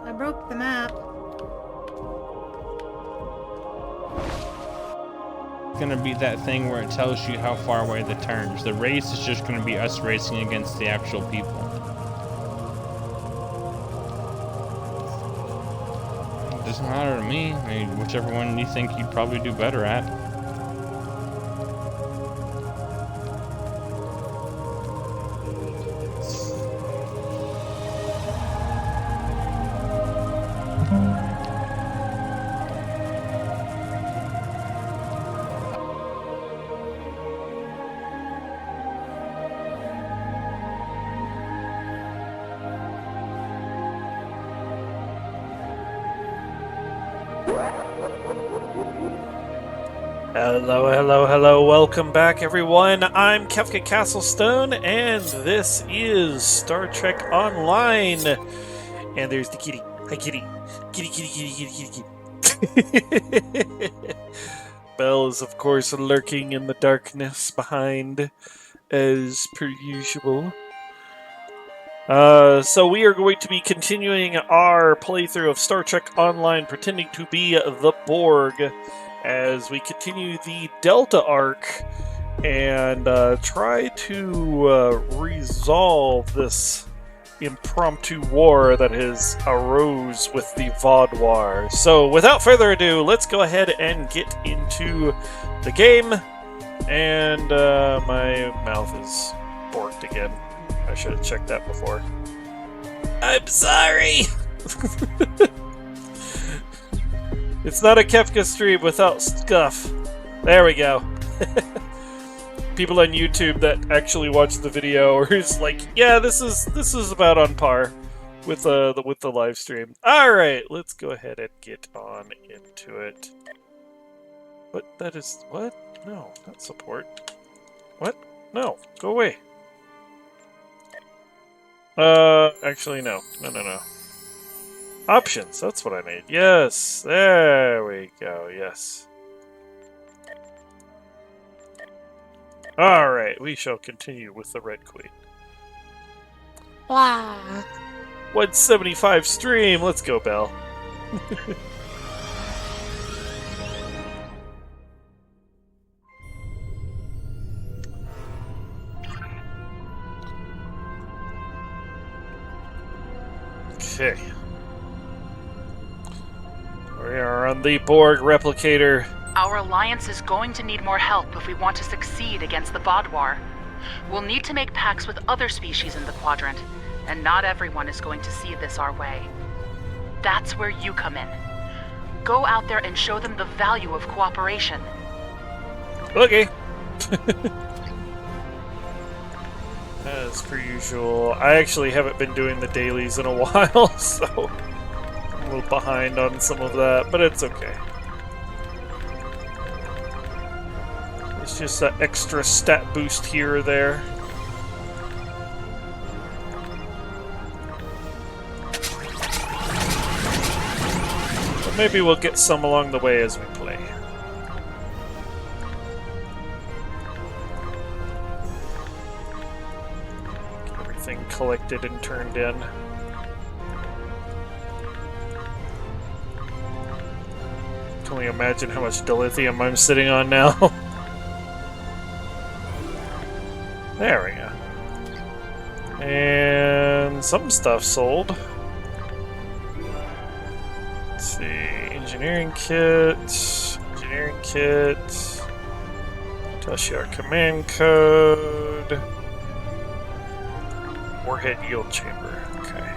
I broke the map. It's gonna be that thing where it tells you how far away the turns. The race is just gonna be us racing against the actual people. It doesn't matter to me. I mean, whichever one you think you'd probably do better at. Hello, welcome back everyone. I'm Kefka Castlestone, and this is Star Trek Online. And there's the kitty. Hi kitty. Kitty. Belle is of course lurking in the darkness behind, as per usual. So we are going to be continuing our playthrough of Star Trek Online, pretending to be the Borg, as we continue the Delta Arc and try to resolve this impromptu war that has arose with the Vaadwaur. So without further ado, let's go ahead and get into the game. And my mouth is borked again. I should have checked that before. I'm sorry! It's not a Kefka stream without scuff. There we go. People on YouTube that actually watch the video are just like, yeah, this is about on par with the live stream. All right, let's go ahead and get on into it. What? That is what? No, not support. What? No, go away. Actually, no. No. Options, that's what I need. Yes, there we go, yes. Alright, we shall continue with the Red Queen. Wow. 175 stream, let's go, Belle. Okay. We are on the Borg replicator. Our alliance is going to need more help if we want to succeed against the Vaadwaur. We'll need to make pacts with other species in the Quadrant, and not everyone is going to see this our way. That's where you come in. Go out there and show them the value of cooperation. Okay. As per usual, I actually haven't been doing the dailies in a while, so I'm a little behind on some of that, but it's okay. It's just that extra stat boost here or there. But maybe we'll get some along the way as we play. Everything collected and turned in. Can only imagine how much dilithium I'm sitting on now. There we go. And some stuff sold. Let's see. Engineering kit. Engineering kit. Tells you our command code. Warhead yield chamber. Okay.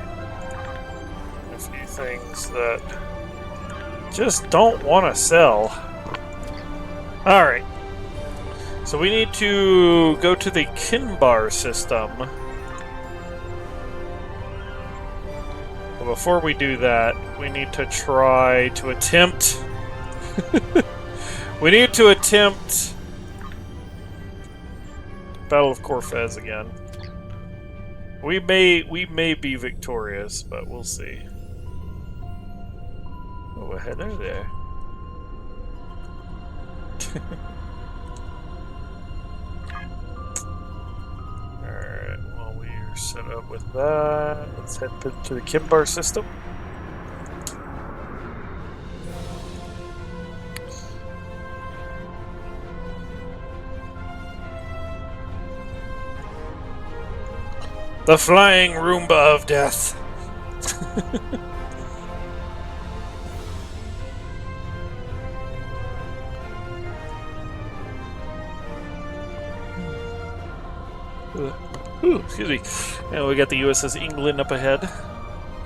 A few things that just don't want to sell. Alright. So we need to go to the Kinbar system. But before we do that, we need to try to attempt... we need to attempt... Battle of Corfez again. We may be victorious, but we'll see. Oh, hello there. Alright, well, we are set up with that. Let's head to the Kinbar system. The flying Roomba of death. Ooh, excuse me. And we got the USS England up ahead.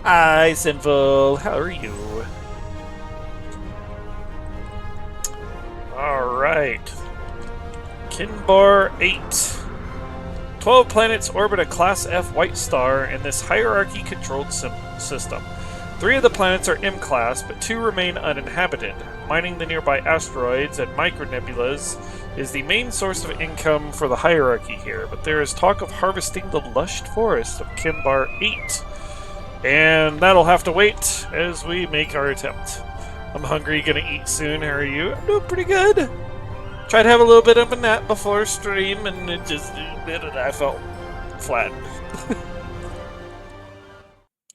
Hi, Sinful. How are you? Alright. Kinbar 8. 12 planets orbit a Class F white star in this hierarchy-controlled system. 3 of the planets are M-class, but 2 remain uninhabited. Mining the nearby asteroids and micronebulas is the main source of income for the hierarchy here, but there is talk of harvesting the lush forest of Kinbar 8. And that'll have to wait as we make our attempt. I'm hungry, gonna eat soon. How are you? I'm doing pretty good. Tried to have a little bit of a nap before stream, and it just I felt flattened.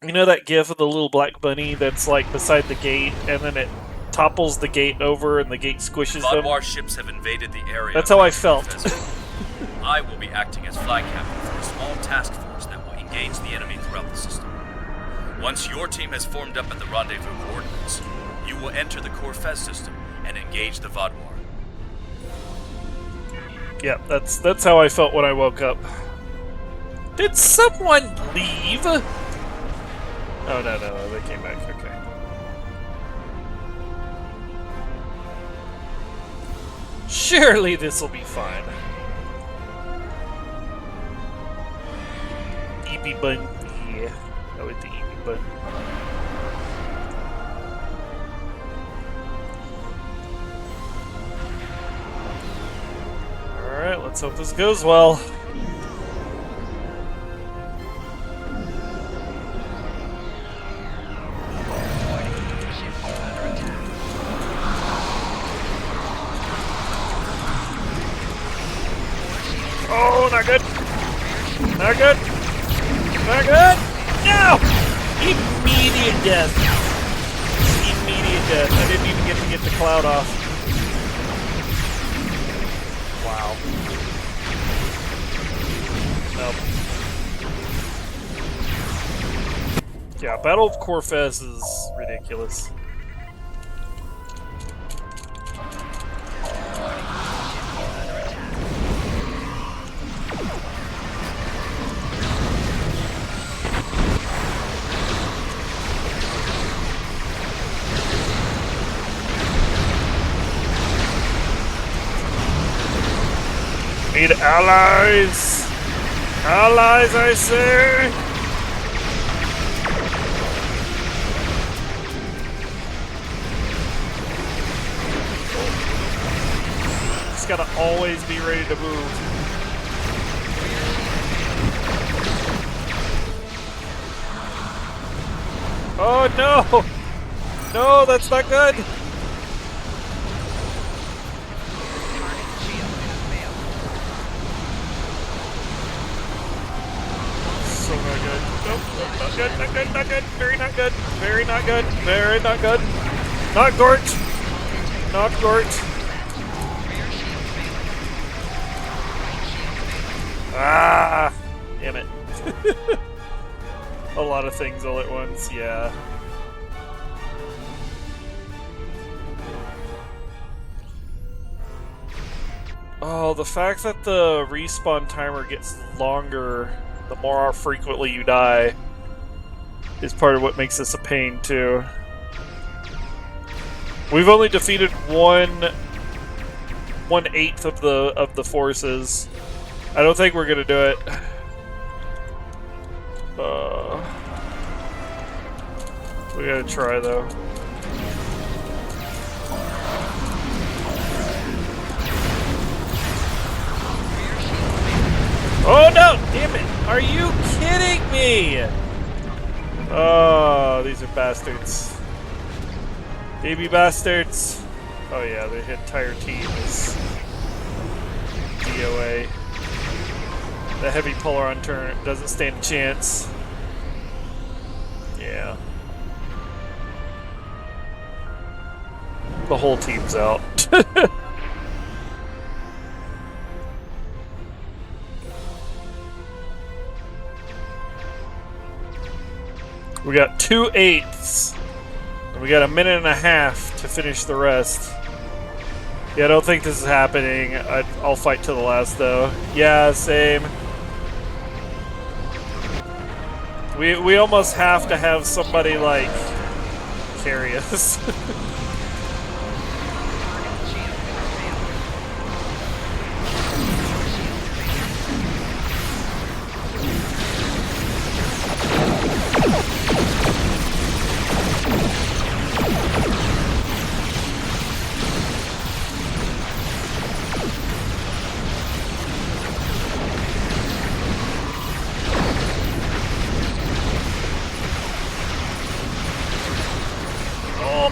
You know that gif of the little black bunny that's like beside the gate, and then it topples the gate over, and the gate squishes them? Vaadwaur ships have invaded the area. That's how I felt. I will be acting as flag captain for a small task force that will engage the enemy throughout the system. Once your team has formed up at the rendezvous coordinates, you will enter the Corfez system and engage the Vaadwaur. Yeah, that's how I felt when I woke up. Did someone leave? Oh, no, they came back, okay. Surely this will be fine. EB bun, yeah. I with the EB bun. Alright, let's hope this goes well. Oh, not good. Not good. Not good. No! Immediate death. Immediate death. I didn't even get to get the cloud off. Wow. Nope. Yeah, Battle of Corfez is ridiculous. need allies! Allies, I say! Just gotta always be ready to move. Oh no! No, that's not good! So not good. Nope, not good, not good, not good. Very not good. Very not good. Very not good. Not Gort! Not Gort. Ah! Damn it. A lot of things all at once, yeah. Oh, the fact that the respawn timer gets longer the more frequently you die is part of what makes this a pain, too. We've only defeated 1/8 of the forces. I don't think we're gonna do it. We gotta try, though. Oh no! Damn it! Are you kidding me? Oh, these are bastards. Baby bastards. Oh yeah, the entire team is DOA. The heavy Polaron turn doesn't stand a chance. Yeah. The whole team's out. We got 2 8s. And we got a minute and a half to finish the rest. Yeah, I don't think this is happening. I'll fight to the last, though. Yeah, same. We almost have to have somebody, like, carry us.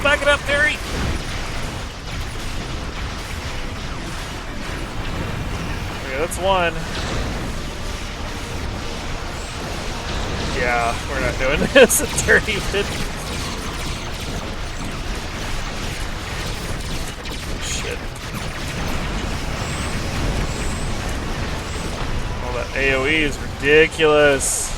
Back it up, Terry! Okay, that's one. Yeah, we're not doing this. It's dirty bit. Shit. All that AoE is ridiculous.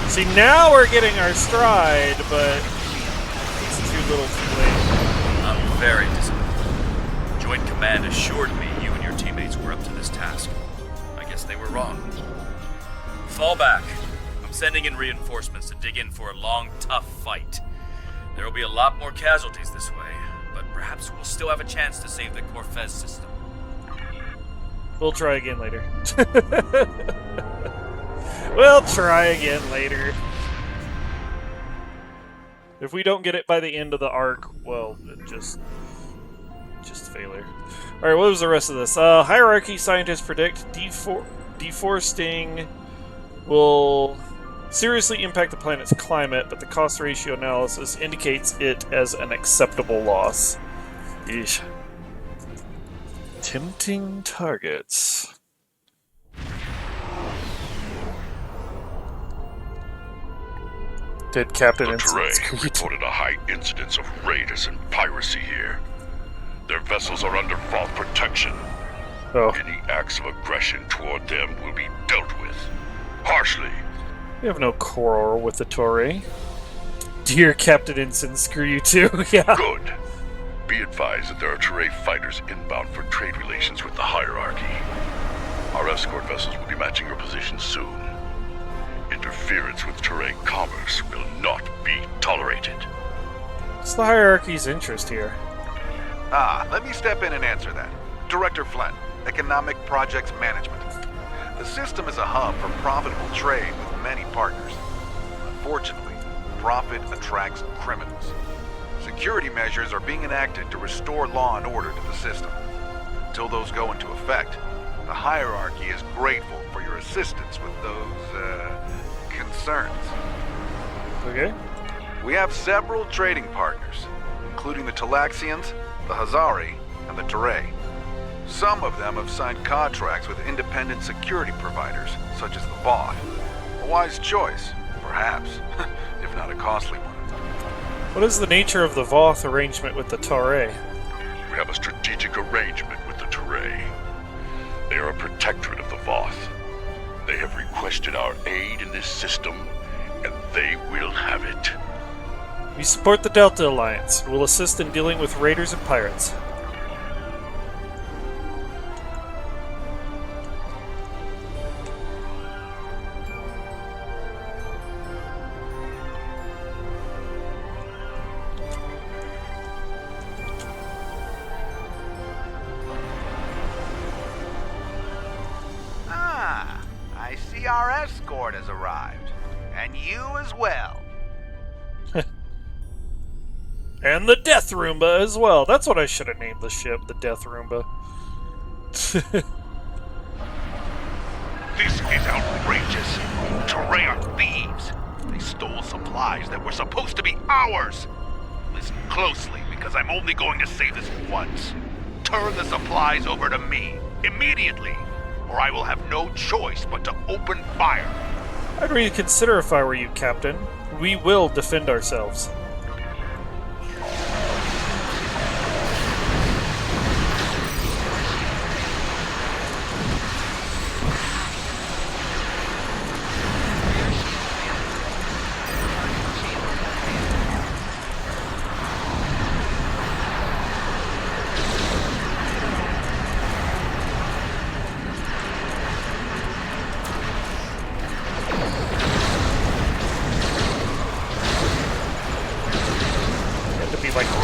See, now we're getting our stride, but it's too little too late. I'm very disappointed. Joint Command assured me you and your teammates were up to this task. I guess they were wrong. Fall back. I'm sending in reinforcements to dig in for a long, tough fight. There will be a lot more casualties this way, but perhaps we'll still have a chance to save the Corfez system. We'll try again later. We'll try again later. If we don't get it by the end of the arc, well, just failure. Alright, what was the rest of this? Hierarchy scientists predict deforesting will seriously impact the planet's climate, but the cost ratio analysis indicates it as an acceptable loss. Yeesh. Tempting targets. Did Captain The terrain reported a high incidence of raiders and piracy here. Their vessels are under vault protection. Oh. Any acts of aggression toward them will be dealt with harshly. We have no quarrel with the Torre. Dear Captain Ensign, screw you too. Yeah. Good. Be advised that there are Terrain fighters inbound for trade relations with the hierarchy. Our escort vessels will be matching your position soon. interference with terrain commerce will not be tolerated. What's the hierarchy's interest here? Let me step in and answer that. Director Flynn, Economic Projects Management. The system is a hub for profitable trade with many partners. Unfortunately, profit attracts criminals. Security measures are being enacted to restore law and order to the system. Until those go into effect, the hierarchy is grateful for your assistance with those, concerns. Okay. We have several trading partners, including the Talaxians, the Hazari, and the Teray. Some of them have signed contracts with independent security providers, such as the Vaadwaur. A wise choice, perhaps, if not a costly one. What is the nature of the Voth arrangement with the Teray? We have a strategic arrangement with the Teray. They are a protectorate of the Voth. They have requested our aid in this system, and they will have it. We support the Delta Alliance and will assist in dealing with raiders and pirates. I see our escort has arrived. And you as well. And the Death Roomba as well. That's what I should have named the ship, the Death Roomba. This is outrageous. Teray are thieves. They stole supplies that were supposed to be ours. Listen closely, because I'm only going to say this once. Turn the supplies over to me, immediately, or I will have no choice but to open fire. I'd reconsider if I were you, Captain. We will defend ourselves.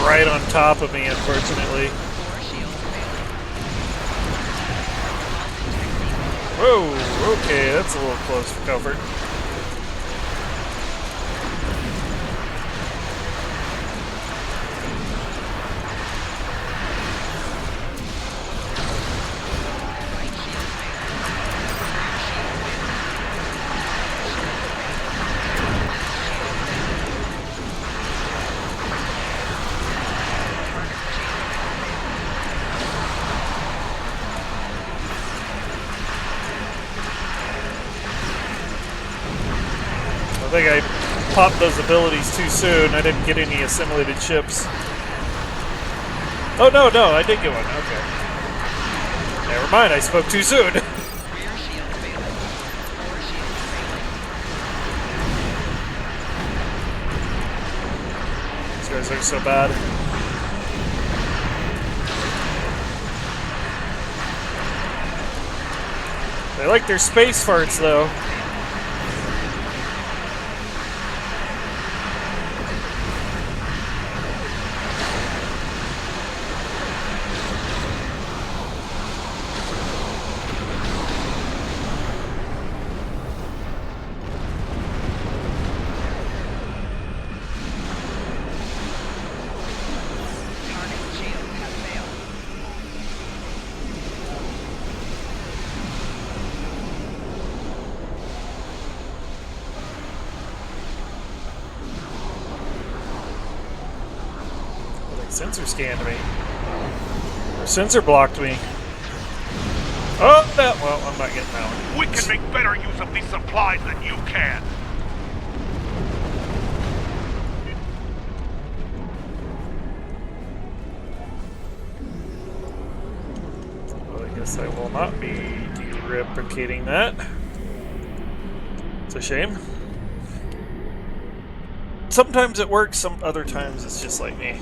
Right on top of me, unfortunately. Whoa, okay, that's a little close for comfort. I think I popped those abilities too soon. I didn't get any assimilated ships. Oh, no, I did get one. Okay. Never mind, I spoke too soon. These guys are so bad. They like their space farts, though. Sensor scanned me. Or sensor blocked me. Oh, no. Well, I'm not getting that one. We can make better use of these supplies than you can. Well, I guess I will not be replicating that. It's a shame. Sometimes it works, some other times it's just like me.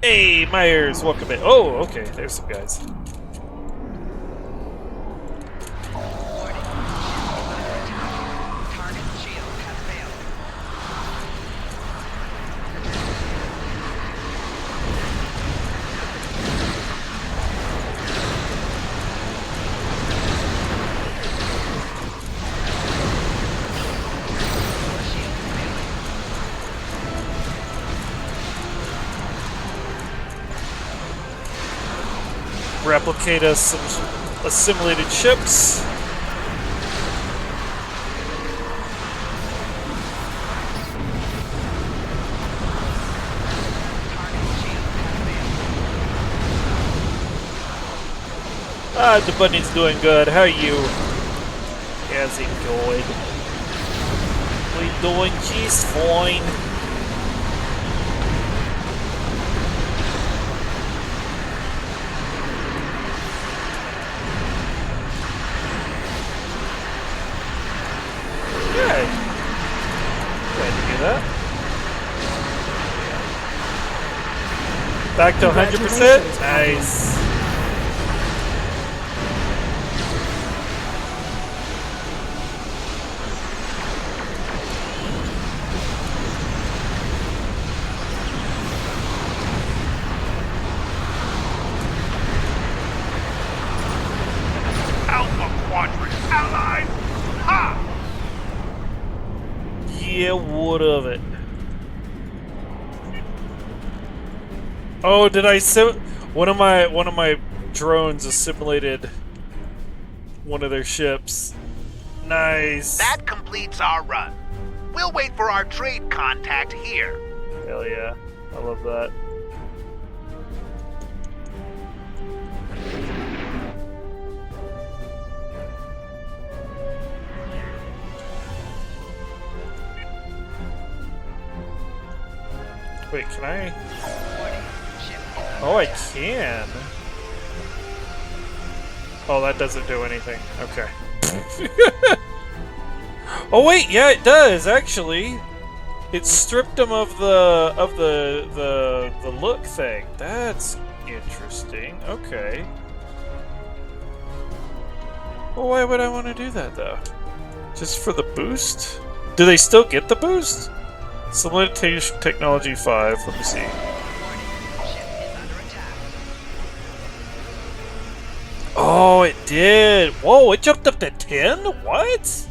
Hey, Myers, welcome in. Oh, okay, there's some guys. replicate us some assimilated ships. Ah, the bunny's doing good. How are you? How's it going? We're doing just fine. Good. Glad to hear that. Back to 100%? Nice. Yeah, what of it? Oh, did I one of my drones assimilated one of their ships. Nice. That completes our run. We'll wait for our trade contact here. Hell yeah. I love that. Wait, can I? Oh, I can. Oh, that doesn't do anything. Okay. Oh wait, yeah, it does actually. It stripped him of the look thing. That's interesting. Okay. Well, why would I want to do that though? Just for the boost? Do they still get the boost? Solidation Technology 5, let me see. Oh, it did! Whoa, it jumped up to 10? What?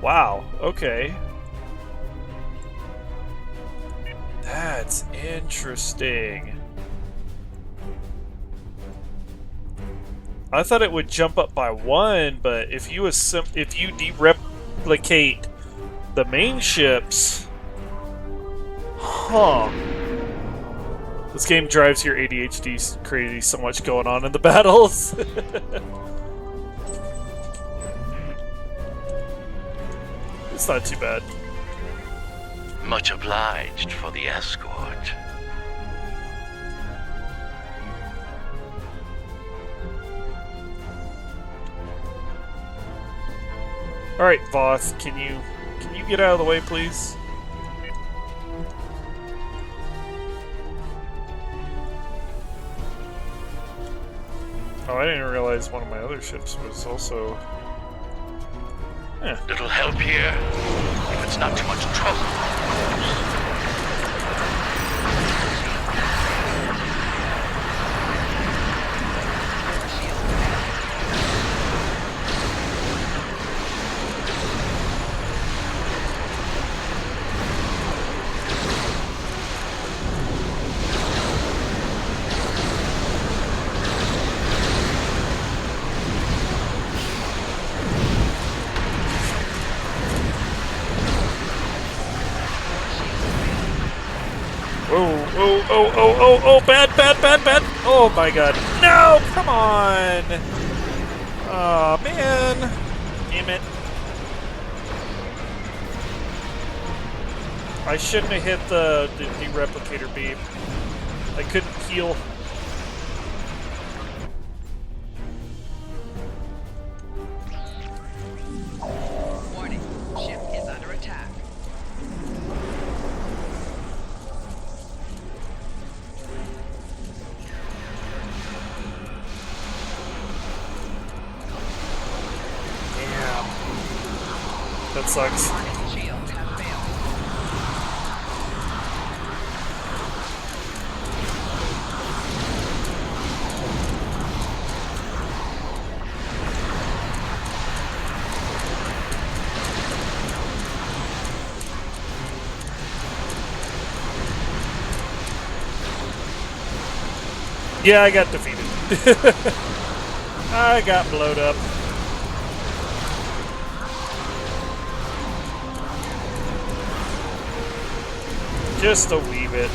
Wow, okay. That's interesting. I thought it would jump up by 1, but if you de-replicate the main ships... Huh. This game drives your ADHD crazy, so much going on in the battles. It's not too bad. Much obliged for the escort. Alright, Voth, can you get out of the way, please? Oh, I didn't realize one of my other ships was also... Little help here, if it's not too much trouble. Oh, bad. Oh my god. No, come on. Oh, man. Damn it. I shouldn't have hit the de-replicator beam. I couldn't heal. Warning, ship is under attack. That sucks. Shields have failed. Yeah, I got defeated. I got blowed up. Just a wee bit.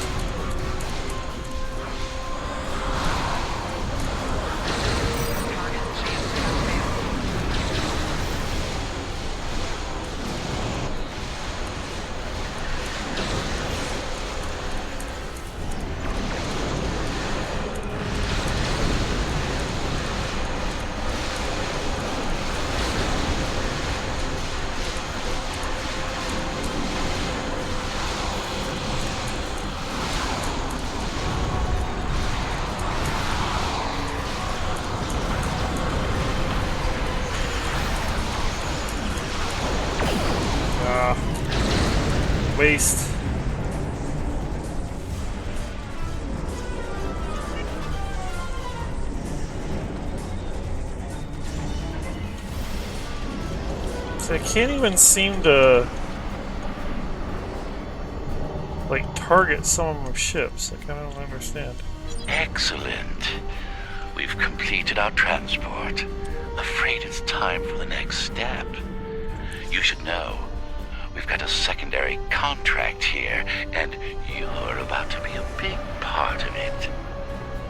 Waste. So I can't even seem to like target some of my ships. Like, I don't understand. Excellent. We've completed our transport. Afraid it's time for the next step. You should know, we've got a secondary contract here, and you're about to be a big part of it.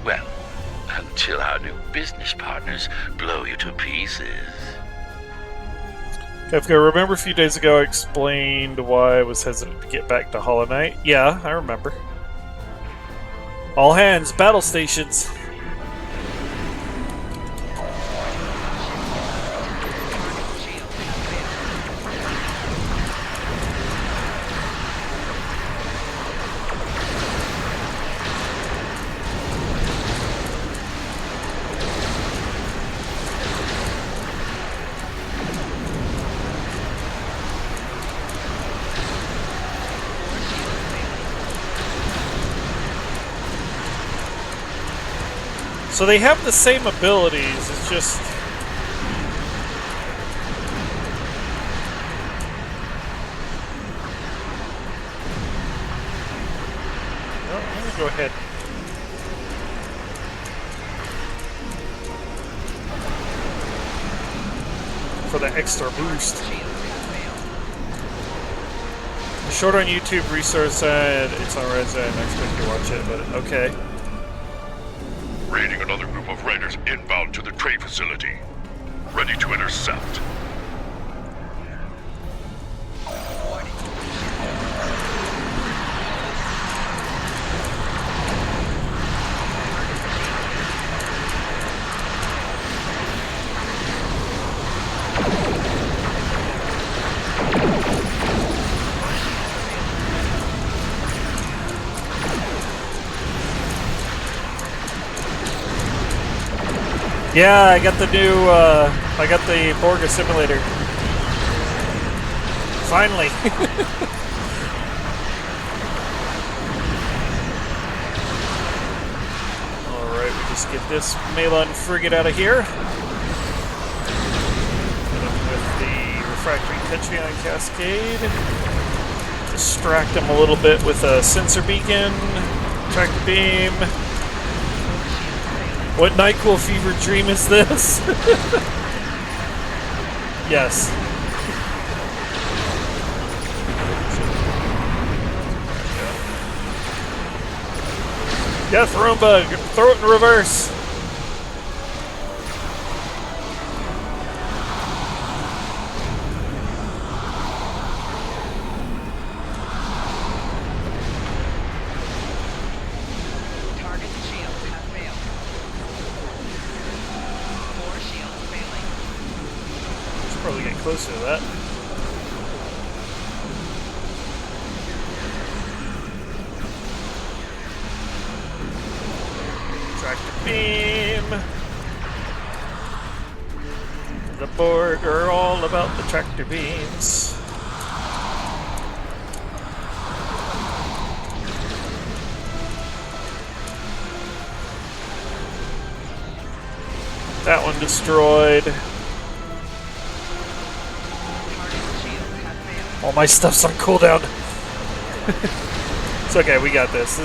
Well, until our new business partners blow you to pieces. Kefka, remember a few days ago I explained why I was hesitant to get back to Hollow Knight? Yeah, I remember. All hands, battle stations. So they have the same abilities, it's just... Well, I'm gonna go ahead. For the extra boost. Short on YouTube, resource side, it's on red side, I expect to watch it, but okay. Raiding another group of raiders inbound to the trade facility. Ready to intercept. Yeah, I got the new, I got the Borg simulator. Finally. Alright, we just get this Malon frigate out of here. Hit him with the refractory Tetrion Cascade. Distract him a little bit with a sensor beacon. Tractor beam. What NyQuil fever dream is this? Yes. Yeah, throw him bug. Throw it in reverse. Closer to that. Tractor beam. The Borg are all about the tractor beams. That one destroyed. All my stuff's on cooldown. It's okay, we got this.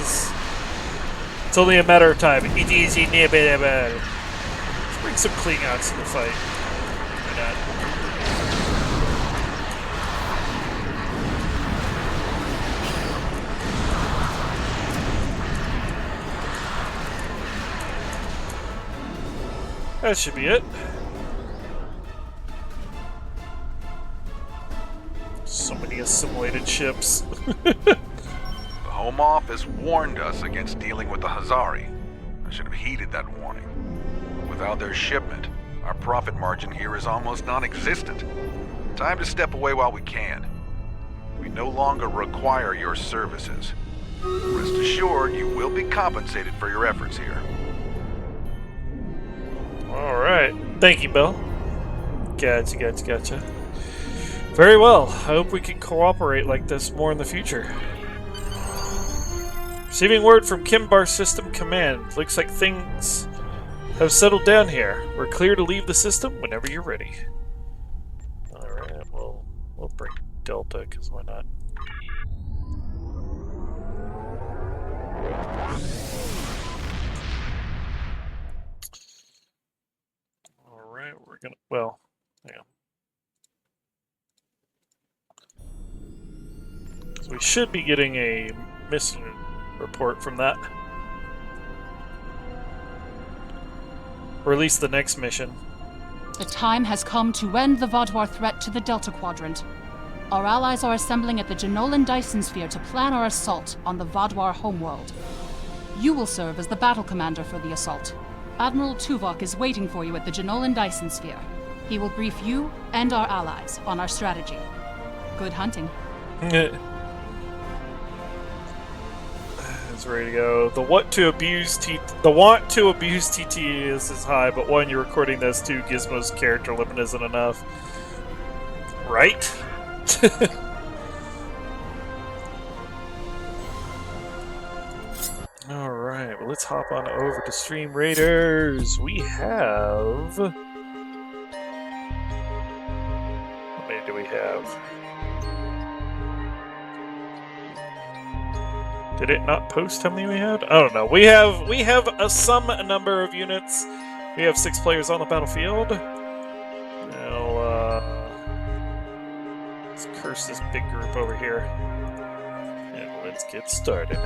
It's only a matter of time. It is inevitable. Let's bring some Klingons to the fight. Why not? That should be it. So many assimilated ships. The Home Office warned us against dealing with the Hazari. I should have heeded that warning. Without their shipment, our profit margin here is almost non-existent. Time to step away while we can. We no longer require your services. Rest assured, you will be compensated for your efforts here. Alright. Thank you, Bill. Gotcha. Very well. I hope we can cooperate like this more in the future. Receiving word from Kimbar System Command. Looks like things have settled down here. We're clear to leave the system whenever you're ready. Alright, we'll bring Delta, because why not? Alright, we're gonna... well, hang on. So we should be getting a mission report from that. Or at least the next mission. The time has come to end the Vaadwaur threat to the Delta Quadrant. Our allies are assembling at the Jenolan Dyson Sphere to plan our assault on the Vaadwaur homeworld. You will serve as the battle commander for the assault. Admiral Tuvok is waiting for you at the Jenolan Dyson Sphere. He will brief you and our allies on our strategy. Good hunting. It's ready to go. The want to abuse TT is high, but one, you're recording this, two, Gizmo's character limit isn't enough. Right? Alright, well, let's hop on over to Stream Raiders. We have... how many do we have? Did it not post how many we had? I don't know. We have some number of units. We have 6 players on the battlefield. Now, let's curse this big group over here. And let's get started.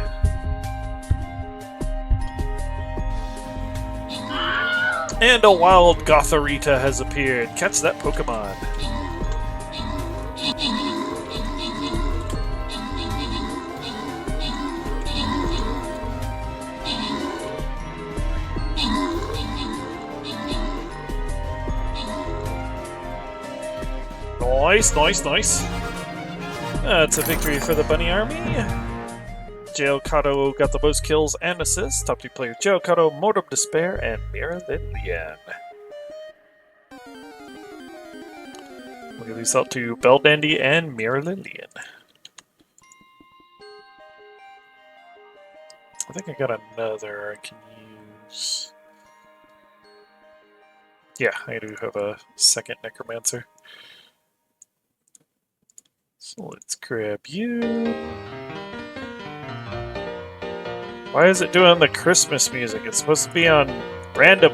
And a wild Gotharita has appeared. Catch that Pokemon. Nice. That's a victory for the Bunny Army. Jail Kato got the most kills and assists. Top 2 players Jail Kato, Mode of Despair, and Mira Lilian. We'll give these out to Bell Dandy and Mira Lilian. I think I got another I can use. Yeah, I do have a second Necromancer. So let's grab you. Why is it doing the Christmas music? It's supposed to be on random.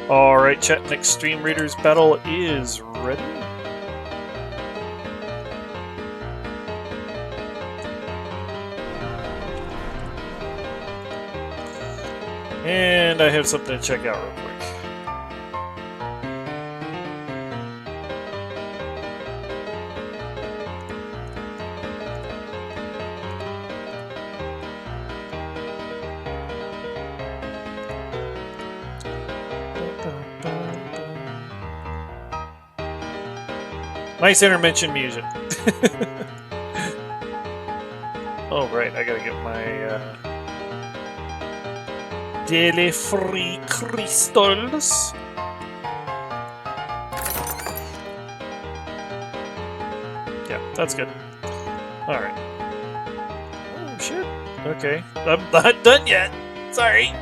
Alright, chat, next Stream Raiders battle is ready. And I have something to check out real quick. Nice intervention music. Oh, right, I gotta get my daily free crystals. Yeah, that's good. Alright. Oh, shit. Okay. I'm not done yet. Sorry.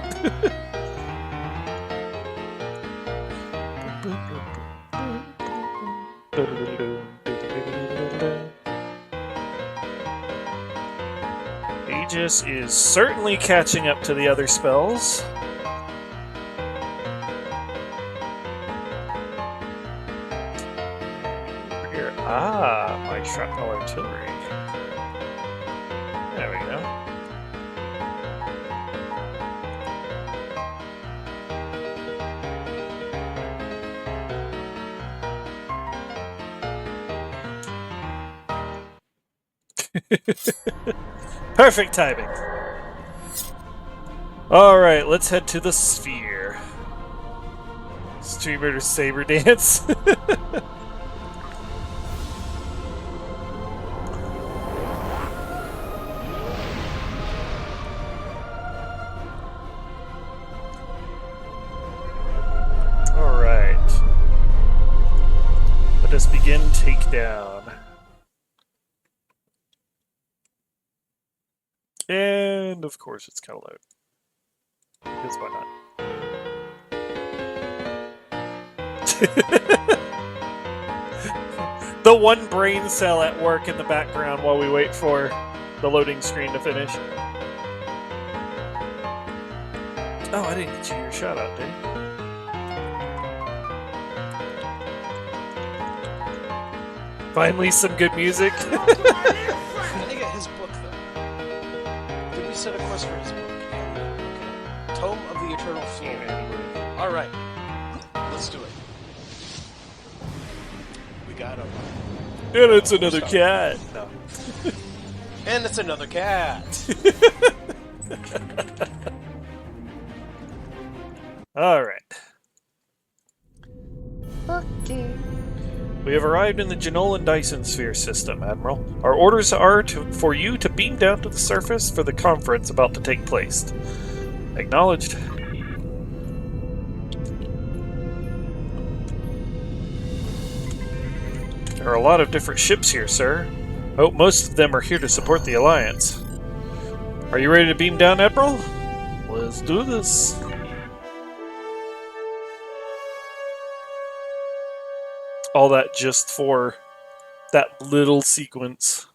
Aegis is certainly catching up to the other spells. Here, my shrapnel artillery. There we go. Perfect timing. Alright, let's head to the sphere. Streamraiders saber dance. Alright. Let us begin takedown. And of course it's kind of loud. Because why not? The one brain cell at work in the background while we wait for the loading screen to finish. Oh, I didn't get you your shout out, did I? Finally some good music. I think his book, though. Did we set a quest for his book? Yeah. Okay. Tome of the Eternal Flame. Alright. Let's do it. We got him. And it's another cat. No. And it's another cat. Alright. Okay. We have arrived in the Janolan Dyson Sphere system, Admiral. Our orders are for you to beam down to the surface for the conference about to take place. Acknowledged. There are a lot of different ships here, sir. Hope most of them are here to support the Alliance. Are you ready to beam down, Admiral? Let's do this. All that just for that little sequence.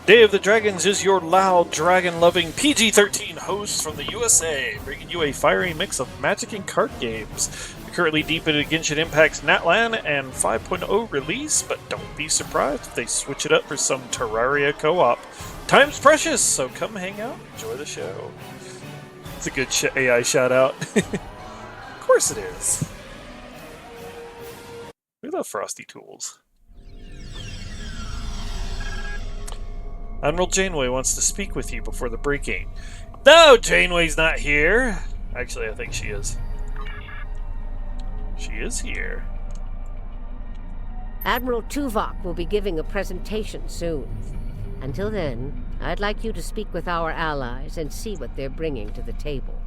Day of the Dragons is your loud, dragon-loving PG-13 host from the USA, bringing you a fiery mix of magic and card games. You're currently deep into Genshin Impact's Natlan and 5.0 release, but don't be surprised if they switch it up for some Terraria co-op. Time's precious, so come hang out, enjoy the show. It's a good AI shout-out. Of course it is. We love Frosty Tools. Admiral Janeway wants to speak with you before the break-in. No, Janeway's not here. Actually, I think she is. She is here. Admiral Tuvok will be giving a presentation soon. Until then, I'd like you to speak with our allies and see what they're bringing to the table.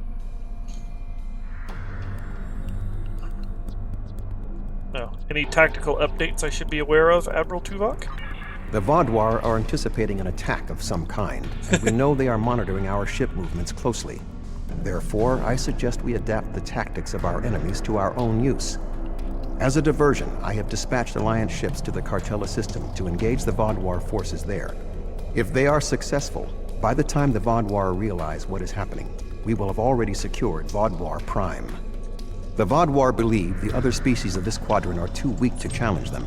No. Any tactical updates I should be aware of, Admiral Tuvok? The Vaadwaur are anticipating an attack of some kind, and we know they are monitoring our ship movements closely. Therefore, I suggest we adapt the tactics of our enemies to our own use. As a diversion, I have dispatched Alliance ships to the Cartella system to engage the Vaadwaur forces there. If they are successful, by the time the Vaadwaur realize what is happening, we will have already secured Vaadwaur Prime. The Vaadwaur believe the other species of this quadrant are too weak to challenge them.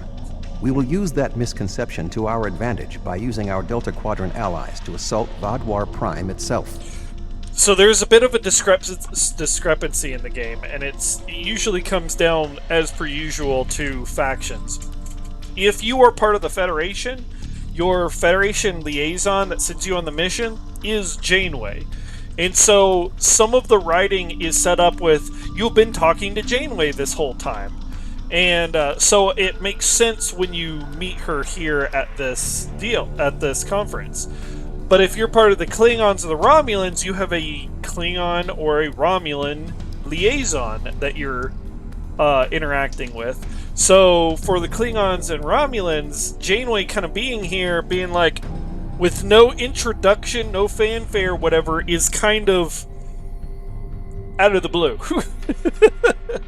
We will use that misconception to our advantage by using our Delta Quadrant allies to assault Vaadwaur Prime itself. So there's a bit of a discrepancy in the game, and it usually comes down, as per usual, to factions. If you are part of the Federation, your Federation liaison that sends you on the mission is Janeway. And so some of the writing is set up with, you've been talking to Janeway this whole time. And so it makes sense when you meet her here at this conference. But if you're part of the Klingons or the Romulans, you have a Klingon or a Romulan liaison that you're interacting with. So for the Klingons and Romulans, Janeway kind of being here, being like, with no introduction, no fanfare, whatever, is kind of out of the blue.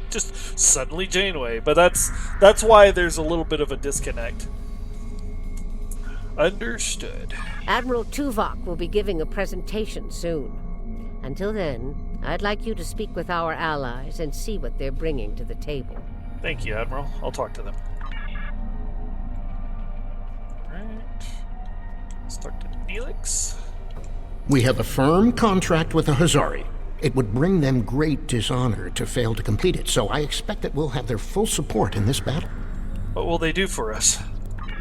Just suddenly Janeway. But that's why there's a little bit of a disconnect. Understood. Admiral Tuvok will be giving a presentation soon. Until then, I'd like you to speak with our allies and see what they're bringing to the table. Thank you, Admiral. I'll talk to them. Alright. Let's talk to Neelix. We have a firm contract with the Hazari. It would bring them great dishonor to fail to complete it, so I expect that we'll have their full support in this battle. What will they do for us?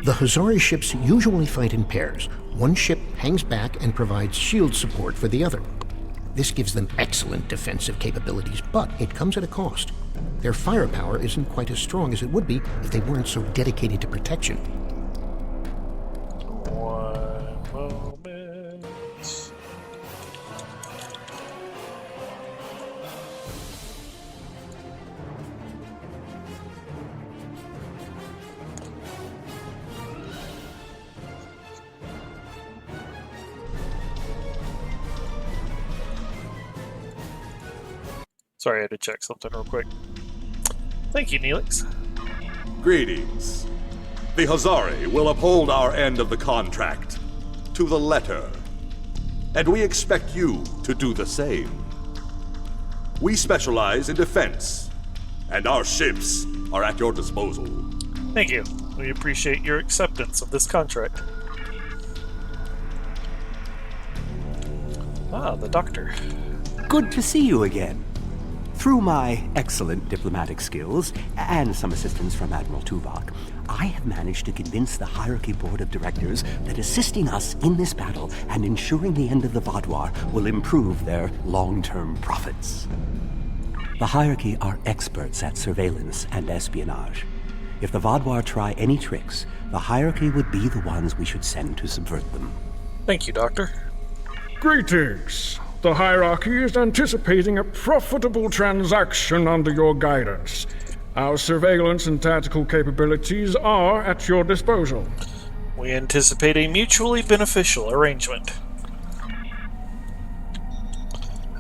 The Hazari ships usually fight in pairs. One ship hangs back and provides shield support for the other. This gives them excellent defensive capabilities, but it comes at a cost. Their firepower isn't quite as strong as it would be if they weren't so dedicated to protection. One moment. Sorry, I had to check something real quick. Thank you, Neelix. Greetings. The Hazari will uphold our end of the contract to the letter, and we expect you to do the same. We specialize in defense, and our ships are at your disposal. Thank you. We appreciate your acceptance of this contract. Ah, the Doctor. Good to see you again. Through my excellent diplomatic skills and some assistance from Admiral Tuvok, I have managed to convince the Hierarchy Board of Directors that assisting us in this battle and ensuring the end of the Vaadwaur will improve their long-term profits. The Hierarchy are experts at surveillance and espionage. If the Vaadwaur try any tricks, the Hierarchy would be the ones we should send to subvert them. Thank you, Doctor. Greetings. The Hierarchy is anticipating a profitable transaction under your guidance. Our surveillance and tactical capabilities are at your disposal. We anticipate a mutually beneficial arrangement.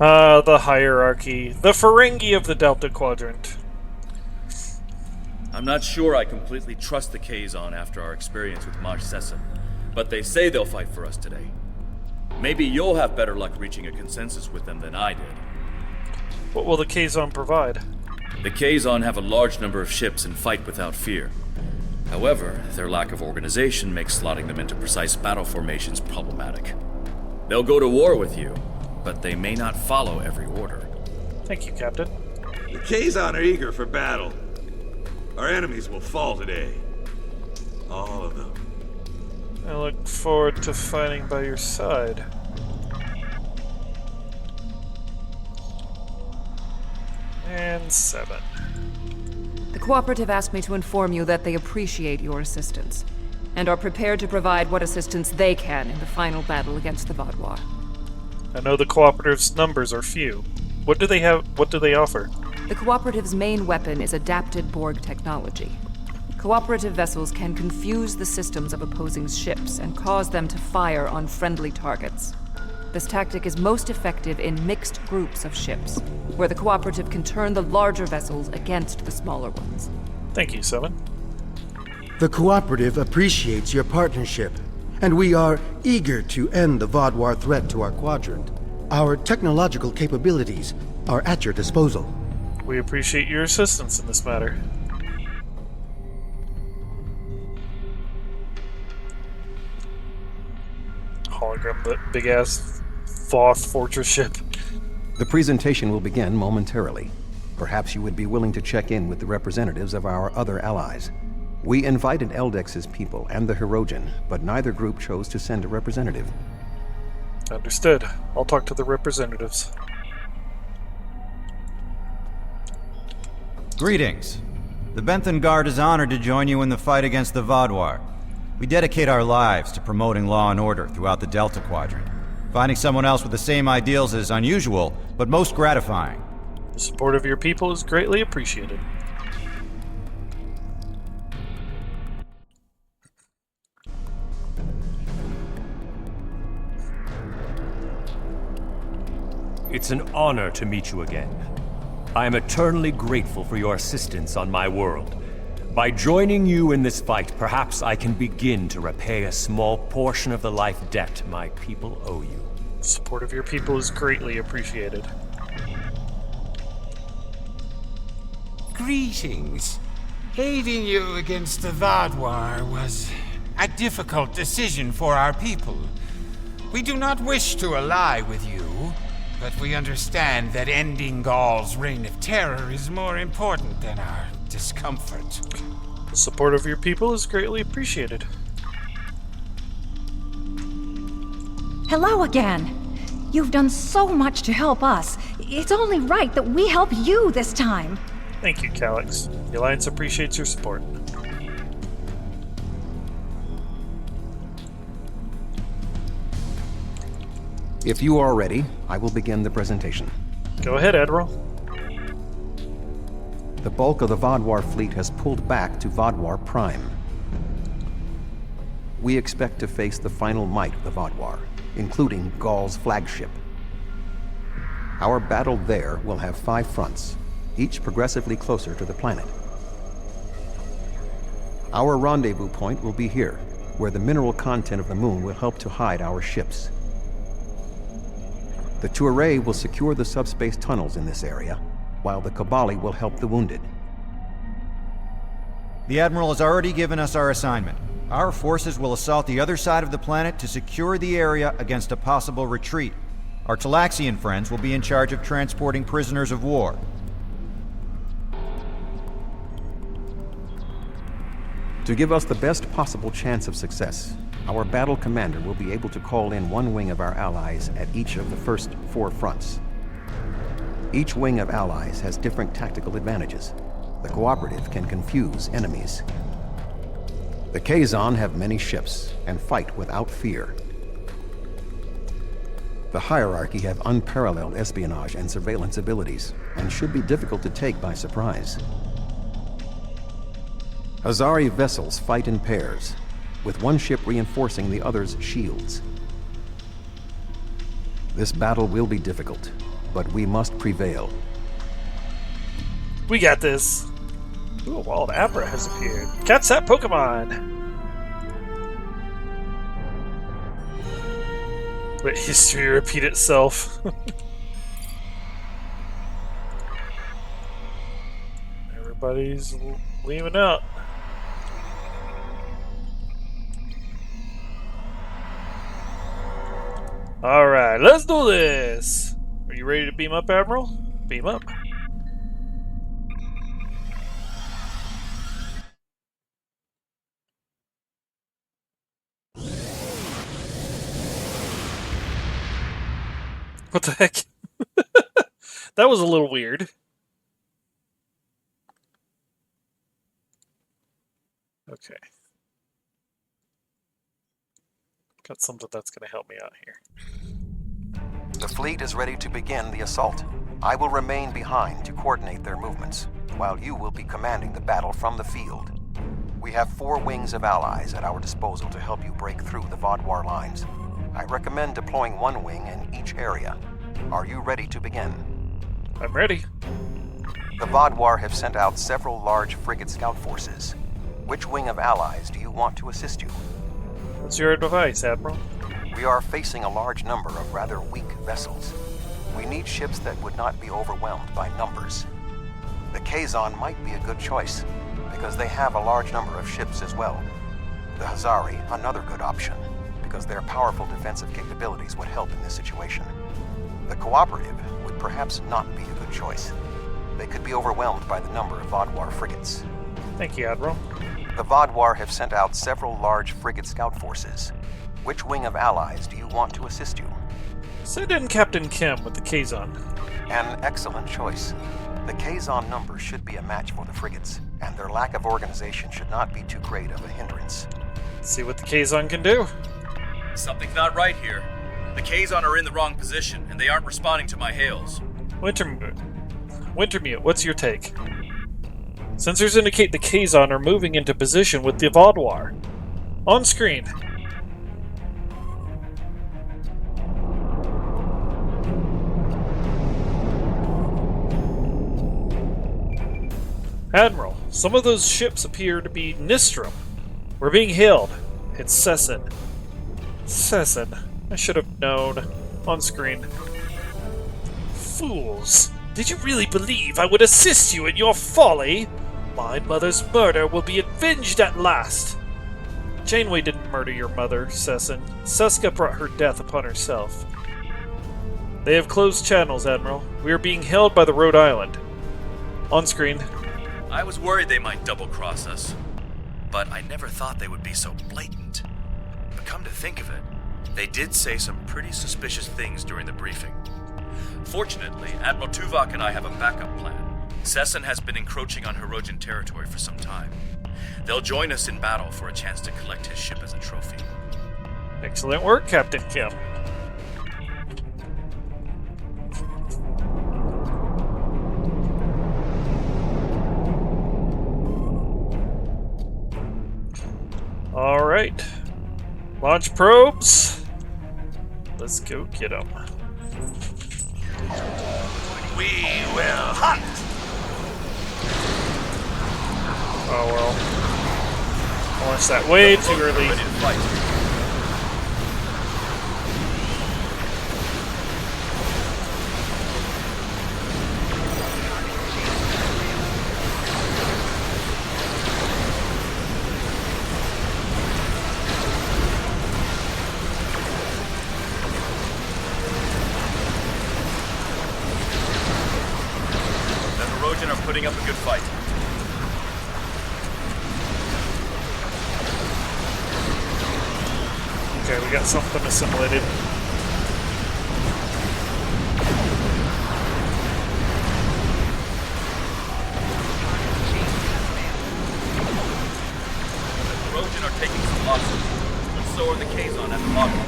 The Hierarchy. The Ferengi of the Delta Quadrant. I'm not sure I completely trust the Kazon after our experience with Maj Sesson, but they say they'll fight for us today. Maybe you'll have better luck reaching a consensus with them than I did. What will the Kazon provide? The Kazon have a large number of ships and fight without fear. However, their lack of organization makes slotting them into precise battle formations problematic. They'll go to war with you, but they may not follow every order. Thank you, Captain. The Kazon are eager for battle. Our enemies will fall today. All of them. I look forward to fighting by your side. And 7. The Cooperative asked me to inform you that they appreciate your assistance, and are prepared to provide what assistance they can in the final battle against the Vaadwaur. I know the Cooperative's numbers are few. What do they have? What do they offer? The Cooperative's main weapon is adapted Borg technology. Cooperative vessels can confuse the systems of opposing ships and cause them to fire on friendly targets. This tactic is most effective in mixed groups of ships, where the Cooperative can turn the larger vessels against the smaller ones. Thank you, 7. The Cooperative appreciates your partnership, and we are eager to end the Vaadwaur threat to our quadrant. Our technological capabilities are at your disposal. We appreciate your assistance in this matter. Hologram, the big-ass Voth fortress ship. The presentation will begin momentarily. Perhaps you would be willing to check in with the representatives of our other allies. We invited Eldex's people and the Hirogen, but neither group chose to send a representative. Understood. I'll talk to the representatives. Greetings. The Benthen Guard is honored to join you in the fight against the Vaadwaur. We dedicate our lives to promoting law and order throughout the Delta Quadrant. Finding someone else with the same ideals is unusual, but most gratifying. The support of your people is greatly appreciated. It's an honor to meet you again. I am eternally grateful for your assistance on my world. By joining you in this fight, perhaps I can begin to repay a small portion of the life debt my people owe you. The support of your people is greatly appreciated. Greetings. Aiding you against the Vaadwaur was a difficult decision for our people. We do not wish to ally with you, but we understand that ending Gaul's reign of terror is more important than our discomfort. The support of your people is greatly appreciated. Hello again. You've done so much to help us. It's only right that we help you this time. Thank you, Calyx. The Alliance appreciates your support. If you are ready, I will begin the presentation. Go ahead, Admiral. The bulk of the Vaadwaur fleet has pulled back to Vaadwaur Prime. We expect to face the final might of the Vaadwaur, including Gaul's flagship. Our battle there will have 5 fronts, each progressively closer to the planet. Our rendezvous point will be here, where the mineral content of the moon will help to hide our ships. The Tuareg will secure the subspace tunnels in this area, while the Kabali will help the wounded. The Admiral has already given us our assignment. Our forces will assault the other side of the planet to secure the area against a possible retreat. Our Talaxian friends will be in charge of transporting prisoners of war. To give us the best possible chance of success, our battle commander will be able to call in one wing of our allies at each of the first 4 fronts. Each wing of allies has different tactical advantages. The cooperative can confuse enemies. The Kazon have many ships and fight without fear. The hierarchy have unparalleled espionage and surveillance abilities and should be difficult to take by surprise. Hazari vessels fight in pairs, with one ship reinforcing the other's shields. This battle will be difficult, but we must prevail. We got this. Ooh, a wild Abra has appeared. Catch that Pokemon! Let history repeat itself. Everybody's leaving out. Alright, let's do this! Are you ready to beam up, Admiral? Beam up. What the heck? That was a little weird. Okay. Got something that's going to help me out here. The fleet is ready to begin the assault. I will remain behind to coordinate their movements, while you will be commanding the battle from the field. We have 4 wings of allies at our disposal to help you break through the Vaadwaur lines. I recommend deploying 1 wing in each area. Are you ready to begin? I'm ready. The Vaadwaur have sent out several large frigate scout forces. Which wing of allies do you want to assist you? What's your advice, Admiral? We are facing a large number of rather weak vessels. We need ships that would not be overwhelmed by numbers. The Kazon might be a good choice, because they have a large number of ships as well. The Hazari, another good option, because their powerful defensive capabilities would help in this situation. The Cooperative would perhaps not be a good choice. They could be overwhelmed by the number of Vaadwaur frigates. Thank you, Admiral. The Vaadwaur have sent out several large frigate scout forces. Which wing of allies do you want to assist you? Send in Captain Kim with the Kazon. An excellent choice. The Kazon number should be a match for the frigates, and their lack of organization should not be too great of a hindrance. Let's see what the Kazon can do. Something's not right here. The Kazon are in the wrong position, and they aren't responding to my hails. Wintermute, what's your take? Sensors indicate the Kazon are moving into position with the Vaadwaur. On screen. Admiral, some of those ships appear to be Nistrum. We're being hailed. It's Cessin. Cessin. I should have known. On screen. Fools. Did you really believe I would assist you in your folly? My mother's murder will be avenged at last. Janeway didn't murder your mother, Cessin. Seska brought her death upon herself. They have closed channels, Admiral. We are being held by the Rhode Island. On screen. I was worried they might double-cross us, but I never thought they would be so blatant. But come to think of it, they did say some pretty suspicious things during the briefing. Fortunately, Admiral Tuvok and I have a backup plan. Cessin has been encroaching on Hirogen territory for some time. They'll join us in battle for a chance to collect his ship as a trophy. Excellent work, Captain Kim. All right. Launch probes. Let's go get them. We will hunt! Oh well. I launched that way too early. Ready to fight. Putting up a good fight. Okay, we got something assimilated. The Hirogen are taking some losses, but so are the Kazon at the bottom.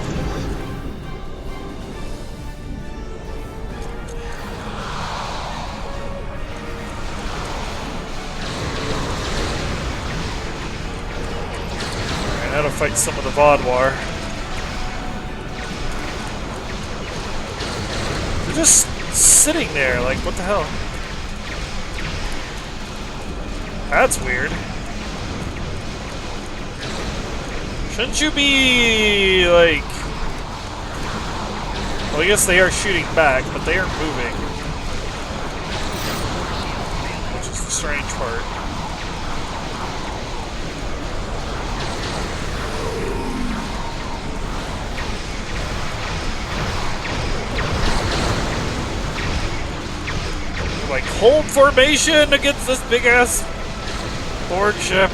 How to fight some of the Vaadwaur. They're just sitting there, like, what the hell? That's weird. Shouldn't you be, like... Well, I guess they are shooting back, but they aren't moving. Which is the strange part. Like, hold formation against this big-ass Borg ship.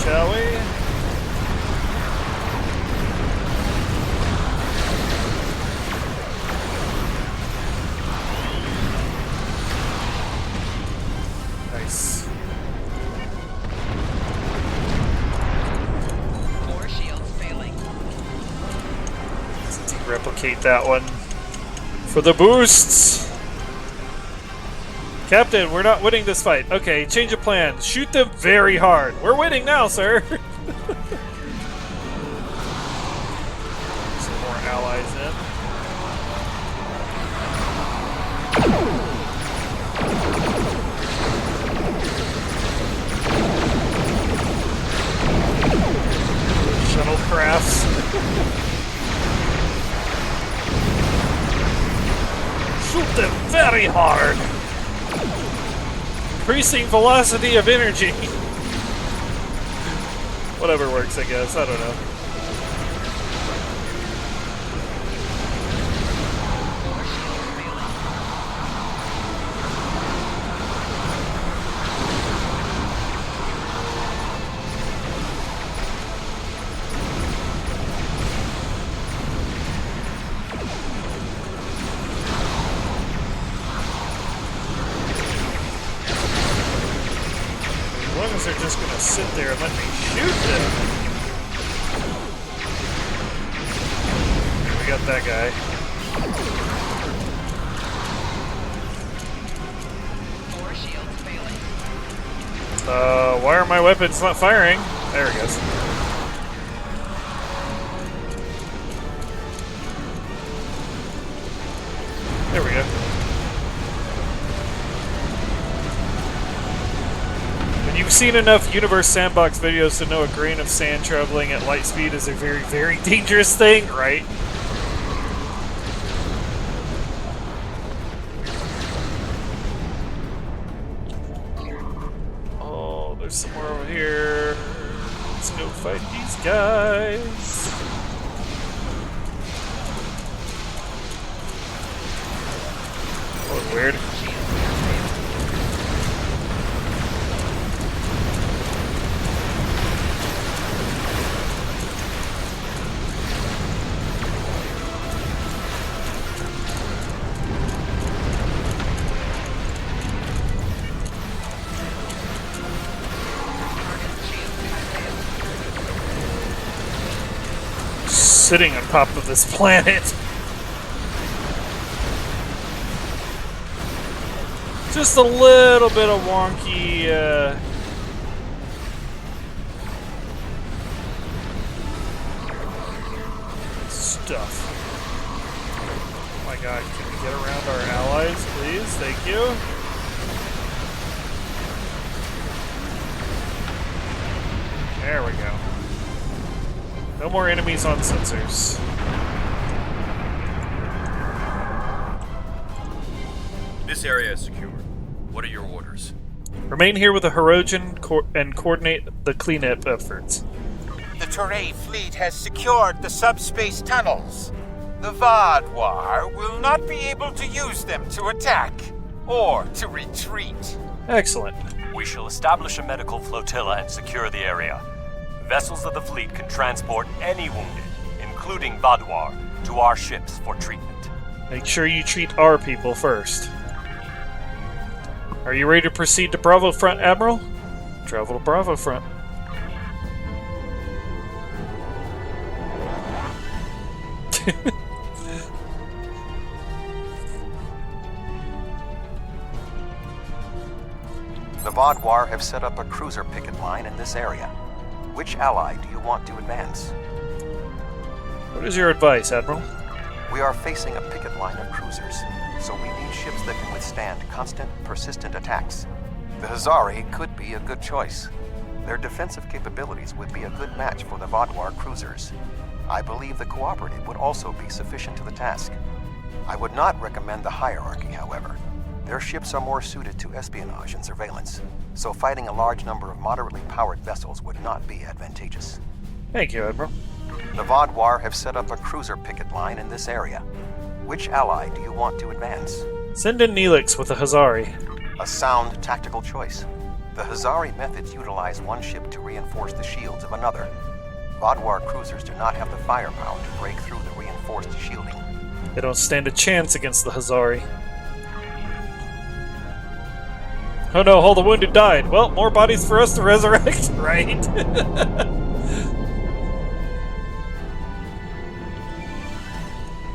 Shall we? Nice. Core shields failing. Let's replicate that one for the boosts. Captain, we're not winning this fight. Okay, change of plan. Shoot them very hard. We're winning now, sir. Some more allies in. Shuttlecrafts. very hard. Increasing velocity of energy. Whatever works, I guess. I don't know. They're just gonna sit there and let me shoot them. We got that guy. Why are my weapons not firing? There it goes. There we go. You've seen enough Universe Sandbox videos to know a grain of sand traveling at light speed is a very, very dangerous thing, right? Oh, there's some more over here. Let's go fight these guys. Oh, weird. Sitting on top of this planet. Just a little bit of wonky stuff. Oh my god, can we get around our allies, please? Thank you. There we go. No more enemies on sensors. This area is secure. What are your orders? Remain here with the Hirogen and coordinate the cleanup efforts. The Teray fleet has secured the subspace tunnels. The Vaadwaur will not be able to use them to attack or to retreat. Excellent. We shall establish a medical flotilla and secure the area. Vessels of the fleet can transport any wounded, including Vaadwaur, to our ships for treatment. Make sure you treat our people first. Are you ready to proceed to Bravo Front, Admiral? Travel to Bravo Front. The Vaadwaur have set up a cruiser picket line in this area. Which ally do you want to advance? What is your advice, Admiral? We are facing a picket line of cruisers, so we need ships that can withstand constant, persistent attacks. The Hazari could be a good choice. Their defensive capabilities would be a good match for the Vaadwaur cruisers. I believe the Cooperative would also be sufficient to the task. I would not recommend the Hierarchy, however. Their ships are more suited to espionage and surveillance, so fighting a large number of moderately powered vessels would not be advantageous. Thank you, Admiral. The Vaadwaur have set up a cruiser picket line in this area. Which ally do you want to advance? Send in Neelix with the Hazari. A sound tactical choice. The Hazari methods utilize one ship to reinforce the shields of another. Vaadwaur cruisers do not have the firepower to break through the reinforced shielding. They don't stand a chance against the Hazari. Oh no, all the wounded died. Well, more bodies for us to resurrect, right?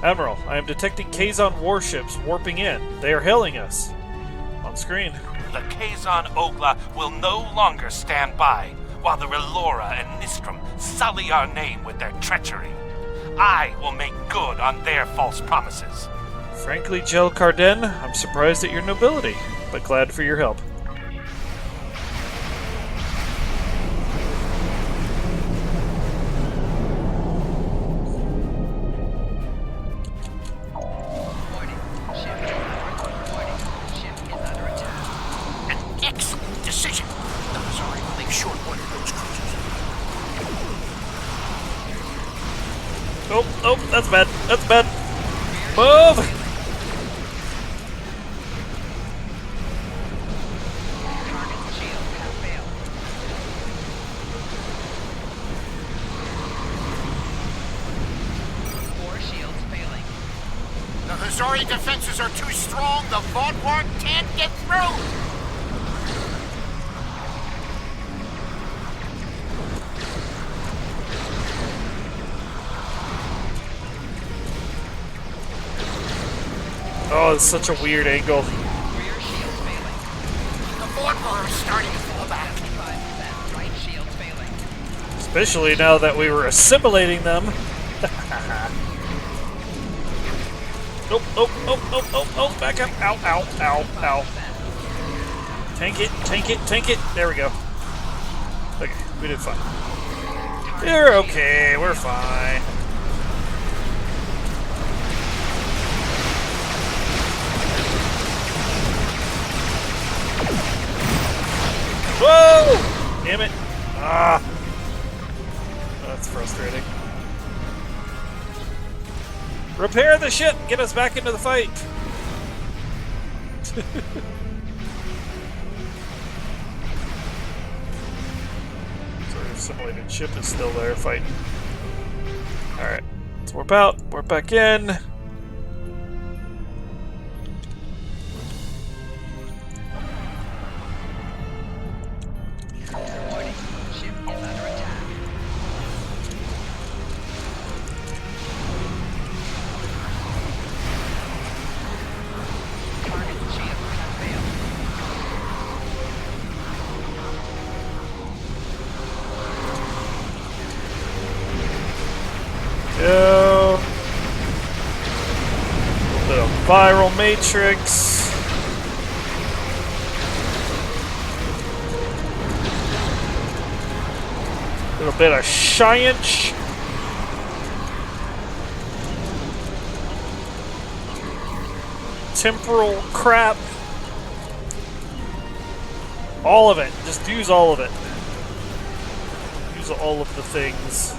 Admiral, I am detecting Kazon warships warping in. They are hailing us. On screen. The Kazon Ogla will no longer stand by, while the Relora and Nistrum sully our name with their treachery. I will make good on their false promises. Frankly, Jel Carden, I'm surprised at your nobility, but glad for your help. oh, that's bad. That's bad. Move! The Hazari defenses are too strong. The Vaadwaur can't get through. Oh, it's such a weird angle. The Vaadwaur are starting to fall back. Especially now that we were assimilating them. Oh, oh, oh, oh, oh, oh, back up. Ow, ow, ow, ow. Tank it, tank it, tank it. There we go. Okay, we did fine. You're okay, we're fine. Whoa! Damn it. Ah. That's frustrating. Repair the ship! Get us back into the fight! Sorry, assimilated ship is still there fighting. Alright, let's warp out, warp back in. Go. A little bit of viral matrix. A little bit of science. Temporal crap. All of it. Just use all of it. Use all of the things.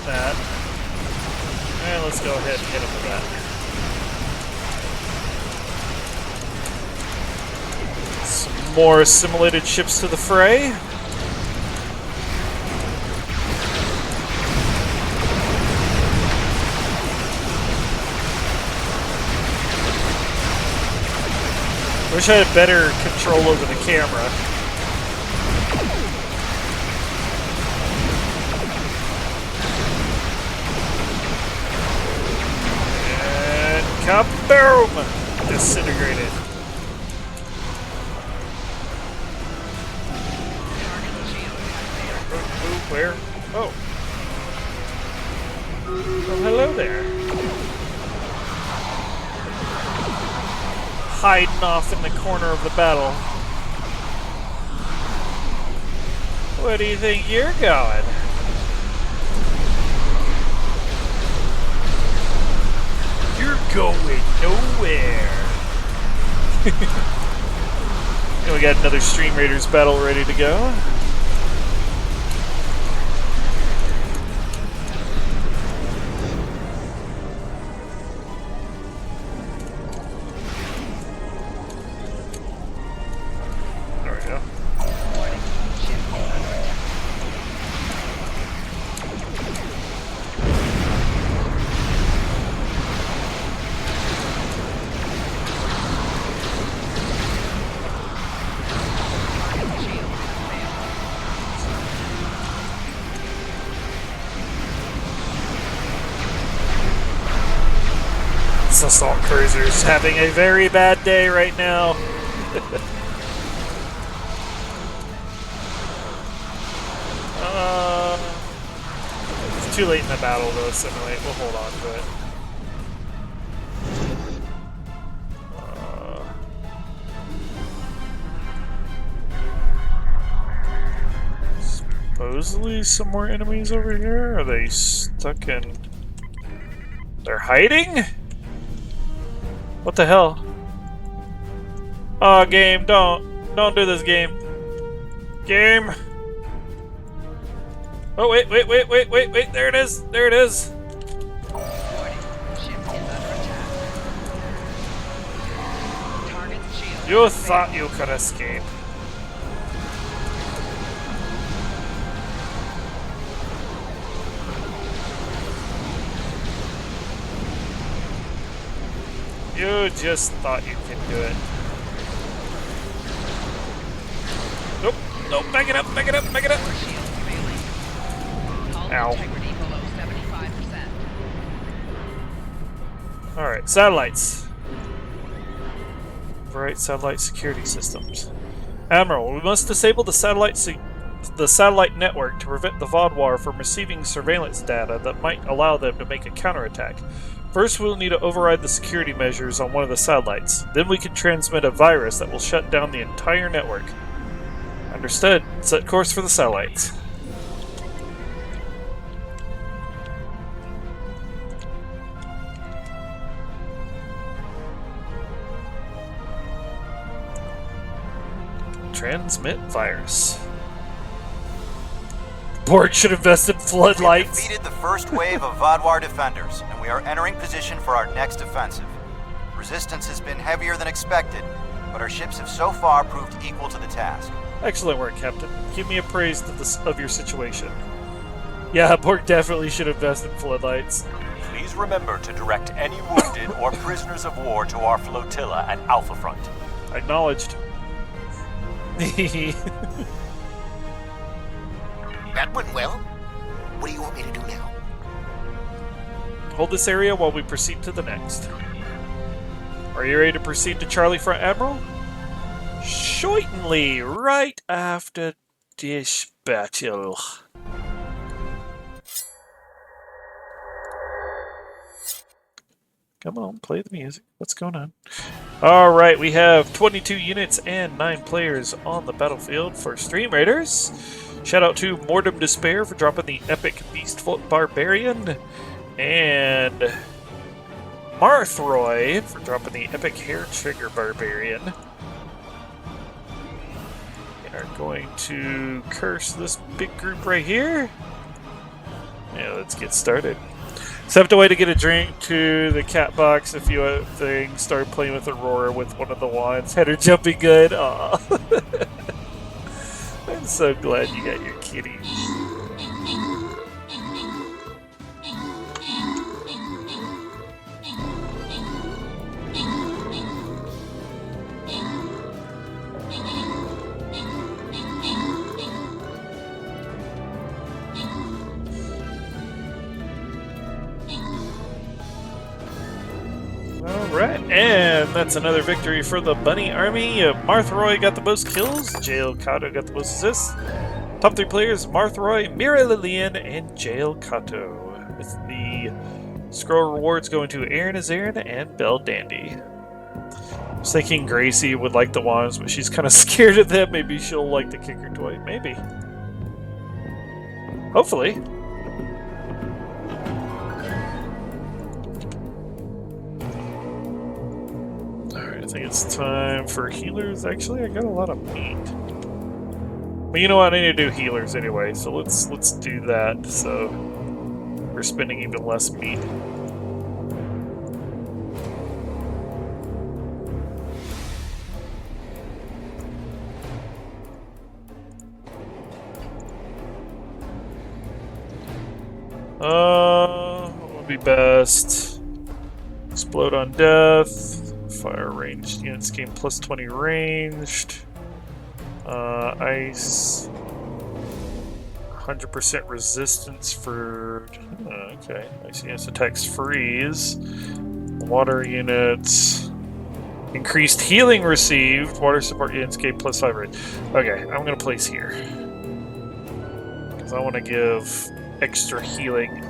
That. And let's go ahead and hit him with that. Some more assimilated ships to the fray. Wish I had better control over the camera. Kaboom! Disintegrated. Where? Oh. Oh, hello there. Hiding off in the corner of the battle. Where do you think you're going? You're going nowhere. And we got another Stream Raiders battle ready to go. There we go. This assault cruiser is having a very bad day right now. It's too late in the battle to assimilate. We'll hold on to it. supposedly some more enemies over here? Are they stuck in... They're hiding? What the hell? Oh, game, don't do this, game. Game. Oh, wait, there it is, You thought you could escape. You just thought you could do it. Nope, back it up. Ow. Alright, satellites. Right, satellite security systems. Admiral, we must disable the satellite network to prevent the Vaadwaur from receiving surveillance data that might allow them to make a counterattack. First, we'll need to override the security measures on one of the satellites. Then we can transmit a virus that will shut down the entire network. Understood. Set course for the satellites. Transmit virus. Borg should invest in floodlights. We defeated the first wave of Vaadwaur defenders, and we are entering position for our next offensive. Resistance has been heavier than expected, but our ships have so far proved equal to the task. Excellent work, Captain. Keep me appraised of your situation. Yeah, Borg definitely should invest in floodlights. Please remember to direct any wounded or prisoners of war to our flotilla at Alpha Front. Acknowledged. That went well. What do you want me to do now? Hold this area while we proceed to the next. Are you ready to proceed to Charlie Front, Admiral? Certainly, right after this battle. Come on, play the music. What's going on? Alright, we have 22 units and 9 players on the battlefield for Stream Raiders. Shout out to Mortem Despair for dropping the Epic Beastfoot Barbarian. And Marthroy for dropping the Epic Hair Trigger Barbarian. We are going to curse this big group right here. Yeah, let's get started. Stepped away to get a drink to the cat box, a few things, started playing with Aurora with one of the wands, had her jumping good. Aw. I'm so glad you got your kitty. Alright, and that's another victory for the Bunny Army. Marthroy got the most kills, Jail Kato got the most assists. Top 3 players, Marthroy, Mira Lillian, and Jail Kato. With the scroll rewards going to Aaron Azarin and Belle Dandy. I was thinking Gracie would like the wands, but she's kind of scared of them. Maybe she'll like the kicker toy. Maybe. Hopefully. I think it's time for healers. Actually, I got a lot of meat. But you know what? I need to do healers anyway, so let's do that. So we're spending even less meat. What would be best? Explode on death. Fire ranged units gain plus 20 ranged. Ice. 100% resistance for... okay. Ice units attacks freeze. Water units. Increased healing received. Water support units gain plus 5 range. Okay, I'm going to place here. Because I want to give extra healing.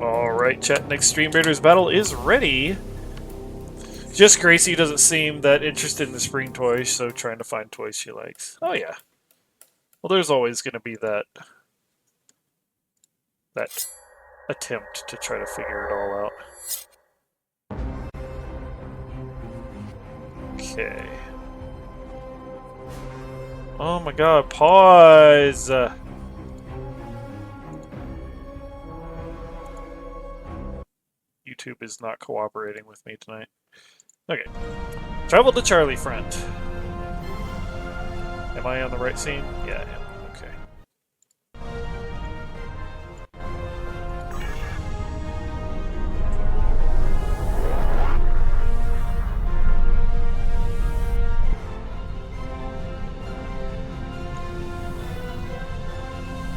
Alright, chat, next Stream Raiders battle is ready. Just Gracie doesn't seem that interested in the spring toys, so trying to find toys she likes. Oh yeah. Well, there's always going to be that attempt to try to figure it all out. Okay. Oh my god, pause! YouTube is not cooperating with me tonight. Okay. Travel to Charlie Front. Am I on the right scene? Yeah, I am. Okay.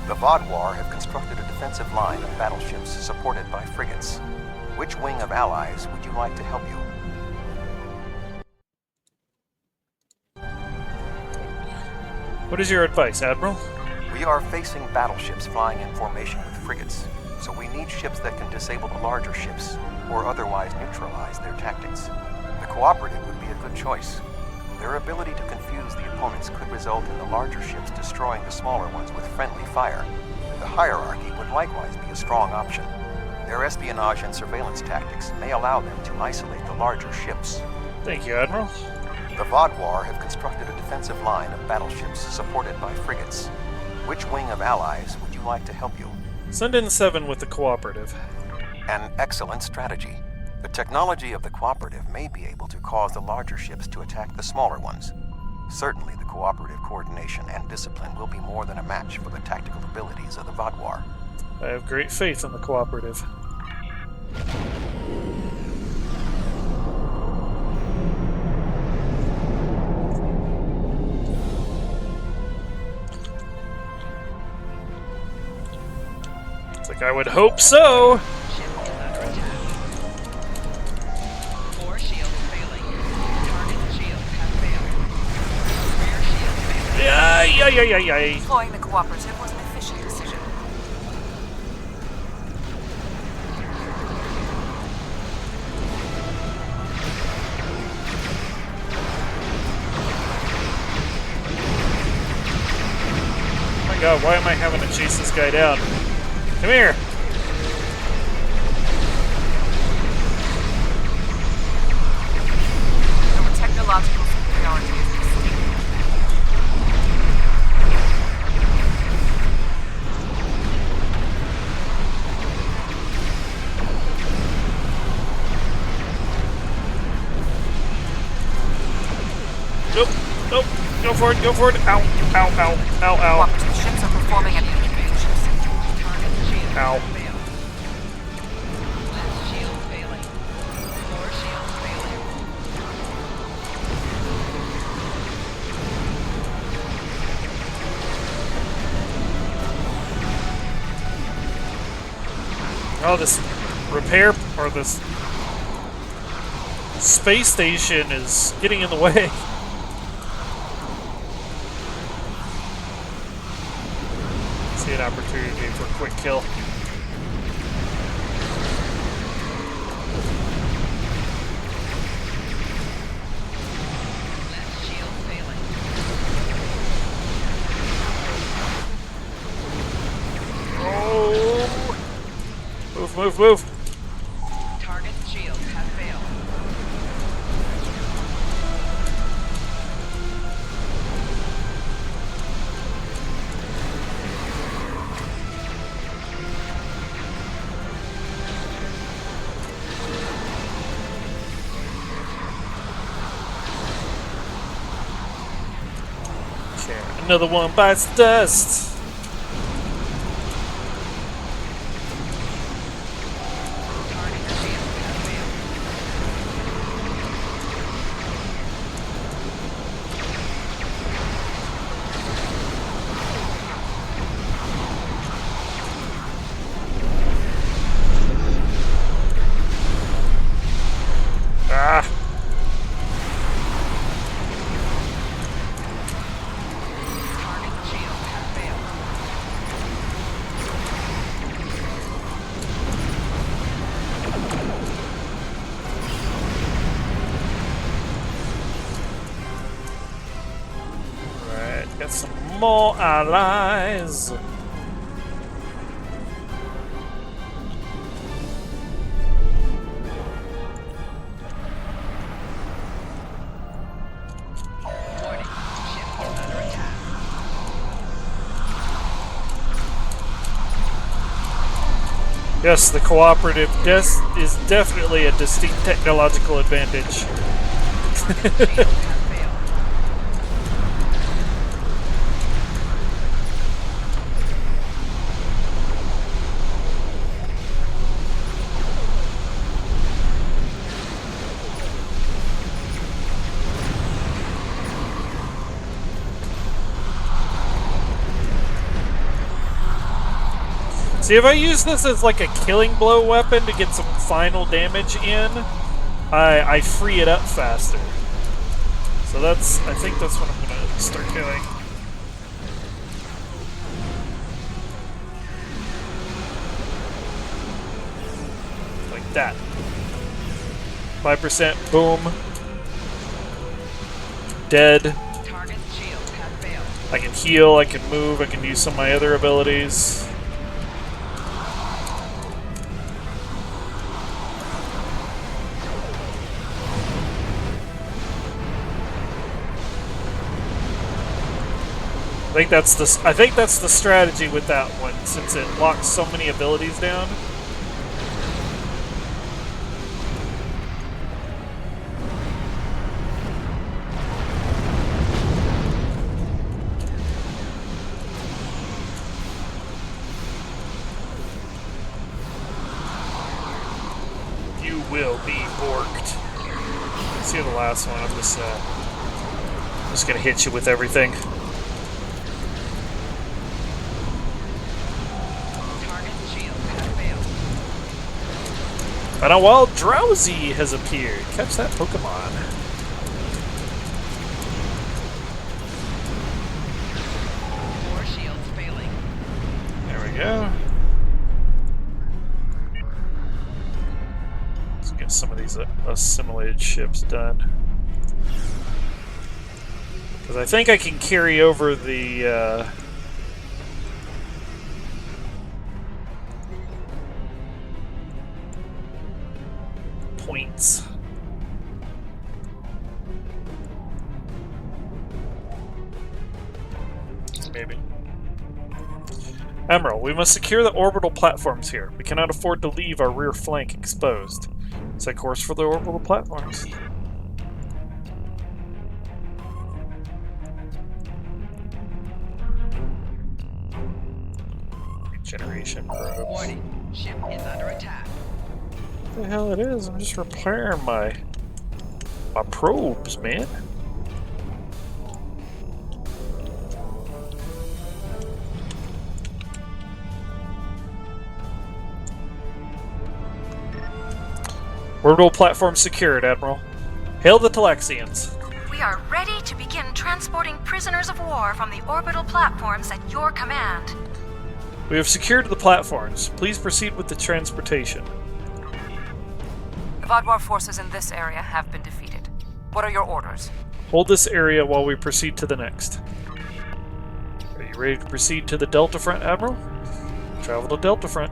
The Vaadwaur have constructed a defensive line of battleships supported by frigates. Which wing of allies would you like to help you? What is your advice, Admiral? We are facing battleships flying in formation with frigates, so we need ships that can disable the larger ships, or otherwise neutralize their tactics. The Cooperative would be a good choice. Their ability to confuse the opponents could result in the larger ships destroying the smaller ones with friendly fire. The Hierarchy would likewise be a strong option. Their espionage and surveillance tactics may allow them to isolate the larger ships. Thank you, Admiral. The Vaadwaur have constructed a defensive line of battleships supported by frigates. Which wing of allies would you like to help you? Send in 7 with the Cooperative. An excellent strategy. The technology of the Cooperative may be able to cause the larger ships to attack the smaller ones. Certainly the Cooperative coordination and discipline will be more than a match for the tactical abilities of the Vaadwaur. I have great faith in the Cooperative. It's like I would hope so! Yeah. Deploying the Cooperative was an efficient decision. Oh my god, why am I having to chase this guy down? Come here! Our technological superiority is distinct. Nope, go for it, ow. Cooperative ships are performing at peak efficiency. Ow. Oh, this repair, or this space station is getting in the way. See an opportunity for a quick kill. Oh! Move. Target shields have failed. Okay, another one bites the dust. more allies. Yes, the cooperative is definitely a distinct technological advantage. See, if I use this as like a killing blow weapon to get some final damage in, I free it up faster. So I think that's what I'm gonna start doing. Like that. 5%, boom. Dead. I can heal, I can move, I can use some of my other abilities. I think that's the strategy with that one, since it locks so many abilities down. You will be borked. Let's see the last one. I'm just gonna hit you with everything. And a wild Drowsy has appeared. Catch that Pokemon. More shields failing. There we go. Let's get some of these assimilated ships done. Because I think I can carry over the points. Maybe. Emerald, we must secure the orbital platforms here. We cannot afford to leave our rear flank exposed. Set course for the orbital platforms. Regeneration probes. Warning, ship is under attack. What the hell it is? I'm just repairing my probes, man. Orbital platform secured, Admiral. Hail the Talaxians. We are ready to begin transporting prisoners of war from the orbital platforms at your command. We have secured the platforms. Please proceed with the transportation. The Vaadwaur forces in this area have been defeated. What are your orders? Hold this area while we proceed to the next. Are you ready to proceed to the Delta Front, Admiral? Travel to Delta Front.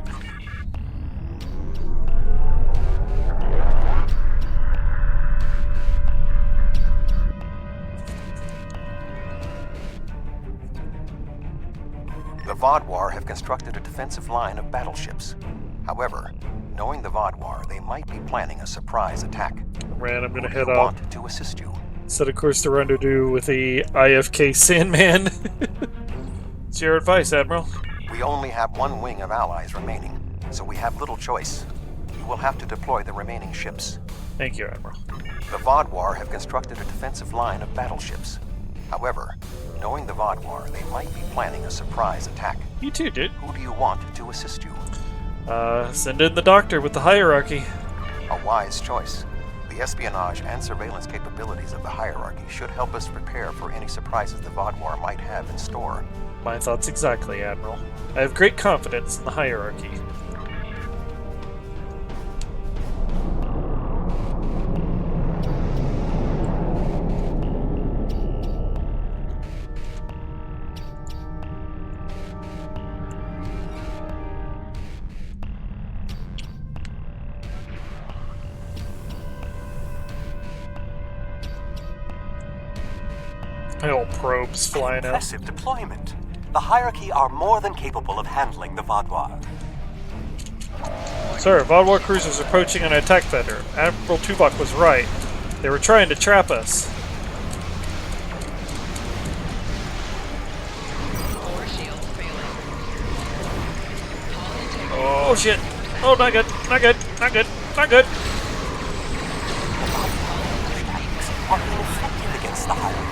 The Vaadwaur have constructed a defensive line of battleships. However, knowing the Vaadwaur, they might be planning a surprise attack. Ran, I'm gonna Who head do you off. want to assist you? Set a course to rendezvous with the IFK Sandman. What's your advice, Admiral? We only have one wing of allies remaining, so we have little choice. You will have to deploy the remaining ships. Thank you, Admiral. The Vaadwaur have constructed a defensive line of battleships. However, knowing the Vaadwaur, they might be planning a surprise attack. You too, dude. Who do you want to assist you? Send in the Doctor with the hierarchy. A wise choice. The espionage and surveillance capabilities of the hierarchy should help us prepare for any surprises the Vaadwaur might have in store. My thoughts exactly, Admiral. I have great confidence in the hierarchy. Little probes flying out. Impressive deployment. The hierarchy are more than capable of handling the Vaadwaur. Sir, Vaadwaur cruisers approaching an attack vector. Admiral Tuvok was right. They were trying to trap us. Oh shit! Oh, not good! Not good! Not good! Not good! Are ineffective against the hierarchy.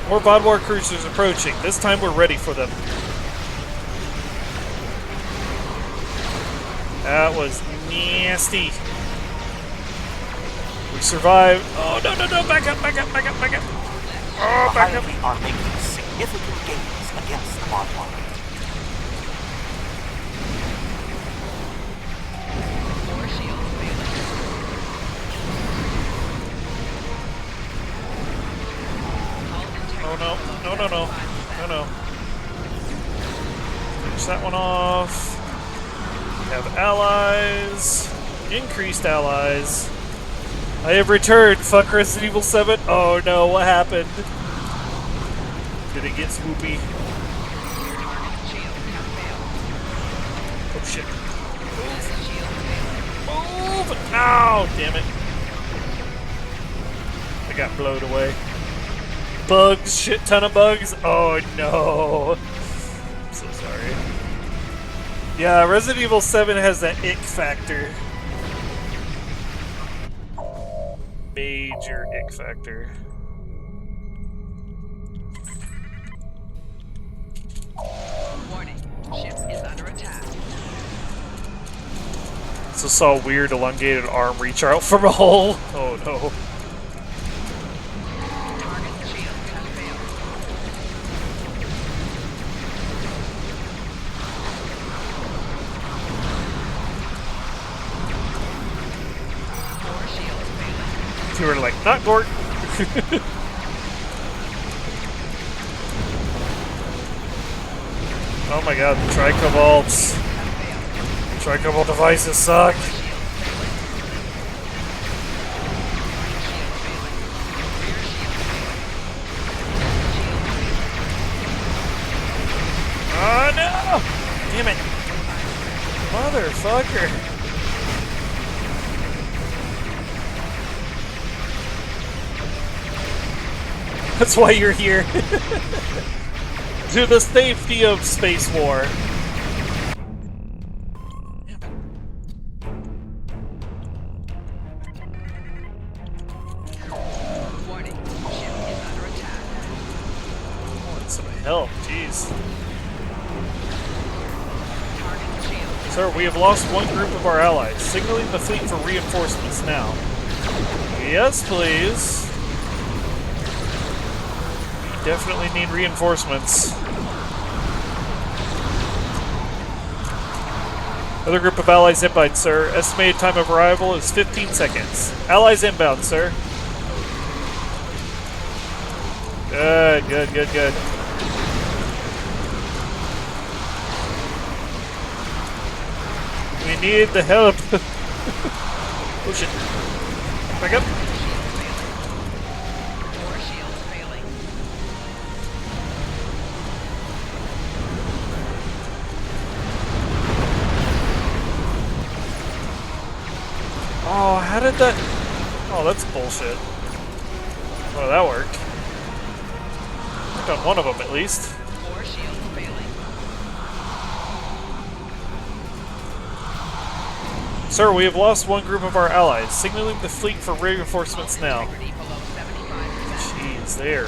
More Vaadwaur cruisers approaching. This time we're ready for them. That was nasty. We survived. Oh, no, no, no. Back up, back up, back up, back up. Oh, back up. The hierarchy are making significant gains against the Vaadwaur. Oh, no. No, no, no. No, no. Finish that one off. We have allies. Increased allies. I have returned. Fuck Resident Evil 7. Oh no, what happened? Did it get swoopy? Oh shit. Move! Move! Ow! Damn it. I got blown away. Bugs, shit ton of bugs. Oh no. I'm so sorry. Yeah, Resident Evil 7 has that ick factor. Major ick factor. Warning. Ship is under attack. So saw a weird elongated arm reach out from a hole. Oh no. You were like, not Gort. Oh my god, the Tricobalts. Tricobalt devices suck. Oh no! Damn it. Motherfucker. That's why you're here. To the safety of Space War. Warning. Ship is under attack. Want some help, jeez. Sir, we have lost one group of our allies. Signaling the fleet for reinforcements now. Yes, please. Definitely need reinforcements. Other group of allies inbound, sir. Estimated time of arrival is 15 seconds. Allies inbound, sir. Good, good, good, good. We need the help. Oh shit. Back up. Oh, how did that... Oh, that's bullshit. Well, that worked. Worked on one of them, at least. Sir, we have lost one group of our allies. Signaling the fleet for reinforcements now. Jeez, they're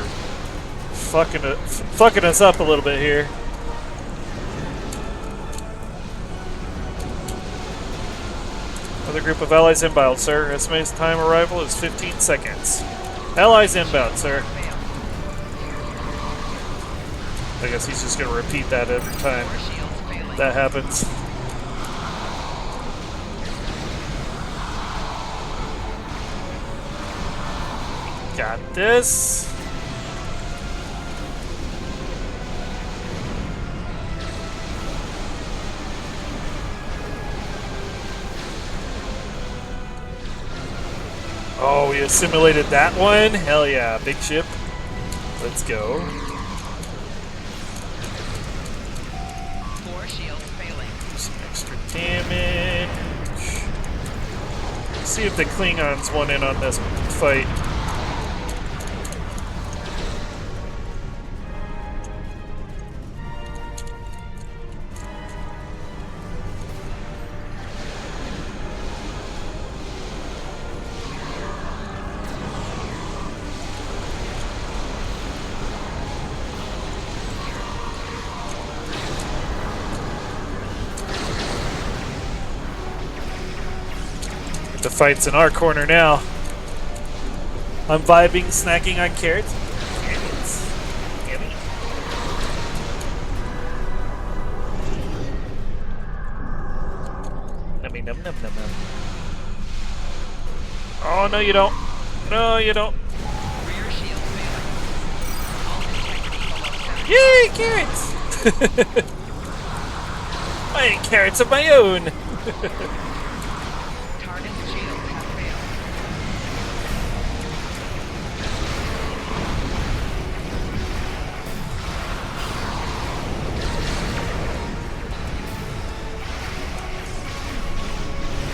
fucking us up a little bit here. Another group of allies inbound, sir. Estimated time arrival is 15 seconds. Allies inbound, sir. I guess he's just going to repeat that every time that happens. Got this. Oh, we assimilated that one? Hell yeah, big ship. Let's go. 4 shields failing. Some extra damage. See if the Klingons won in on this fight. The fight's in our corner now. I'm vibing, snacking on carrots. Yummy. Nummy num num num num. Oh, no you don't. No you don't. Rear shield failing. All integrity below 70. Yay, carrots! I ate carrots of my own. Target's shield has failed.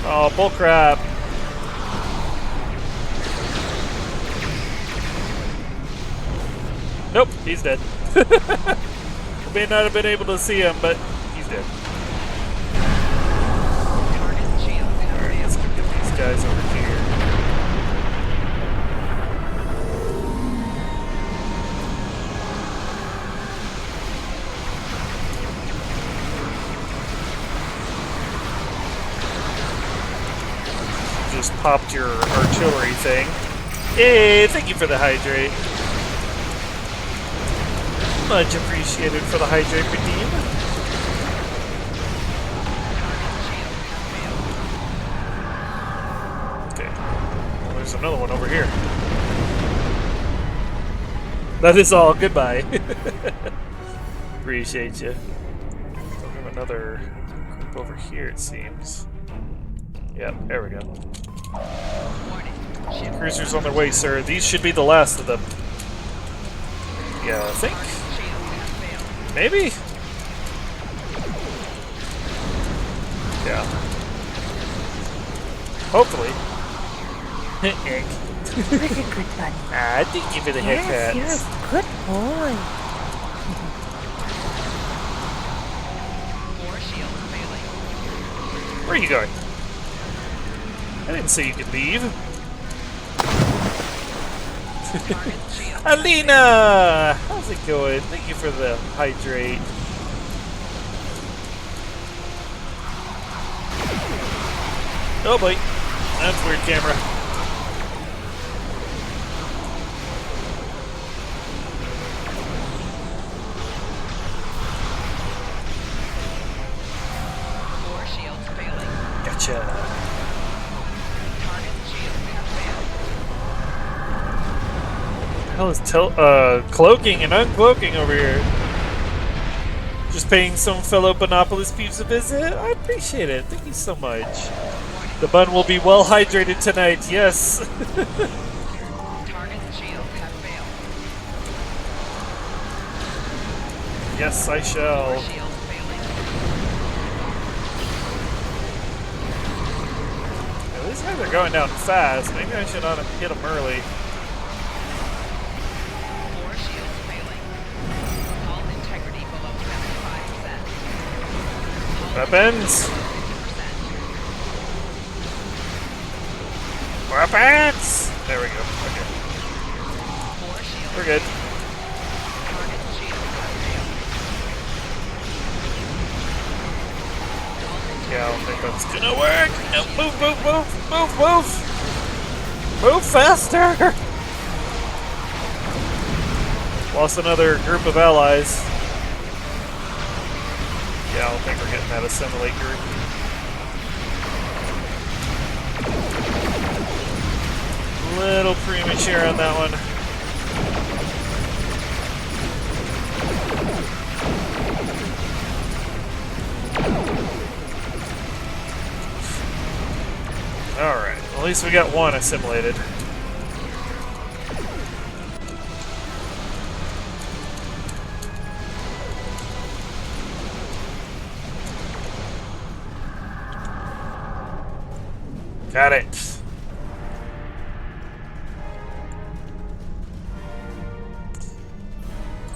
Oh, bullcrap. Nope, he's dead. May not have been able to see him, but he's dead. Target's shield has Alright, let's failed. get these guys over here. Just popped your artillery thing. Yay, thank you for the hydrate. Much appreciated for the hydrate redeem. Okay. Well, there's another one over here. That is all. Goodbye. Appreciate you. So we have another group over here, it seems. Yep, there we go. Cruisers on their way, sir. These should be the last of them. Yeah, I think. Maybe? Yeah. Hopefully. Egg. Very good bunny. Ah, thank you for the head pats. Yes, you're a good boy. 4 shields failing. Where are you going? I didn't say you could leave. Target's shield. Alina! How's it going? Thank you for the hydrate. Oh boy. That's weird camera. Gotcha. Hell is cloaking and uncloaking over here. Just paying some fellow Bonopolis peeps a visit. I appreciate it. Thank you so much. The bun will be well hydrated tonight. Yes. Yes, I shall. Yeah, these guys are going down fast. Maybe I should not have hit them early. Weapons! Weapons! There we go. Okay. We're good. Yeah, I don't think that's gonna work. No, move, move, move, move, move! Move faster! Lost another group of allies. Yeah, I don't think we're getting that assimilate group. Little premature on that one. Alright, well, at least we got one assimilated. Got it.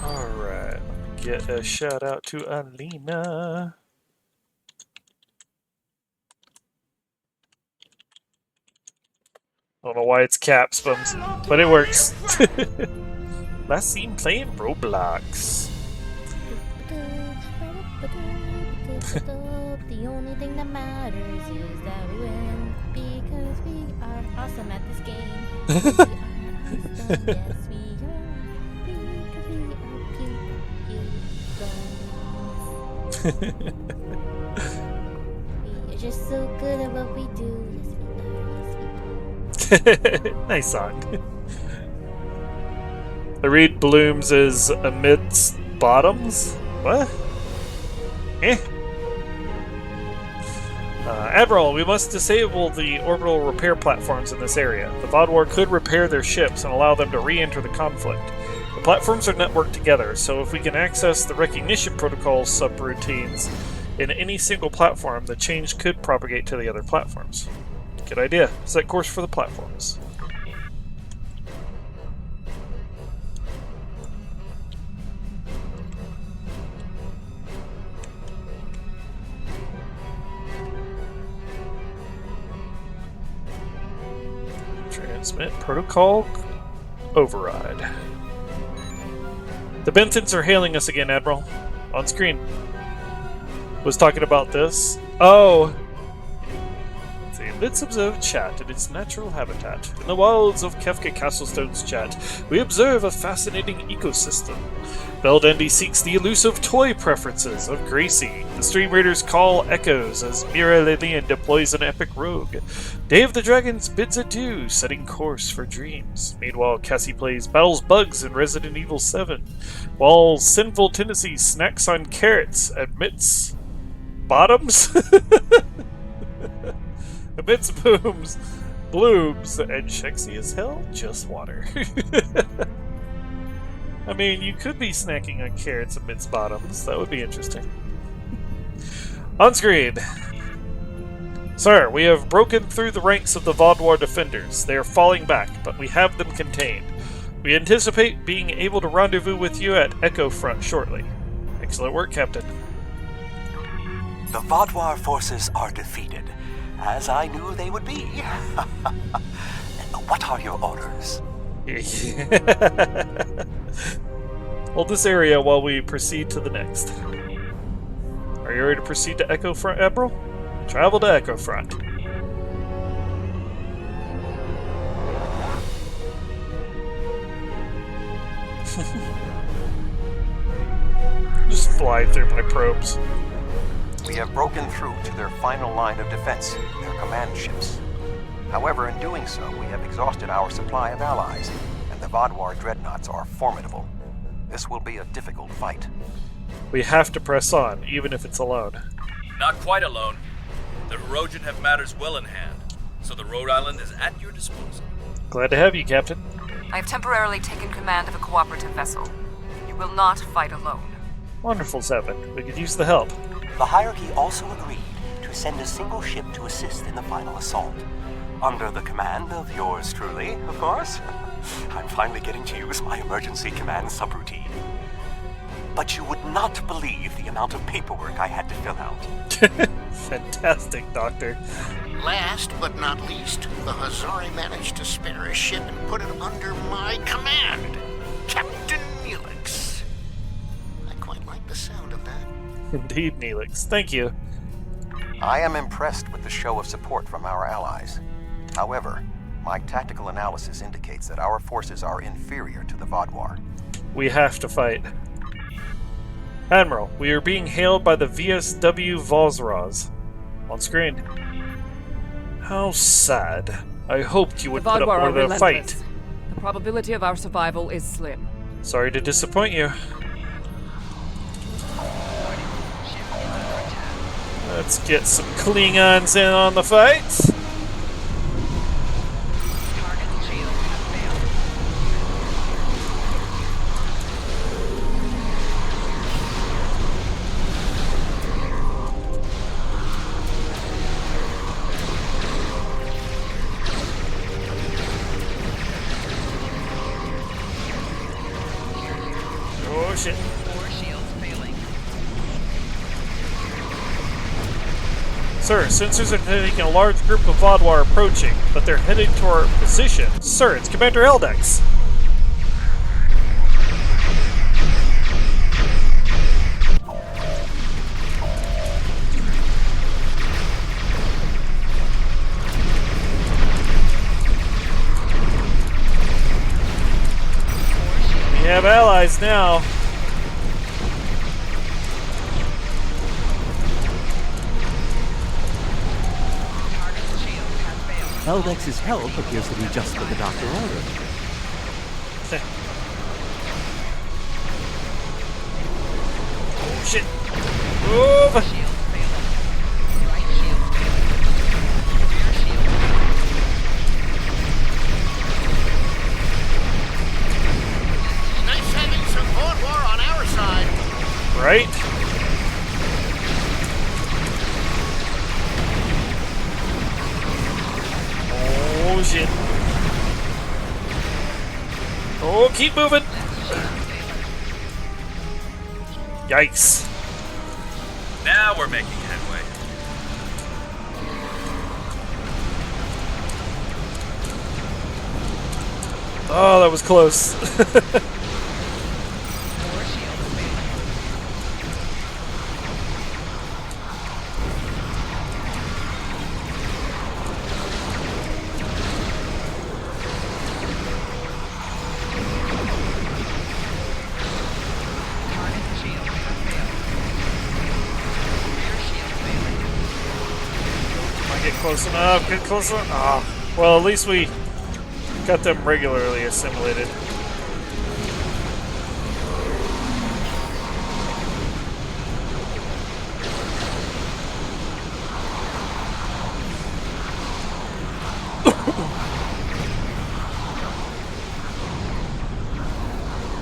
Alright, get a shout out to Alina. I don't know why it's caps, but it works. Last seen playing Roblox. The only thing that matters is that we win because we are awesome at this game. We are awesome, yes we are, because we are we are just so good at what we do. Yes we are. Nice song. I read blooms as amidst bottoms. What? Eh? Admiral, we must disable the orbital repair platforms in this area. The Vaadwaur could repair their ships and allow them to re-enter the conflict. The platforms are networked together, so if we can access the recognition protocol subroutines in any single platform, the change could propagate to the other platforms. Good idea. Set course for the platforms. Transmit protocol override. The Bentons are hailing us again, Admiral. On screen. Was talking about this. Oh! Let's see. Let's observe chat in its natural habitat. In the wilds of Kefka Castlestone's chat, we observe a fascinating ecosystem. Beldendi seeks the elusive toy preferences of Gracie. The streamraiders call echoes as Mira Lillian deploys an epic rogue. Day of the Dragons bids adieu, setting course for dreams. Meanwhile, Cassie plays Battles Bugs in Resident Evil 7, while Sinful Tennessee snacks on carrots amidst bottoms? amidst blooms, and Shexy as hell, just water. I mean, you could be snacking on carrots amidst bottoms. That would be interesting. On screen. Sir, we have broken through the ranks of the Vaadwaur defenders. They are falling back, but we have them contained. We anticipate being able to rendezvous with you at Echo Front shortly. Excellent work, Captain. The Vaadwaur forces are defeated, as I knew they would be. What are your orders? Hold this area while we proceed to the next. Are you ready to proceed to Echo Front, Admiral? Travel to Echo Front. Just fly through my probes. We have broken through to their final line of defense, their command ships. However, in doing so, we have exhausted our supply of allies, and the Vaadwaur dreadnoughts are formidable. This will be a difficult fight. We have to press on, even if it's alone. Not quite alone. The Hirogen have matters well in hand, so the Rhode Island is at your disposal. Glad to have you, Captain. I have temporarily taken command of a cooperative vessel. You will not fight alone. Wonderful, Seven. We could use the help. The hierarchy also agreed to send a single ship to assist in the final assault. Under the command of yours truly, of course. I'm finally getting to use my emergency command subroutine. But you would not believe the amount of paperwork I had to fill out. Fantastic, Doctor. Last but not least, the Hazari managed to spare a ship and put it under my command. Captain Neelix. I quite like the sound of that. Indeed, Neelix. Thank you. I am impressed with the show of support from our allies. However, my tactical analysis indicates that our forces are inferior to the Vaadwaur. We have to fight. Admiral, we are being hailed by the VSW Vozraz. On screen. How sad. I hoped you would put up more of a fight. The probability of our survival is slim. Sorry to disappoint you. Let's get some Klingons in on the fight. Sir, sensors are detecting a large group of Vaadwaur approaching, but they're heading to our position. Sir, it's Commander Eldex. We have allies now. Eldex's help appears to be just what the doctor ordered. Oh shit! Move! Nice having some Vaadwaur on our side. Right? Oh shit. Oh, keep moving. Yikes. Now we're making headway. Oh, that was close. Close enough, get close enough. Oh, well, at least we got them regularly assimilated.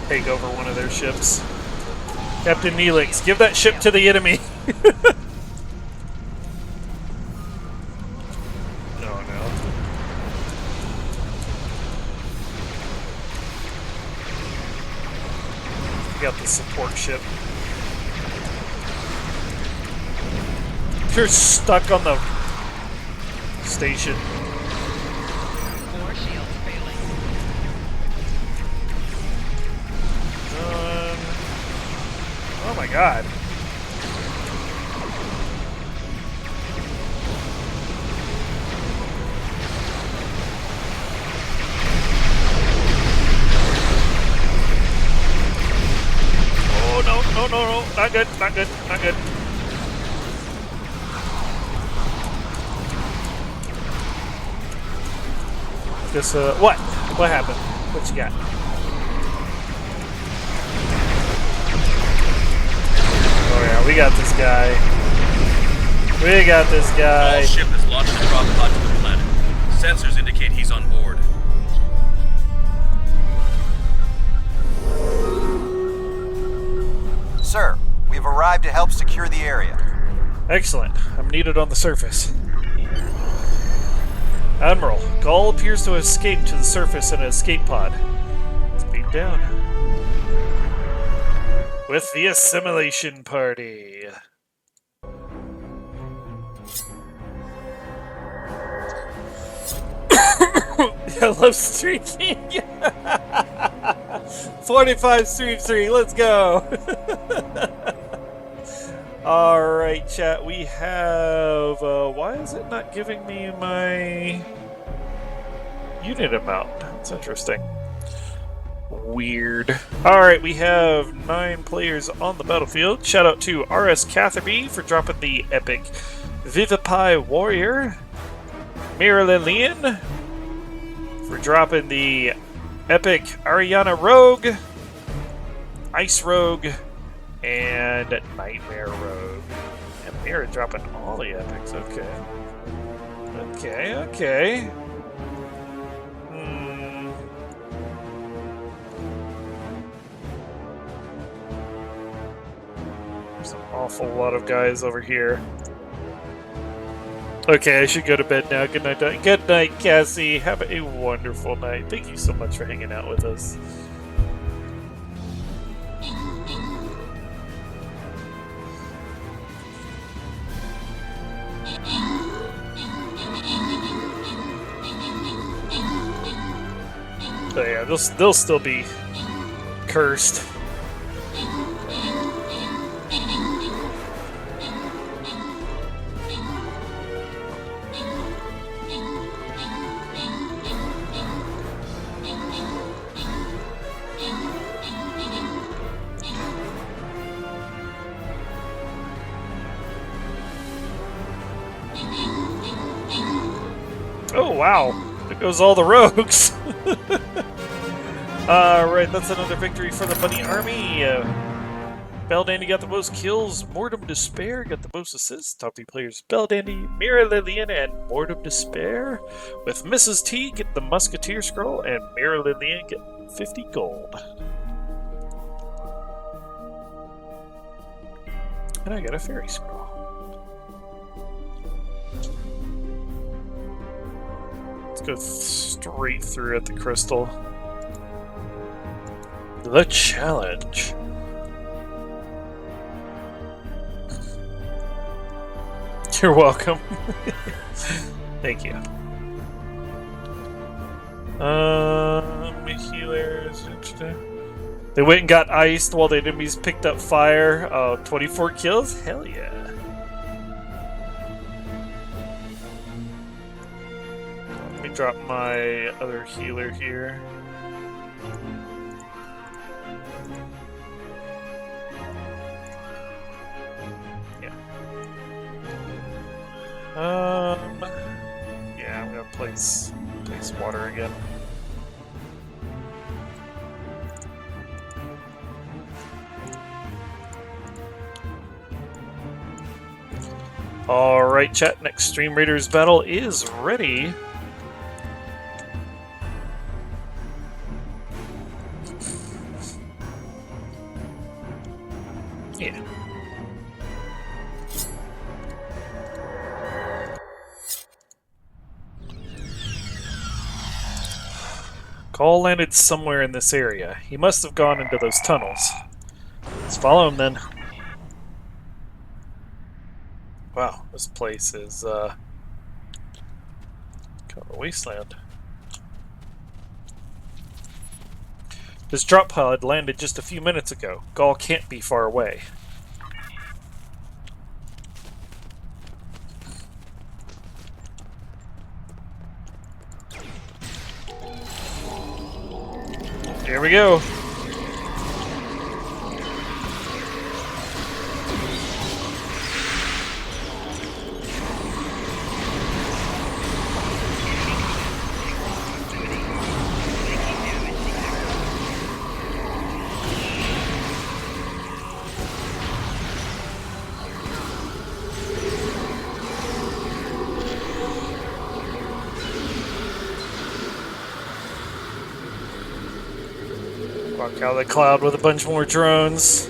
Take over one of their ships. Captain Neelix, give that ship to the enemy. Got the support ship. You're stuck on the station. More shields failing. Oh my god. No, not good, not good, not good. This, what? What happened? What you got? Oh yeah, we got this guy. We got this guy. All ship is launched a drop pod to the planet. Sensors indicate he's on board. Sir, we've arrived to help secure the area. Excellent. I'm needed on the surface. Admiral, Gaul appears to have escaped to the surface in an escape pod. Let's beam down. With the assimilation party. I love streaking. 45 stream 3, let's go. Alright, chat, we have... why is it not giving me my unit amount? That's interesting. Weird. Alright, we have 9 players on the battlefield. Shout out to RS Catherby for dropping the epic Vivify Warrior. Marilyn Leon for dropping the epic Ariana Rogue, Ice Rogue, and Nightmare Rogue. And Mira dropping all the epics. Okay. Okay. There's an awful lot of guys over here. Okay, I should go to bed now. Good night. Good night, Cassie. Have a wonderful night. Thank you so much for hanging out with us. But yeah, they'll still be cursed. Oh wow, there goes all the rogues. Alright, that's another victory for the Bunny Army. Belldandy got the most kills, Mortem Despair got the most assists. Top 3 players Belldandy, Mira Lillian, and Mortem Despair. With Mrs. T get the Musketeer Scroll, and Mira Lillian get 50 gold. And I got a Fairy Scroll. Let's go straight through at the crystal. The challenge. You're welcome. Thank you. Healers. They went and got iced while the enemies picked up fire. Oh, 24 kills? Hell yeah. Let me drop my other healer here. Yeah, I'm gonna place water again. Alright, chat, next Stream Raiders battle is ready. Yeah. Call landed somewhere in this area. He must have gone into those tunnels. Let's follow him then. Wow, this place is kind of a wasteland. This drop pod landed just a few minutes ago. Gaul can't be far away. Here we go. Walk out of the cloud with a bunch more drones.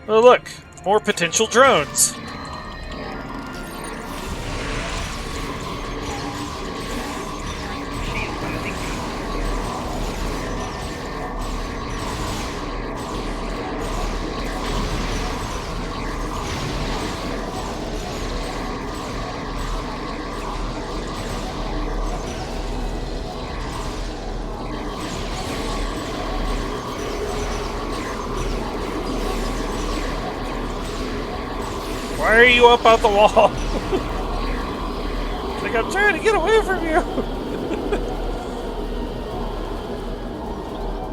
Oh look, more potential drones. Why are you up on the wall? Like, I'm trying to get away from you.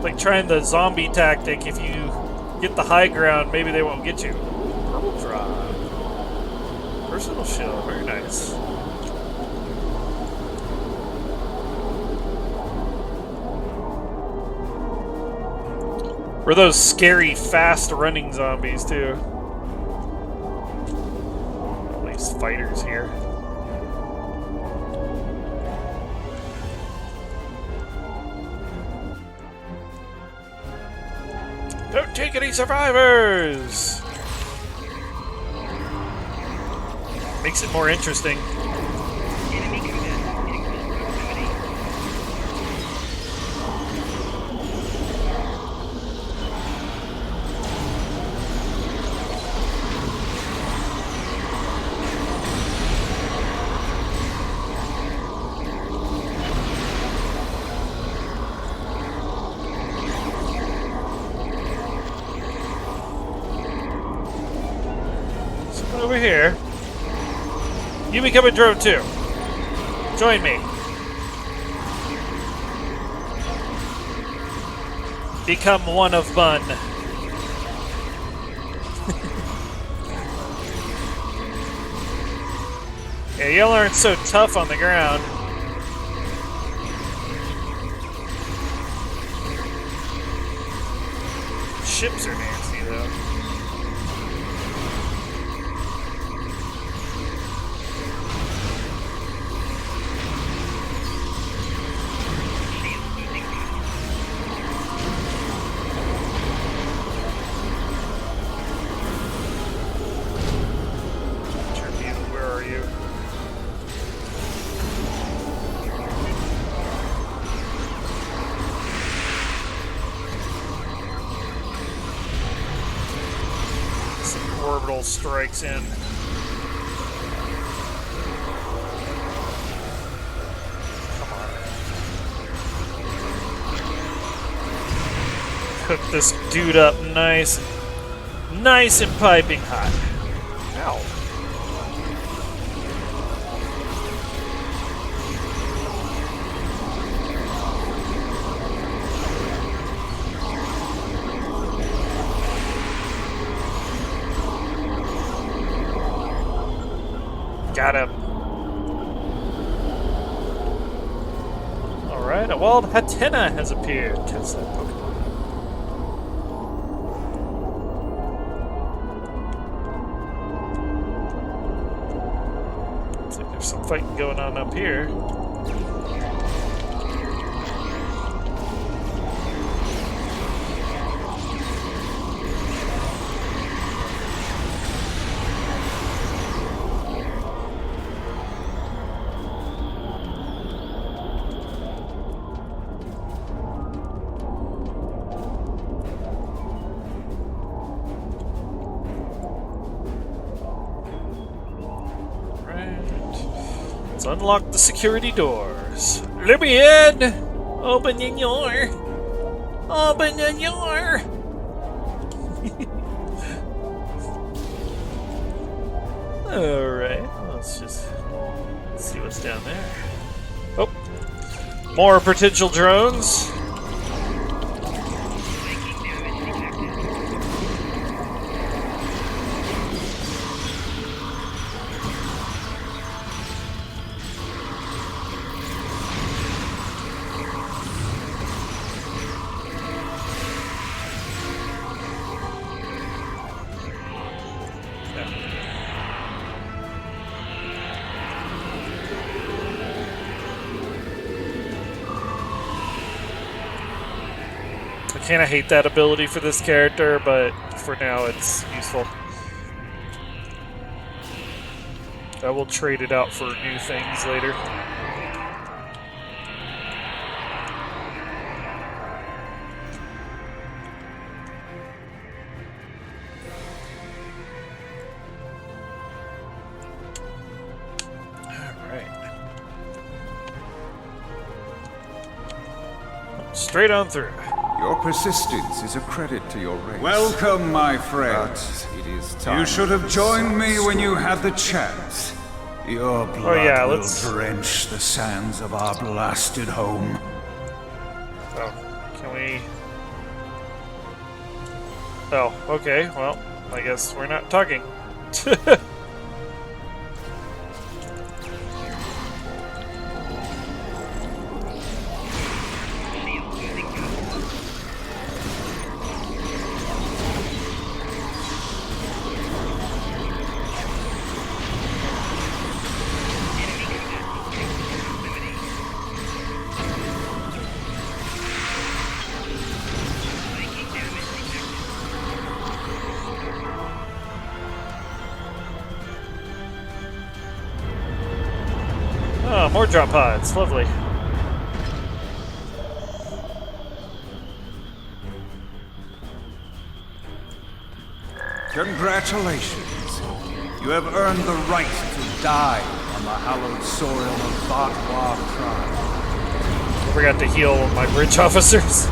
Like trying the zombie tactic. If you get the high ground, maybe they won't get you. Purple drive. Personal shield, very nice. We're those scary, fast-running zombies, too. Fighters here. Don't take any survivors! Makes it more interesting. over here. You become a drone too. Join me. Become one of Bun. Yeah, y'all aren't so tough on the ground. Ships are nasty, though. Where are you? Orbital strikes in. Come on. Cook this dude up nice and piping hot. Ow. Got him. Alright, a wild Hatena has appeared. Catch that Pokemon. Looks like there's some fighting going on up here. Let's unlock the security doors. Let me in! Open the door! Open the door! Alright, let's just see what's down there. Oh! More potential drones! I kind of hate that ability for this character, but for now it's useful. I will trade it out for new things later. Alright. Straight on through. Your persistence is a credit to your race. Welcome, my friend. But it is time. You should have joined me when you had the chance. Your blood will drench the sands of our blasted home. Oh, can we... Oh, okay, well, I guess we're not talking. Oh, more drop pods. Lovely. Congratulations. You have earned the right to die on the hallowed soil of Vaadwaur tribe. I forgot to heal my bridge officers.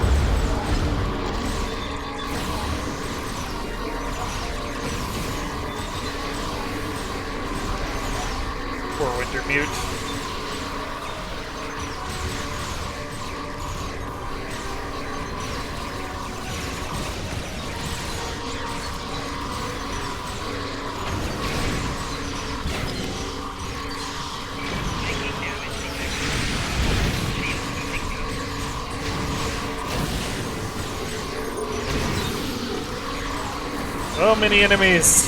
Wintermute. So many enemies.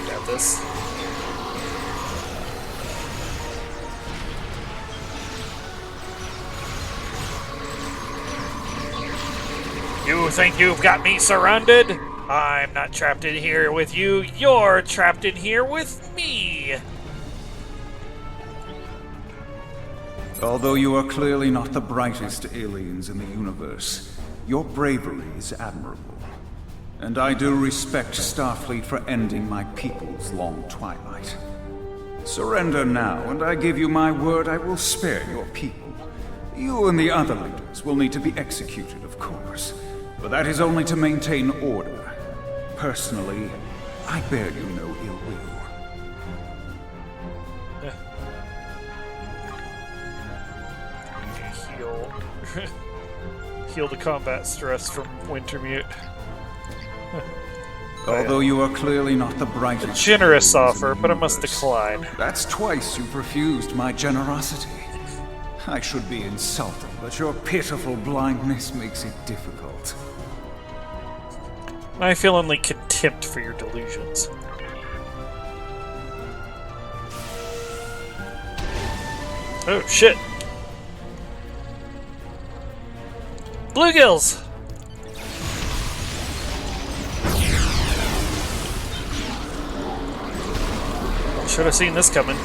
Got this. You think you've got me surrounded? I'm not trapped in here with you. You're trapped in here with me. Although you are clearly not the brightest aliens in the universe, your bravery is admirable. And I do respect Starfleet for ending my people's long twilight. Surrender now, and I give you my word I will spare your people. You and the other leaders will need to be executed, of course, but that is only to maintain order. Personally, I bear you no ill will. Heal the combat stress from Wintermute. Although you are clearly not the brightest. A generous offer, but I must decline. That's twice you've refused my generosity. I should be insulted, but your pitiful blindness makes it difficult. I feel only contempt for your delusions. Oh, shit. Bluegills! Should have seen this coming.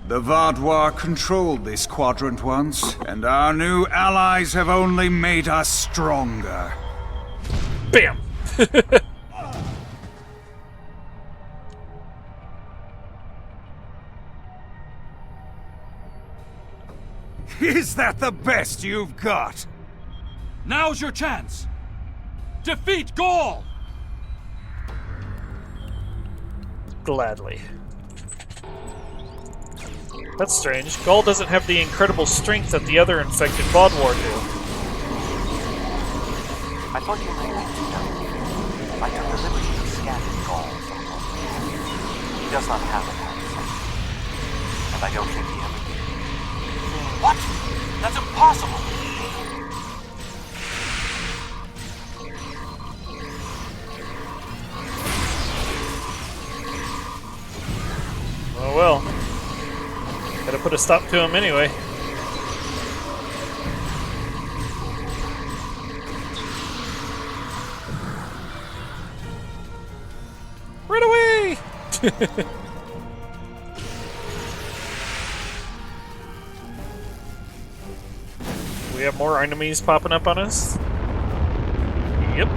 The Vaadwaur controlled this quadrant once, and our new allies have only made us stronger. Bam! Is that the best you've got? Now's your chance! Defeat Gaul! Gladly. That's strange. Gaul doesn't have the incredible strength that the other infected Vaadwaur do. I thought you might need to know. I took the liberty of scanning Gaul from Longplay. He does not have an accent. And I don't think he ever did. What? That's impossible! Oh well. Gotta put a stop to him anyway. Run away! We have more enemies popping up on us? Yep.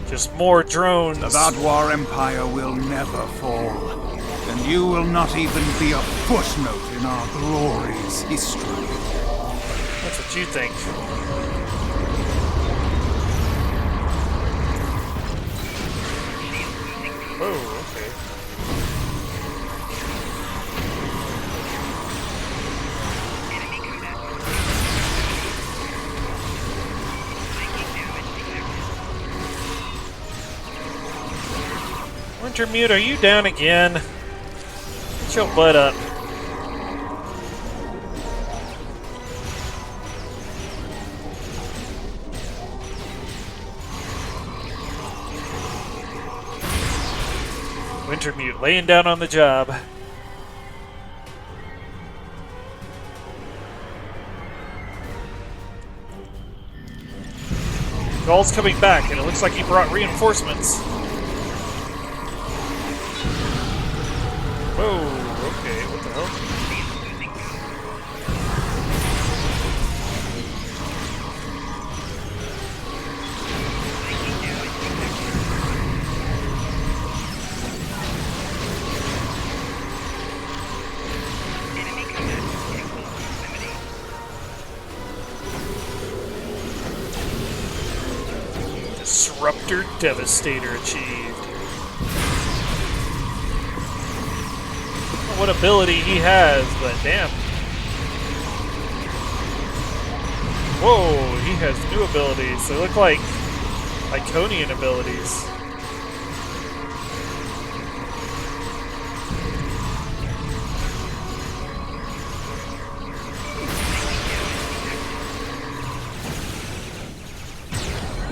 Just more drones. The Vaadwaur Empire will never fall, and you will not even be a footnote in our glorious history. That's what you think. Oh, okay. Wintermute, are you down again? Get your butt up. Wintermute laying down on the job. Gaul's coming back, and it looks like he brought reinforcements. Whoa, okay, what the hell? Disruptor Devastator achieved. What ability he has, but damn. Whoa, he has new abilities. They look like Iconian abilities.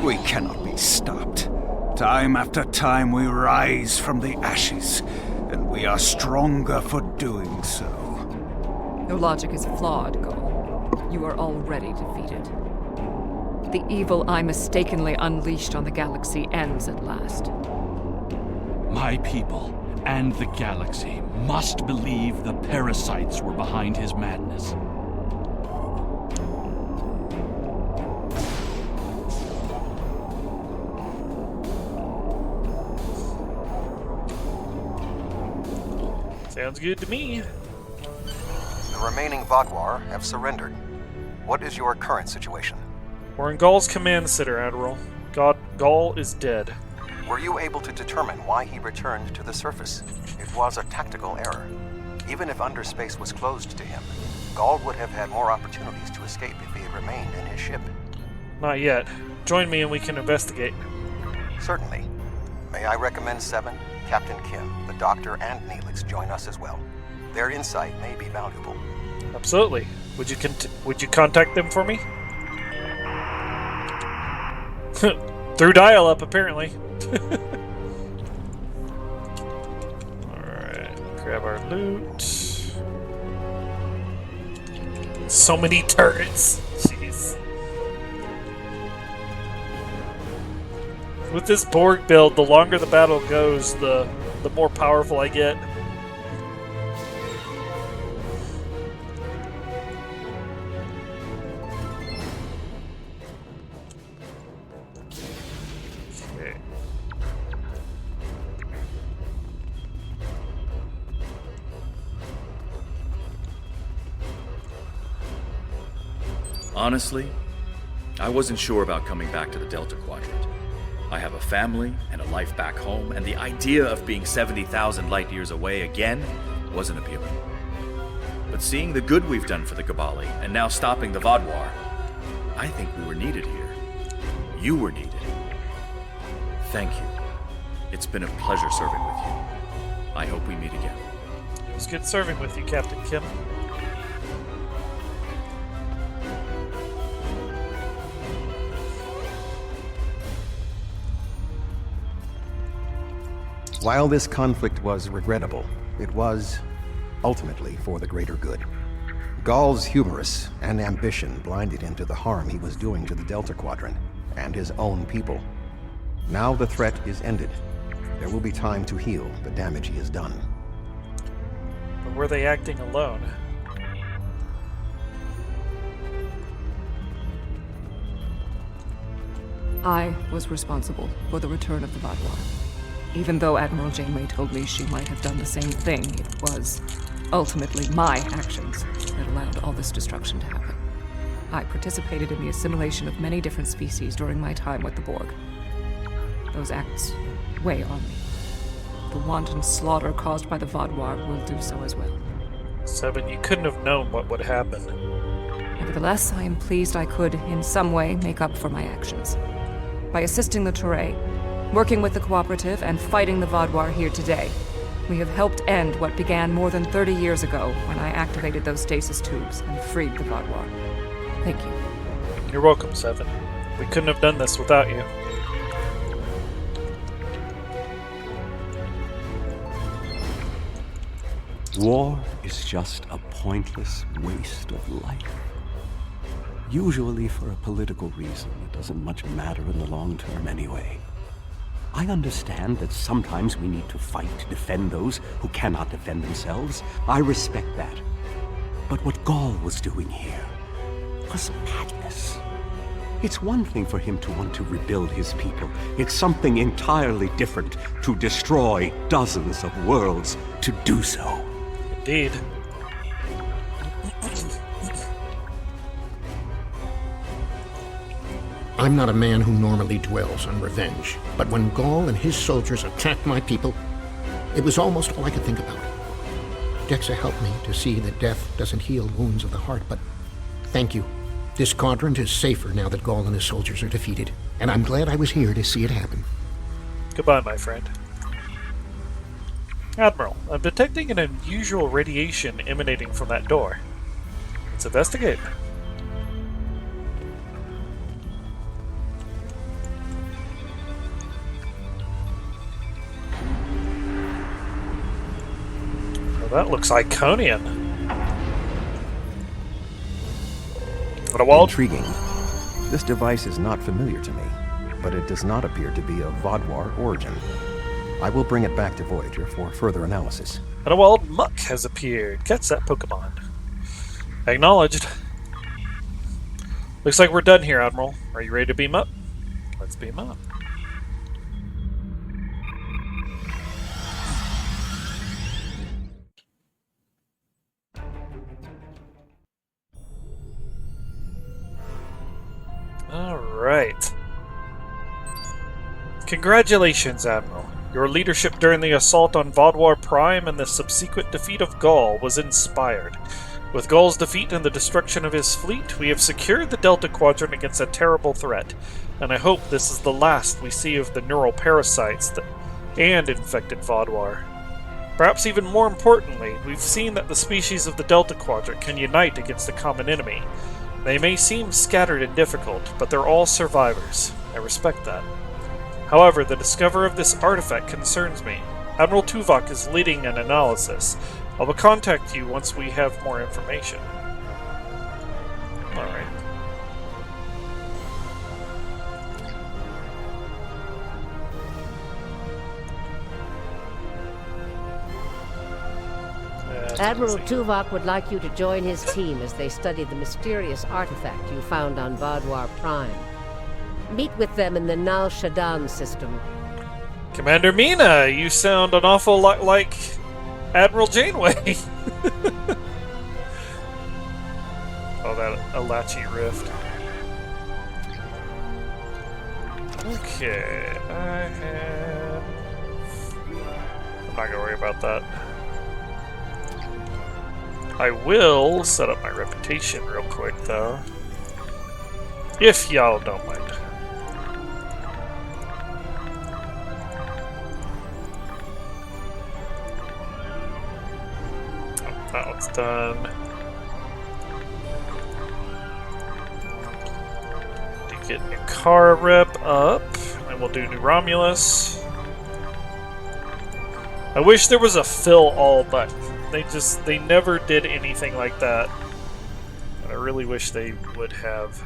We cannot be stopped. Time after time we rise from the ashes, and we are stronger for doing so. Your logic is flawed, Gaul. You are already defeated. The evil I mistakenly unleashed on the galaxy ends at last. My people and the galaxy must believe the parasites were behind his madness. Sounds good to me. The remaining Vaadwaur have surrendered. What is your current situation? We're in Gaul's command center, Admiral. Gaul is dead. Were you able to determine why he returned to the surface? It was a tactical error. Even if underspace was closed to him, Gaul would have had more opportunities to escape if he had remained in his ship. Not yet. Join me and we can investigate. Certainly. May I recommend 7, Captain Kim, the Doctor, and Neelix join us as well. Their insight may be valuable. Absolutely. Would you contact them for me? Through dial-up, apparently. Alright, grab our loot. So many turrets. Jeez. With this Borg build, the longer the battle goes, the more powerful I get. Okay. Honestly, I wasn't sure about coming back to the Delta Quadrant. I have a family and a life back home, and the idea of being 70,000 light years away again wasn't appealing. But seeing the good we've done for the Gabali, and now stopping the Vaadwaur, I think we were needed here. You were needed. Thank you. It's been a pleasure serving with you. I hope we meet again. It was good serving with you, Captain Kim. While this conflict was regrettable, it was ultimately for the greater good. Gaul's hubris and ambition blinded him to the harm he was doing to the Delta Quadrant and his own people. Now the threat is ended. There will be time to heal the damage he has done. But were they acting alone? I was responsible for the return of the Vaadwaur. Even though Admiral Janeway told me she might have done the same thing, it was ultimately my actions that allowed all this destruction to happen. I participated in the assimilation of many different species during my time with the Borg. Those acts weigh on me. The wanton slaughter caused by the Vaadwaur will do so as well. 7, you couldn't have known what would happen. Nevertheless, I am pleased I could, in some way, make up for my actions. By assisting the Touré, working with the Cooperative, and fighting the Vaadwaur here today, we have helped end what began more than 30 years ago when I activated those stasis tubes and freed the Vaadwaur. Thank you. You're welcome, 7. We couldn't have done this without you. War is just a pointless waste of life. Usually for a political reason that doesn't much matter in the long term anyway. I understand that sometimes we need to fight to defend those who cannot defend themselves. I respect that. But what Gaul was doing here was madness. It's one thing for him to want to rebuild his people. It's something entirely different to destroy dozens of worlds to do so. Indeed. I'm not a man who normally dwells on revenge, but when Gaul and his soldiers attacked my people, it was almost all I could think about. Dexa helped me to see that death doesn't heal wounds of the heart, but thank you. This quadrant is safer now that Gaul and his soldiers are defeated, and I'm glad I was here to see it happen. Goodbye, my friend. Admiral, I'm detecting an unusual radiation emanating from that door. Let's investigate. Well, that looks Iconian. Intriguing. This device is not familiar to me, but it does not appear to be of Vaadwaur origin. I will bring it back to Voyager for further analysis. And a wild muck has appeared. Catch that Pokemon. Acknowledged. Looks like we're done here, Admiral. Are you ready to beam up? Let's beam up. Alright. Congratulations, Admiral. Your leadership during the assault on Vaadwaur Prime and the subsequent defeat of Gaul was inspired. With Gaul's defeat and the destruction of his fleet, we have secured the Delta Quadrant against a terrible threat, and I hope this is the last we see of the neural parasites and infected Vaadwaur. Perhaps even more importantly, we've seen that the species of the Delta Quadrant can unite against a common enemy. They may seem scattered and difficult, but they're all survivors. I respect that. However, the discovery of this artifact concerns me. Admiral Tuvok is leading an analysis. I will contact you once we have more information. Alright. Admiral Tuvok would like you to join his team as they study the mysterious artifact you found on Vaadwaur Prime. Meet with them in the Nal Shadan system. Commander Mina, you sound an awful lot like Admiral Janeway. Oh, that Alachi rift. Okay, I'm not gonna worry about that. I will set up my reputation real quick, though. If y'all don't mind. Oh, that one's done. To get New Car rep up, and we'll do New Romulus. I wish there was a fill all button. They never did anything like that. And I really wish they would have.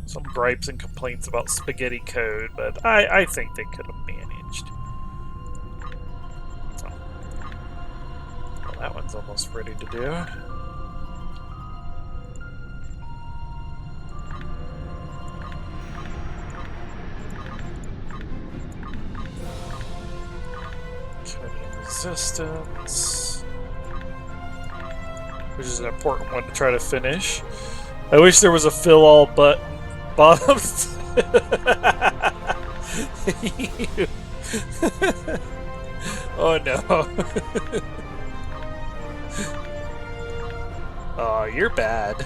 Some gripes and complaints about spaghetti code, but I think they could have managed. So. Well, that one's almost ready to do. Resistance, which is an important one to try to finish. I wish there was a fill all but bottoms. Oh no. Oh, you're bad.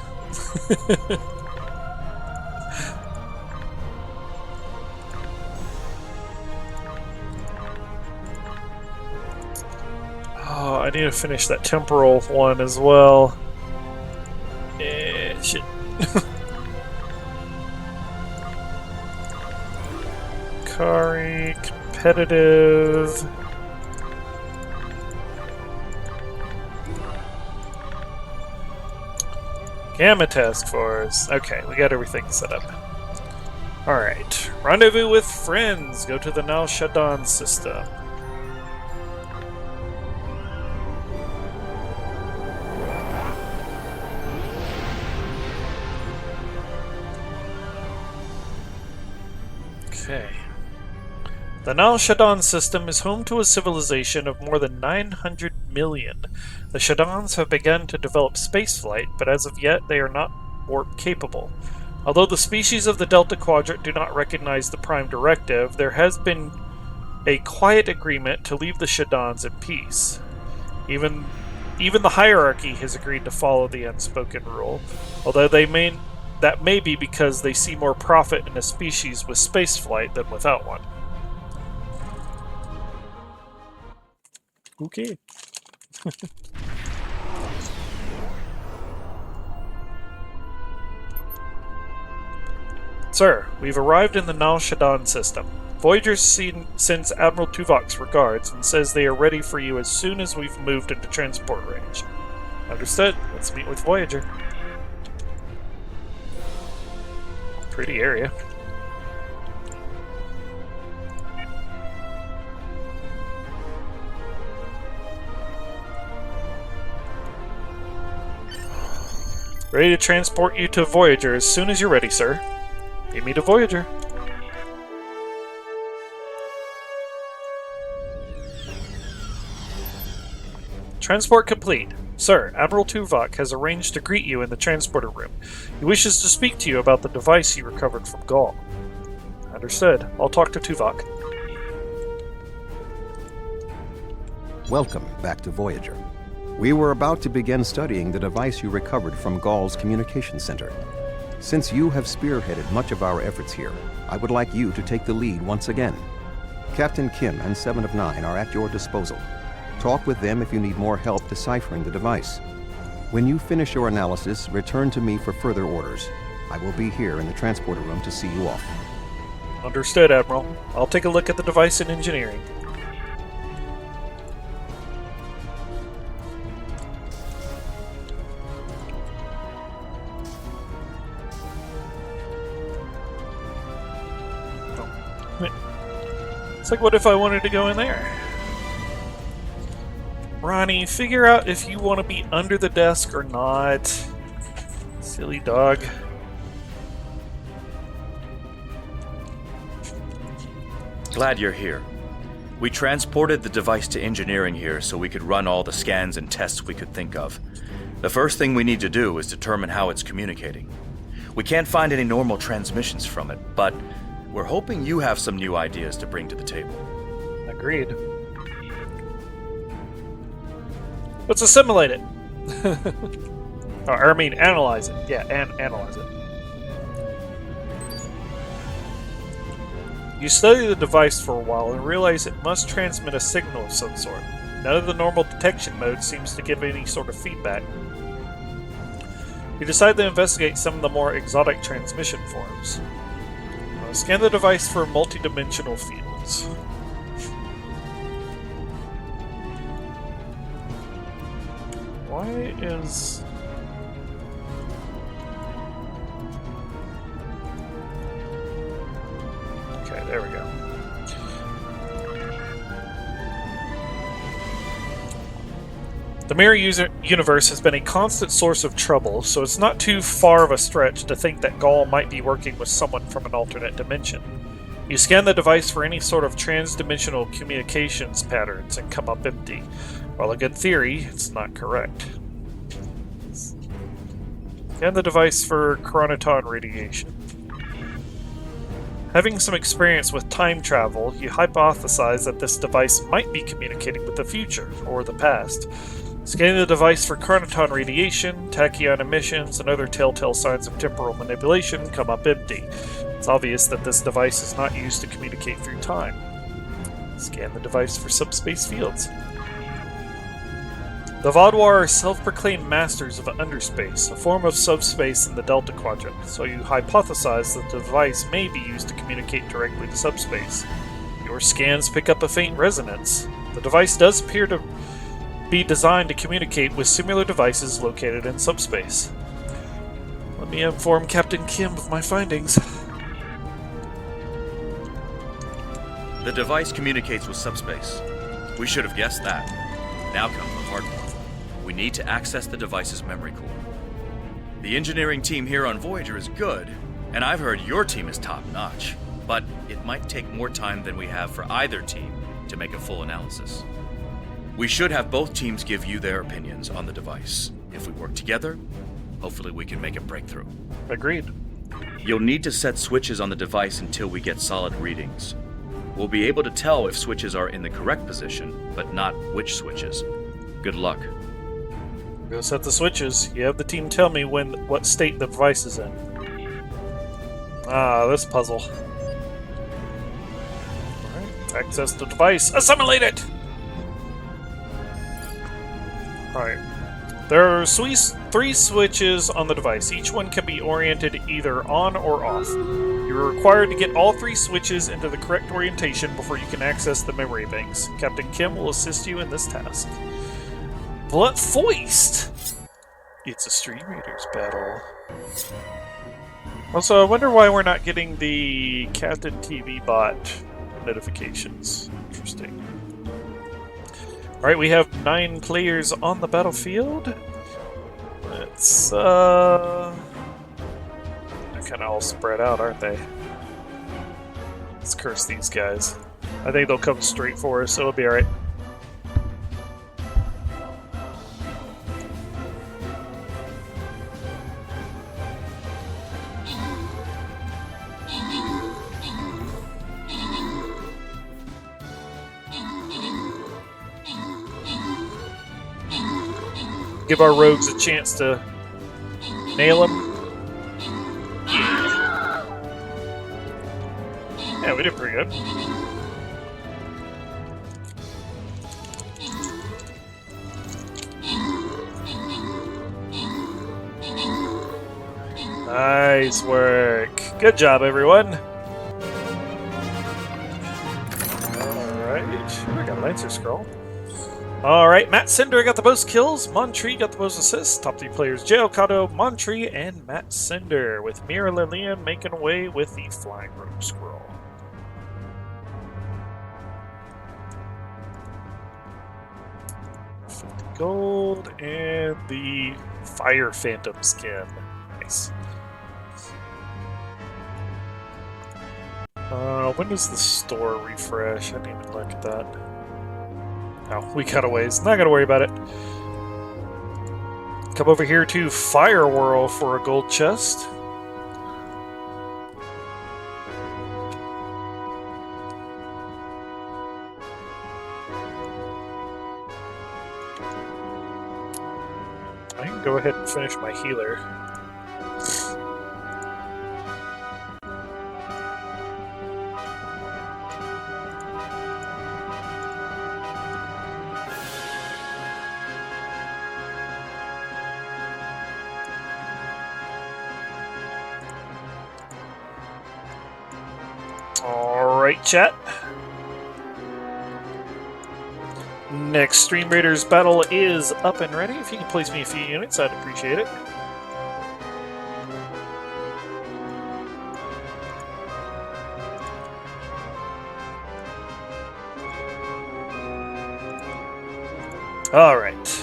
Oh, I need to finish that temporal one as well. Shit. Kari, competitive. Gamma Task Force. Okay, we got everything set up. Alright. Rendezvous with friends. Go to the Nal Shaddan system. Okay. The Nal Shaddan system is home to a civilization of more than 900 million. The Shaddans have begun to develop spaceflight, but as of yet they are not warp capable. Although the species of the Delta Quadrant do not recognize the Prime Directive, there has been a quiet agreement to leave the Shaddans in peace. Even the hierarchy has agreed to follow the unspoken rule, although that may be because they see more profit in a species with spaceflight than without one. Okay. Sir, we've arrived in the Nal Shaddan system. Voyager sends Admiral Tuvok's regards and says they are ready for you as soon as we've moved into transport range. Understood. Let's meet with Voyager. Pretty area. Ready to transport you to Voyager as soon as you're ready, sir. Meet me to Voyager. Transport complete. Sir, Admiral Tuvok has arranged to greet you in the transporter room. He wishes to speak to you about the device you recovered from Gaul. Understood. I'll talk to Tuvok. Welcome back to Voyager. We were about to begin studying the device you recovered from Gaul's communication center. Since you have spearheaded much of our efforts here, I would like you to take the lead once again. Captain Kim and 7 of 9 are at your disposal. Talk with them if you need more help deciphering the device. When you finish your analysis, return to me for further orders. I will be here in the transporter room to see you off. Understood, Admiral. I'll take a look at the device in engineering. It's like, what if I wanted to go in there? Ronnie, figure out if you want to be under the desk or not. Silly dog. Glad you're here. We transported the device to engineering here so we could run all the scans and tests we could think of. The first thing we need to do is determine how it's communicating. We can't find any normal transmissions from it, but we're hoping you have some new ideas to bring to the table. Agreed. Let's assimilate it. Or, I mean, analyze it. Yeah, and analyze it. You study the device for a while and realize it must transmit a signal of some sort. None of the normal detection modes seems to give any sort of feedback. You decide to investigate some of the more exotic transmission forms. Scan the device for multi-dimensional fields. Why is... Okay, there we go. The Mirror universe has been a constant source of trouble, so it's not too far of a stretch to think that Gaul might be working with someone from an alternate dimension. You scan the device for any sort of trans-dimensional communications patterns and come up empty. While a good theory, it's not correct. Scan the device for chronoton radiation. Having some experience with time travel, you hypothesize that this device might be communicating with the future, or the past. Scanning the device for chronoton radiation, tachyon emissions, and other telltale signs of temporal manipulation come up empty. It's obvious that this device is not used to communicate through time. Scan the device for subspace fields. The Vaadwaur are self-proclaimed masters of underspace, a form of subspace in the Delta Quadrant, so you hypothesize that the device may be used to communicate directly to subspace. Your scans pick up a faint resonance. The device does appear to be designed to communicate with similar devices located in subspace. Let me inform Captain Kim of my findings. The device communicates with subspace. We should have guessed that. Now comes the hard part. We need to access the device's memory core. The engineering team here on Voyager is good, and I've heard your team is top-notch. But it might take more time than we have for either team to make a full analysis. We should have both teams give you their opinions on the device. If we work together, hopefully we can make a breakthrough. Agreed. You'll need to set switches on the device until we get solid readings. We'll be able to tell if switches are in the correct position, but not which switches. Good luck. Go set the switches. You have the team tell me what state the device is in. Ah, this puzzle. Alright, access the device. Assimilate it! Alright. There are 3 switches on the device. Each one can be oriented either on or off. You're required to get all 3 switches into the correct orientation before you can access the memory banks. Captain Kim will assist you in this task. Blood Foist! It's a streamraiders battle. Also, I wonder why we're not getting the Captain TV bot notifications. Interesting. Alright, we have 9 players on the battlefield. Let's, they're kinda all spread out, aren't they? Let's curse these guys. I think they'll come straight for us, so it'll be alright. Give our rogues a chance to nail them. Yeah, we did pretty good. Nice work. Good job, everyone. Alright, we got a Lancer Scroll. Alright, Matt Cinder got the most kills, Montree got the most assists, top 3 players Jay Okado, Montree, and Matt Cinder, with Mira Lillian making away with the Flying Rope Scroll. Gold and the Fire Phantom skin. Nice. When does the store refresh? I didn't even look at that. Oh, we got a ways. Not gonna worry about it. Come over here to Firewhirl for a gold chest. I can go ahead and finish my healer. Alright, chat. Next Stream Raiders battle is up and ready. If you can place me a few units, I'd appreciate it. Alright.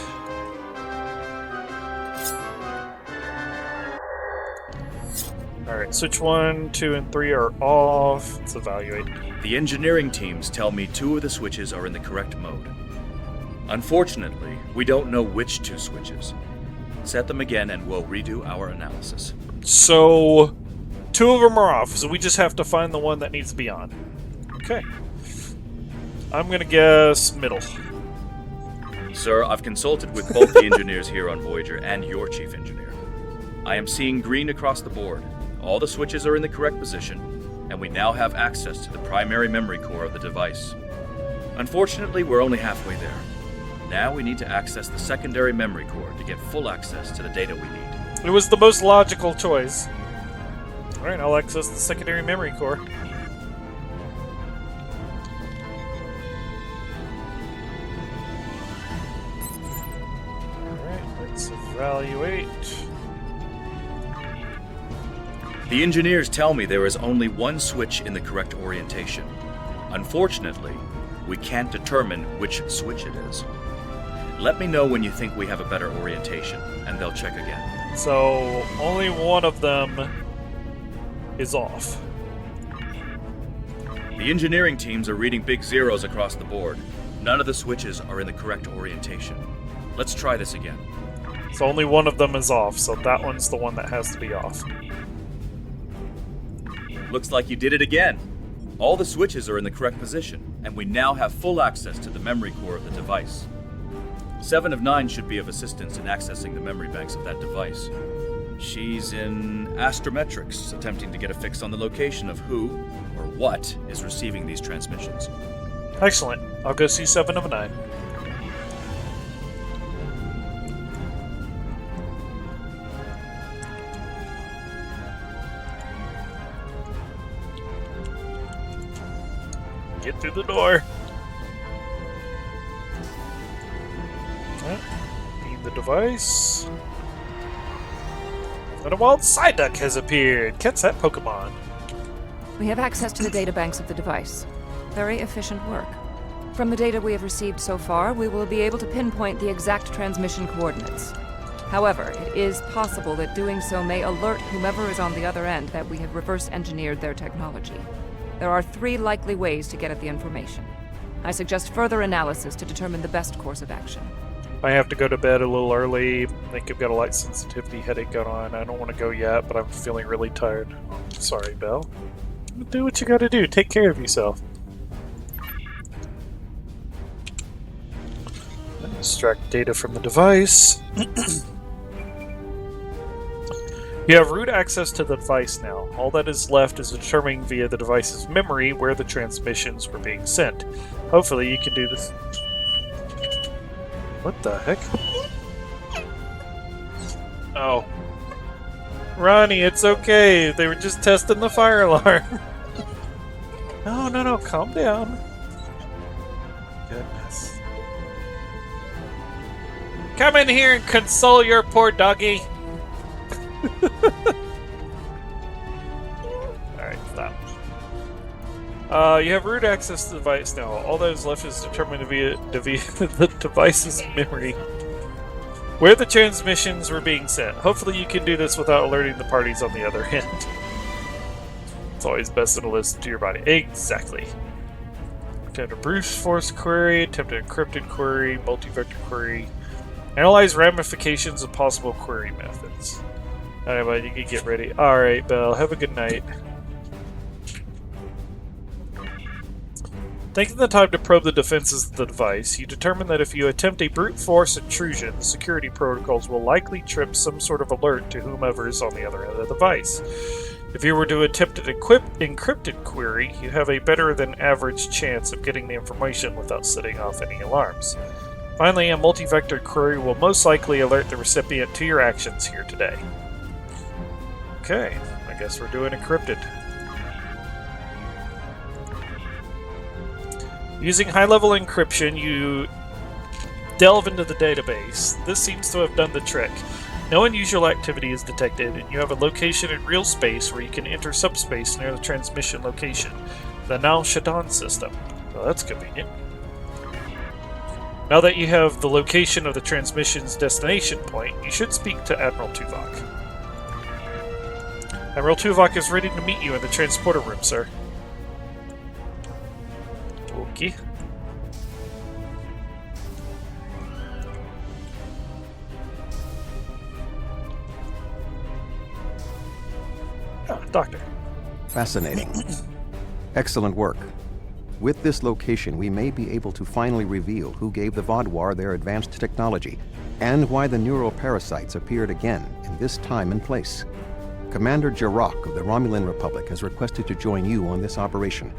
Alright, switch 1, 2, and 3 are off. Let's evaluate. The engineering teams tell me 2 of the switches are in the correct mode. Unfortunately, we don't know which 2 switches. Set them again and we'll redo our analysis. So, 2 of them are off, so we just have to find the one that needs to be on. Okay. I'm gonna guess middle. Sir, I've consulted with both the engineers here on Voyager and your chief engineer. I am seeing green across the board. All the switches are in the correct position, and we now have access to the primary memory core of the device. Unfortunately, we're only halfway there. Now we need to access the secondary memory core to get full access to the data we need. It was the most logical choice. Alright, I'll access the secondary memory core. Alright, let's evaluate. The engineers tell me there is only one switch in the correct orientation. Unfortunately, we can't determine which switch it is. Let me know when you think we have a better orientation, and they'll check again. So, only one of them is off. The engineering teams are reading big zeros across the board. None of the switches are in the correct orientation. Let's try this again. So only one of them is off, so that one's the one that has to be off. Looks like you did it again. All the switches are in the correct position, and we now have full access to the memory core of the device. 7 of 9 should be of assistance in accessing the memory banks of that device. She's in astrometrics, attempting to get a fix on the location of who, or what, is receiving these transmissions. Excellent. I'll go see 7 of 9. Get through the door. Need the device. And a wild Psyduck has appeared. Catch that Pokemon. We have access to the databanks of the device. Very efficient work. From the data we have received so far, we will be able to pinpoint the exact transmission coordinates. However, it is possible that doing so may alert whomever is on the other end that we have reverse engineered their technology. There are 3 likely ways to get at the information. I suggest further analysis to determine the best course of action. I have to go to bed a little early. I think I've got a light sensitivity headache going on. I don't want to go yet, but I'm feeling really tired. Sorry, Belle. Do what you gotta do. Take care of yourself. Extract data from the device. You have root access to the device now. All that is left is determining via the device's memory where the transmissions were being sent. Hopefully you can do this. What the heck? Oh. Ronnie, it's okay. They were just testing the fire alarm. No, calm down. Goodness. Come in here and console your poor doggy. Alright, stop. You have root access to the device now. All that is left is determined via the device's memory where the transmissions were being sent. Hopefully you can do this without alerting the parties on the other end. It's always best to listen to your body. Exactly. Attempt a brute force query, attempt an encrypted query, multi-vector query. Analyze ramifications of possible query methods. Alright, bud, you can get ready. Alright, Belle, have a good night. Taking the time to probe the defenses of the device, you determine that if you attempt a brute force intrusion, the security protocols will likely trip some sort of alert to whomever is on the other end of the device. If you were to attempt an encrypted query, you have a better than average chance of getting the information without setting off any alarms. Finally, a multi-vector query will most likely alert the recipient to your actions here today. Okay, I guess we're doing encrypted. Using high-level encryption, you delve into the database. This seems to have done the trick. No unusual activity is detected, and you have a location in real space where you can enter subspace near the transmission location, the Nal Shaddan system. Well, that's convenient. Now that you have the location of the transmission's destination point, you should speak to Admiral Tuvok. Admiral Tuvok is ready to meet you in the transporter room, sir. Okay. Ah, Doctor. Fascinating. Excellent work. With this location, we may be able to finally reveal who gave the Vaadwaur their advanced technology, and why the neuroparasites appeared again in this time and place. Commander Jirok of the Romulan Republic has requested to join you on this operation.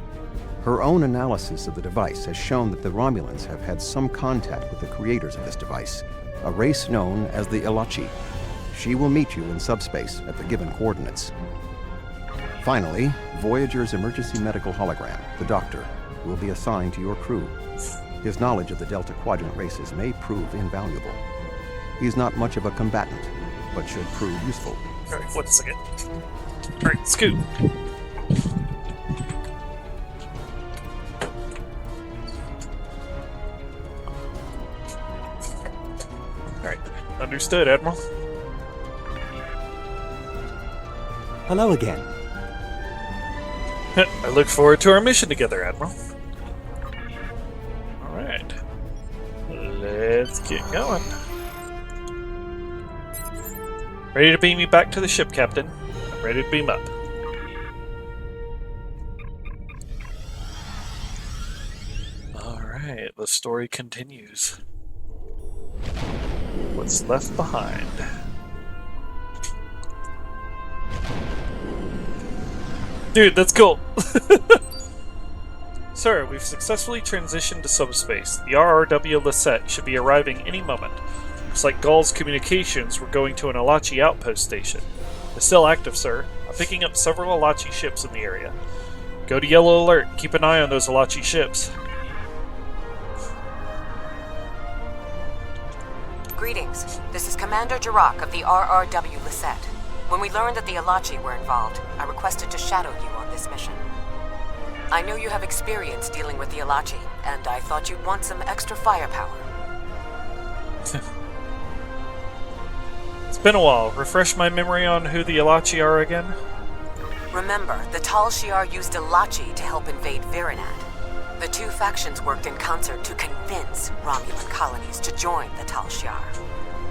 Her own analysis of the device has shown that the Romulans have had some contact with the creators of this device, a race known as the Ilachi. She will meet you in subspace at the given coordinates. Finally, Voyager's emergency medical hologram, the Doctor, will be assigned to your crew. His knowledge of the Delta Quadrant races may prove invaluable. He's not much of a combatant, but should prove useful. Alright, 1 second. Alright, scoot. Alright, understood, Admiral. Hello again. I look forward to our mission together, Admiral. Alright. Let's get going. Ready to beam me back to the ship, Captain. I'm ready to beam up. Alright, the story continues. What's left behind? Dude, that's cool! Sir, we've successfully transitioned to subspace. The RRW Lisette should be arriving any moment. Looks like Gaul's communications were going to an Alachi outpost station. It's still active, sir. I'm picking up several Alachi ships in the area. Go to Yellow Alert and keep an eye on those Alachi ships. Greetings. This is Commander Jirok of the RRW Lisette. When we learned that the Alachi were involved, I requested to shadow you on this mission. I know you have experience dealing with the Alachi, and I thought you'd want some extra firepower. It's been a while. Refresh my memory on who the Alachi are again? Remember, the Tal Shiar used Alachi to help invade Virinat. The two factions worked in concert to convince Romulan colonies to join the Tal Shiar.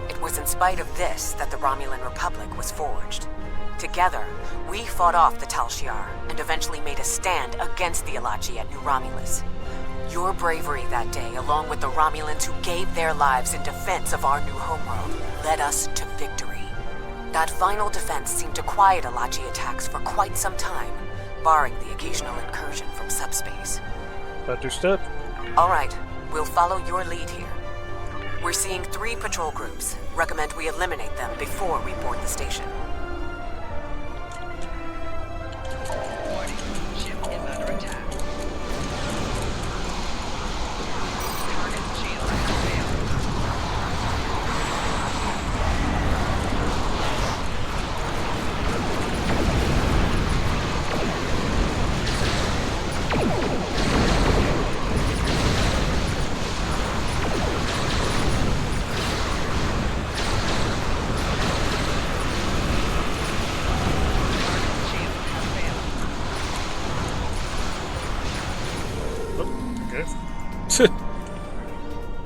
It was in spite of this that the Romulan Republic was forged. Together, we fought off the Tal Shiar and eventually made a stand against the Alachi at New Romulus. Your bravery that day, along with the Romulans who gave their lives in defense of our new homeworld, led us to victory. That final defense seemed to quiet Alachi attacks for quite some time, barring the occasional incursion from subspace. Understood. All right, we'll follow your lead here. We're seeing 3 patrol groups. Recommend we eliminate them before we board the station. Warning, ship is under attack. Target shield has failed.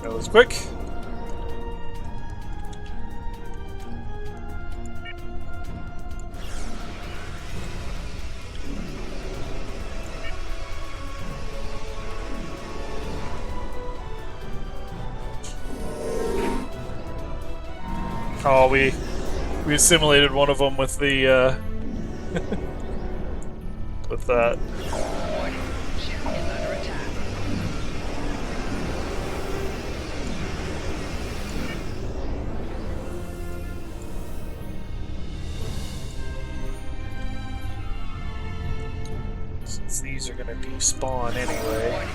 That was quick. Oh, we simulated one of them with the with that. These are gonna despawn anyway.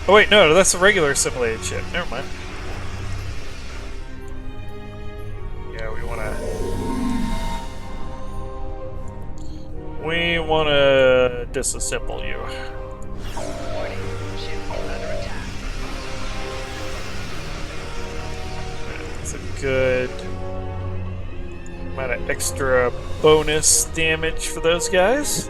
Oh wait, no, that's a regular simulated ship. Never mind. Yeah, we wanna disassemble you. It's a good amount of extra bonus damage for those guys.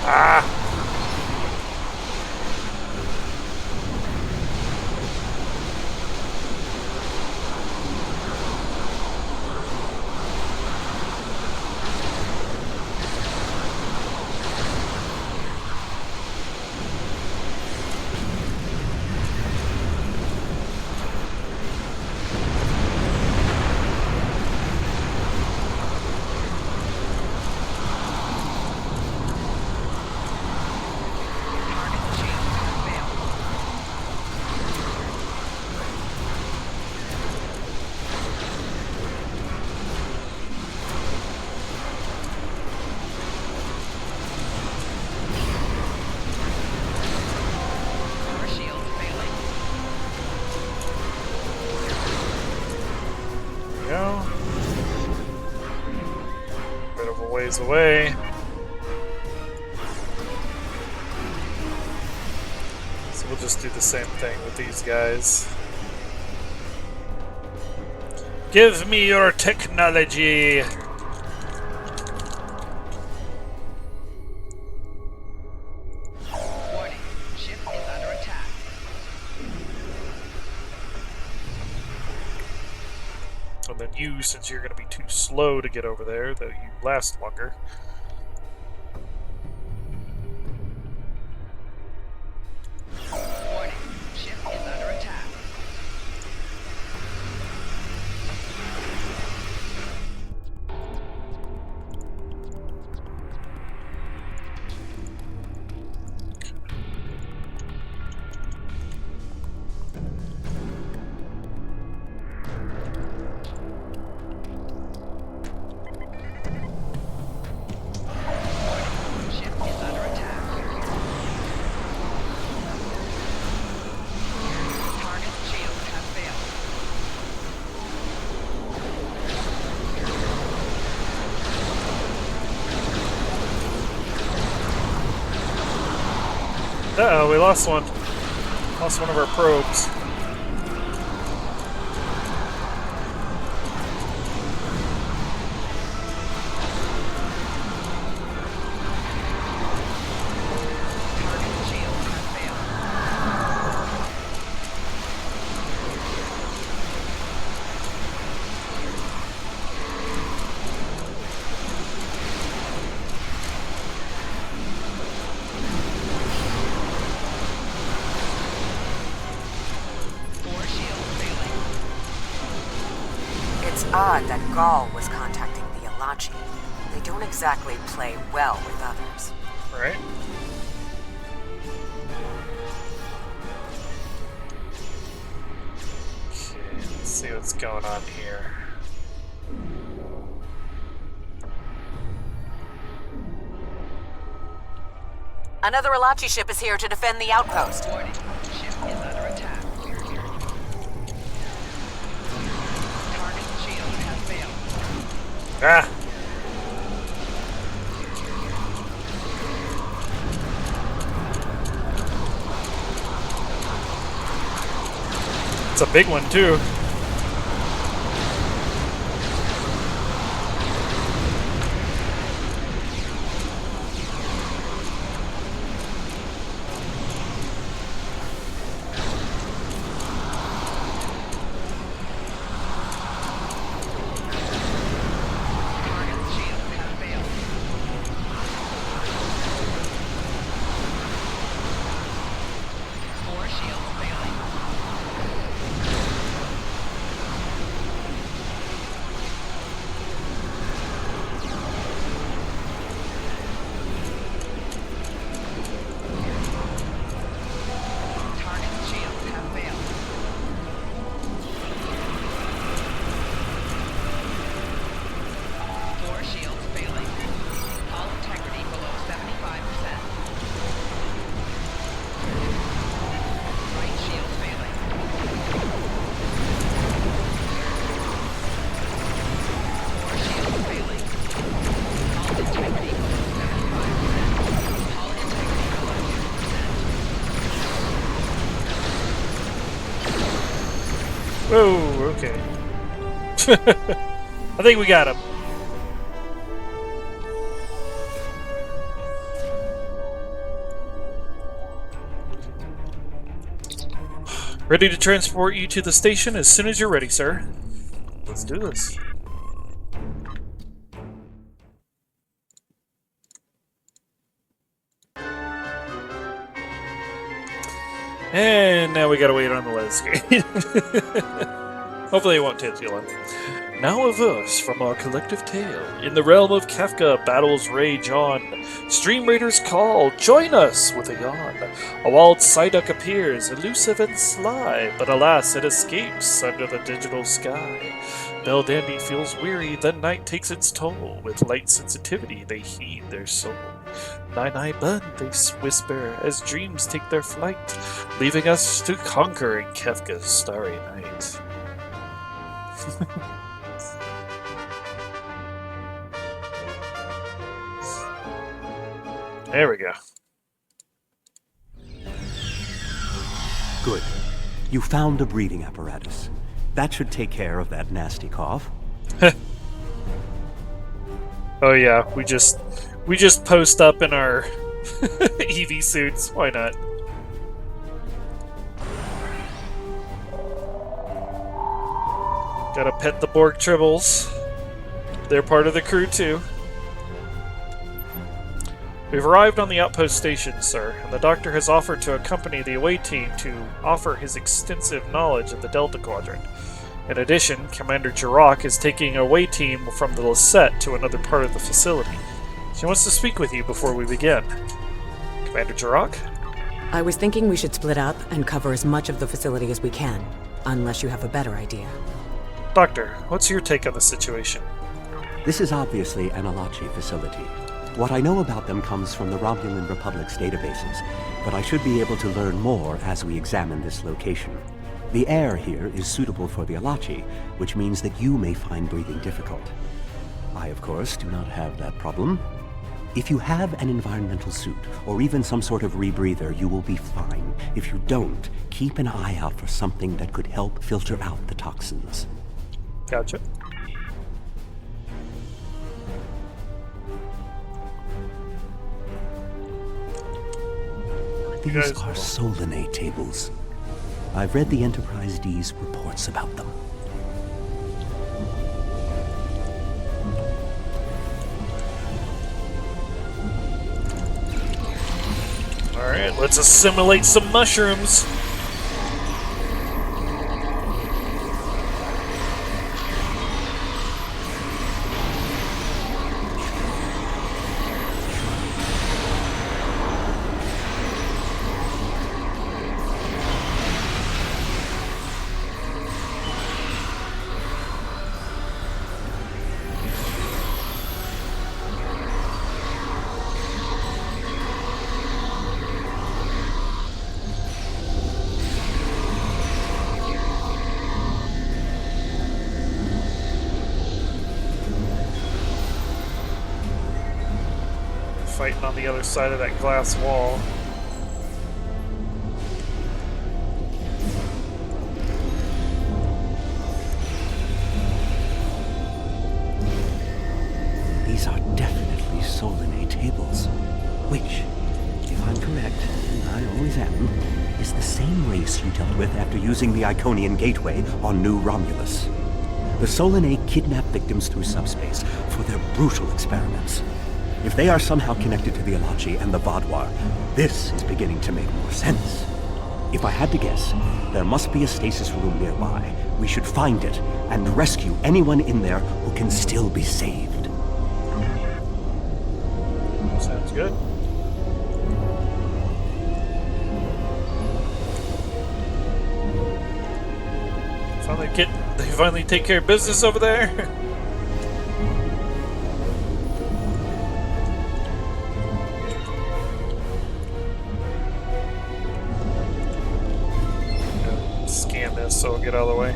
Ah! ways away. So we'll just do the same thing with these guys. Give me your technology! Warning, ship is under attack. And then you, since you're going to be too slow to get over there, though you last longer. Warning, ship is under attack. Ship is under attack. Target shield has failed. Uh-oh, we lost one. Lost one of our probes. Target shield has failed. Four shields failing. It's odd that Gaul was contacting the Alachi. They don't exactly play well with others. Right? Okay, let's see what's going on here. Another Alachi ship is here to defend the outpost. Warning, ship is under attack. Target shield has failed. Ah! It's a big one, too. Target shield has failed. Four shields failing. Target shields have failed. Four shields failing. Hull integrity below 75%. Right shield failing. Four shields failing. Hull integrity below 75%. Hull integrity below 2%. Whoa, okay. I think we got him. Ready to transport you to the station as soon as you're ready, sir. Let's do this. And now we gotta wait on the LED screen. Hopefully it won't take too long. Now a verse from our collective tale. In the realm of Kafka, battles rage on. Stream raiders call, join us with a yawn. A wild Psyduck appears, elusive and sly, but alas, it escapes under the digital sky. Bell Dandy feels weary, then night takes its toll. With light sensitivity, they heed their soul. Nine Bun, they whisper, as dreams take their flight, leaving us to conquer in Kefka's starry night. There we go. Good. You found a breathing apparatus. That should take care of that nasty cough. Oh yeah, we just post up in our EV suits. Why not? Gotta pet the Borg tribbles. They're part of the crew too. We've arrived on the outpost station, sir, and the doctor has offered to accompany the away team to offer his extensive knowledge of the Delta Quadrant. In addition, Commander Jirok is taking a away team from the Lisette to another part of the facility. She wants to speak with you before we begin. Commander Jirok? I was thinking we should split up and cover as much of the facility as we can, unless you have a better idea. Doctor, what's your take on the situation? This is obviously an Alachi facility. What I know about them comes from the Romulan Republic's databases, but I should be able to learn more as we examine this location. The air here is suitable for the Alachi, which means that you may find breathing difficult. I, of course, do not have that problem. If you have an environmental suit, or even some sort of rebreather, you will be fine. If you don't, keep an eye out for something that could help filter out the toxins. Gotcha. These are Solanae tables. I've read the Enterprise D's reports about them. Alright, let's assimilate some mushrooms. Fighting on the other side of that glass wall. These are definitely Solanae tables, which, if I'm correct, and I always am, is the same race you dealt with after using the Iconian Gateway on New Romulus. The Solanae kidnap victims through subspace for their brutal experiments. If they are somehow connected to the Alachi and the Vaadwaur, this is beginning to make more sense. If I had to guess, there must be a stasis room nearby. We should find it and rescue anyone in there who can still be saved. Sounds good. They finally take care of business over there. Scan this so we'll get out of the way.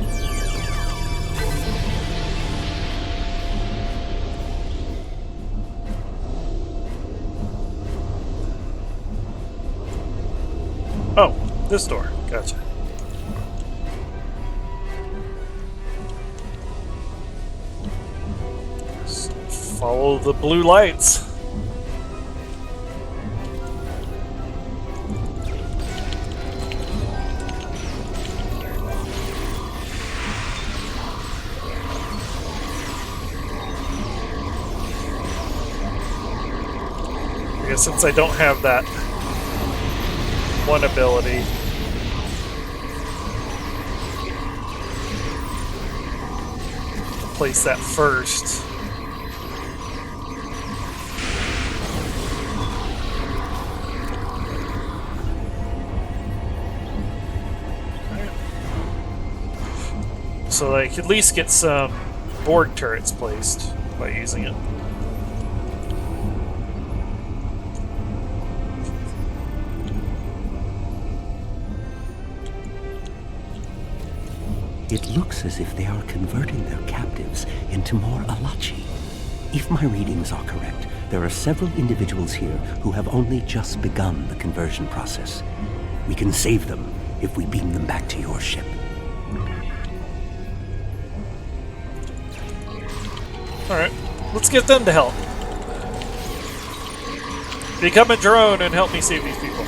Oh, this door. Gotcha. Just follow the blue lights. I guess since I don't have that one ability, place that first. So I could at least get some Borg turrets placed by using it. It looks as if they are converting their captives into more Alachi. If my readings are correct, there are several individuals here who have only just begun the conversion process. We can save them if we beam them back to your ship. Alright, let's get them to help. Become a drone and help me save these people.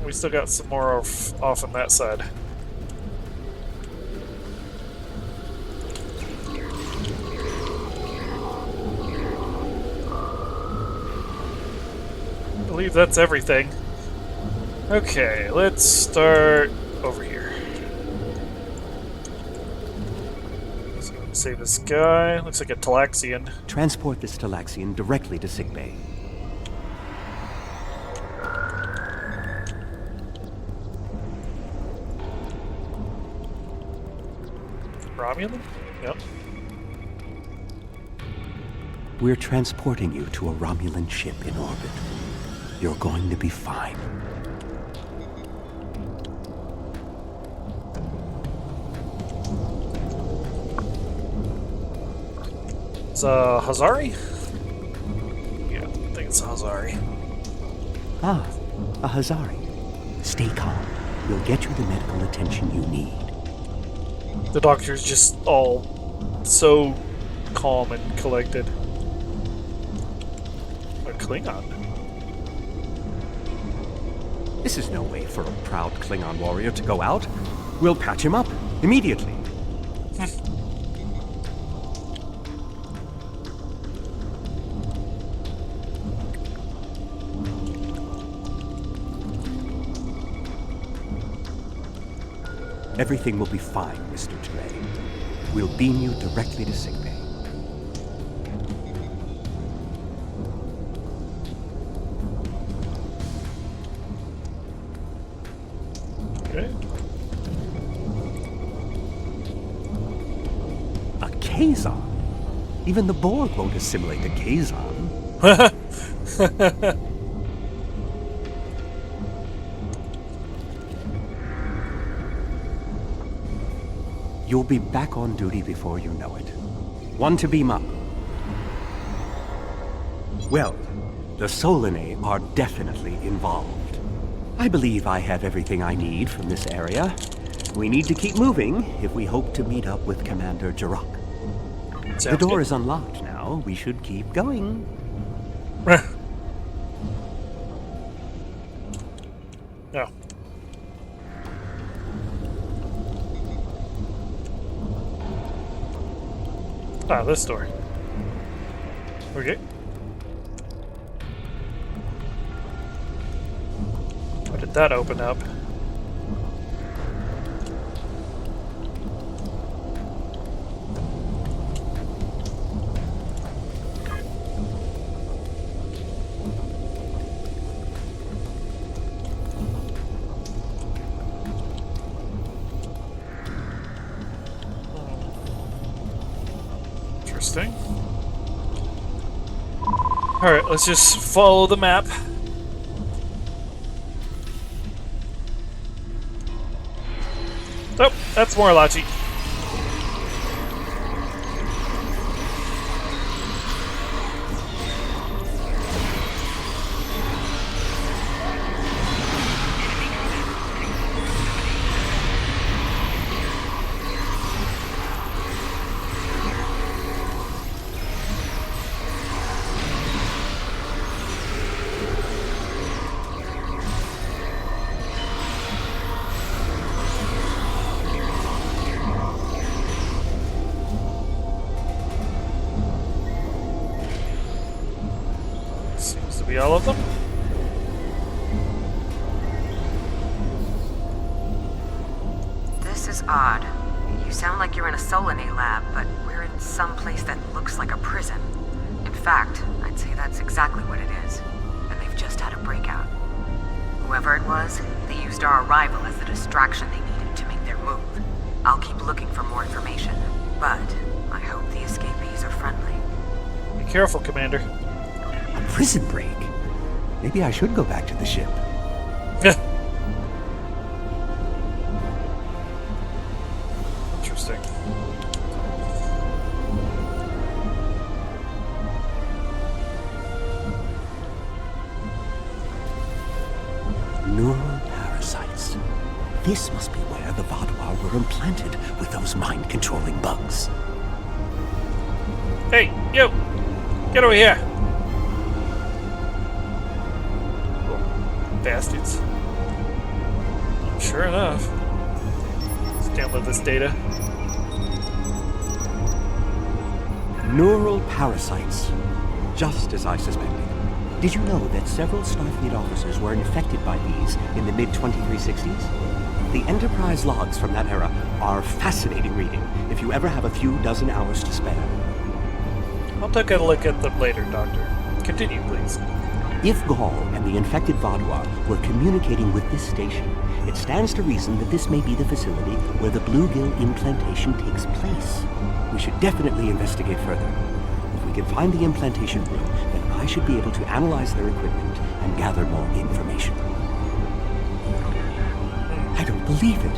We still got some more off on that side. I believe that's everything. Okay, let's start over here. So save this guy. Looks like a Talaxian. Transport this Talaxian directly to sickbay. Romulan? Yep. We're transporting you to a Romulan ship in orbit. You're going to be fine. It's a Hazari? Yeah, I think it's a Hazari. Ah, a Hazari. Stay calm. We'll get you the medical attention you need. The doctor's just all so calm and collected. A Klingon. This is no way for a proud Klingon warrior to go out. We'll patch him up immediately. Everything will be fine, Mr. Teray. We'll beam you directly to sickbay. Okay. A Kazon? Even the Borg won't assimilate a Kazon. You'll be back on duty before you know it. One to beam up. Well, the Solanae are definitely involved. I believe I have everything I need from this area. We need to keep moving if we hope to meet up with Commander Jirok. The door is unlocked now. We should keep going. No. Ah, this door. Okay. How did that open up? Interesting. Alright, let's just follow the map. Oh, that's more Lachi. be all of them? This is odd. You sound like you're in a Solanae lab, but we're in some place that looks like a prison. In fact, I'd say that's exactly what it is. And they've just had a breakout. Whoever it was, they used our arrival as the distraction they needed to make their move. I'll keep looking for more information, but I hope the escapees are friendly. Be careful, Commander. A prison break? Maybe I should go back to the ship. Interesting. Neural parasites. This must be where the Vaadwaur were implanted with those mind-controlling bugs. Hey, you! Get over here! Bastards. Sure enough. Let's download this data. Neural parasites. Just as I suspected. Did you know that several Starfleet officers were infected by these in the mid-2360s? The Enterprise logs from that era are fascinating reading if you ever have a few dozen hours to spare. I'll take a look at them later, Doctor. Continue, please. If Gaul and the infected Vaadwaur were communicating with this station, it stands to reason that this may be the facility where the bluegill implantation takes place. We should definitely investigate further. If we can find the implantation room, then I should be able to analyze their equipment and gather more information. I don't believe it.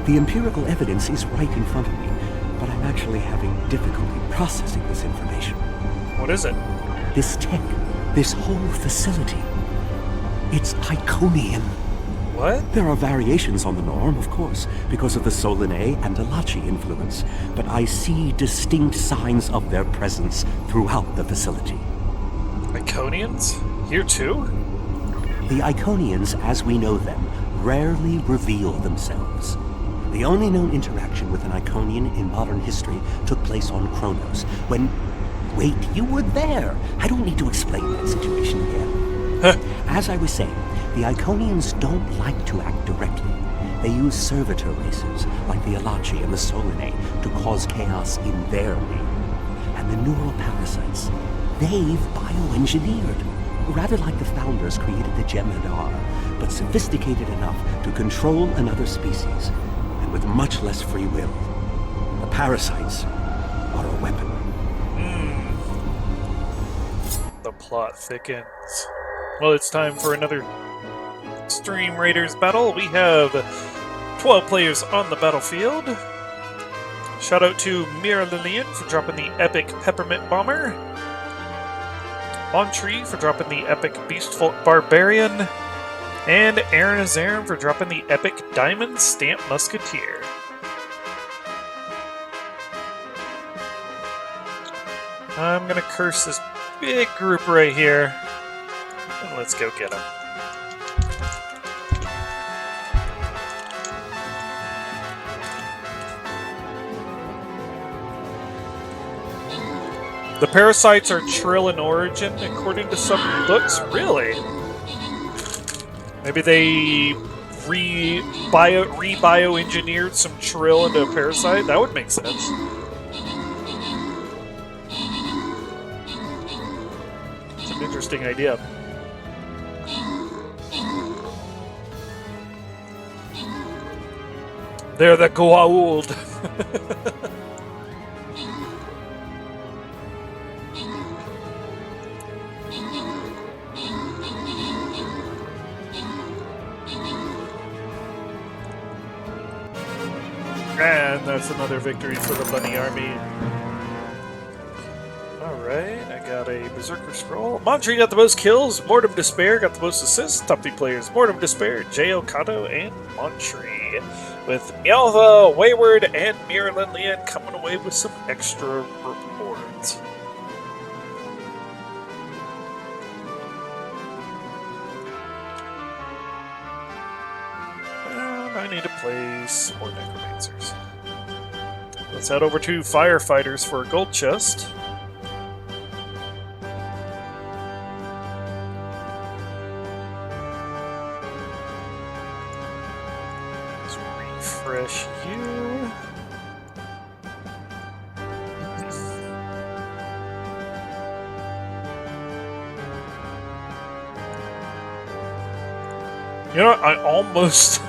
The empirical evidence is right in front of me, but I'm actually having difficulty processing this information. What is it? This tech, this whole facility. It's Iconian. What? There are variations on the norm, of course, because of the Solanae and Alachi influence, but I see distinct signs of their presence throughout the facility. Iconians? Here too? The Iconians, as we know them, rarely reveal themselves. The only known interaction with an Iconian in modern history took place on Kronos, when... Wait, you were there! I don't need to explain that situation again. As I was saying, the Iconians don't like to act directly. They use servitor races, like the Alachi and the Solanae, to cause chaos in their name. And the neural parasites, they've bioengineered. Rather like the founders created the Jem'Hadar, but sophisticated enough to control another species, and with much less free will. The parasites are a weapon. The plot thickens. Well, it's time for another Stream Raiders battle. We have 12 players on the battlefield. Shout out to Mira Lillian for dropping the epic Peppermint Bomber. Montree for dropping the epic Beastfolk Barbarian. And Aaron Azarin for dropping the epic Diamond Stamp Musketeer. I'm gonna curse this big group right here. And let's go get them. The parasites are Trill in origin, according to some books. Really? Maybe they re-bioengineered some Trill into a parasite? That would make sense. It's an interesting idea. They're the Goa'uld. And that's another victory for the Bunny Army. Alright, I got a Berserker Scroll. Montree got the most kills. Mortem Despair got the most assists. Top 3 players: Mortem Despair, J. Okato, and Montree. With Mealva, Wayward, and Mira Lillian coming away with some extra rewards. I need to place some more Necromancers. Let's head over to Firefighters for a gold chest. You know what? I almost...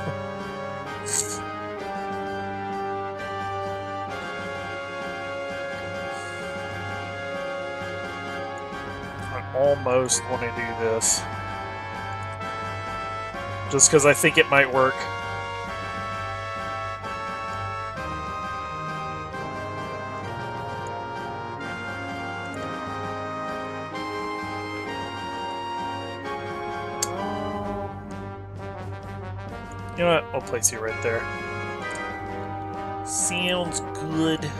I almost want to do this. Just because I think it might work. You know what? I'll place you right there. Sounds good.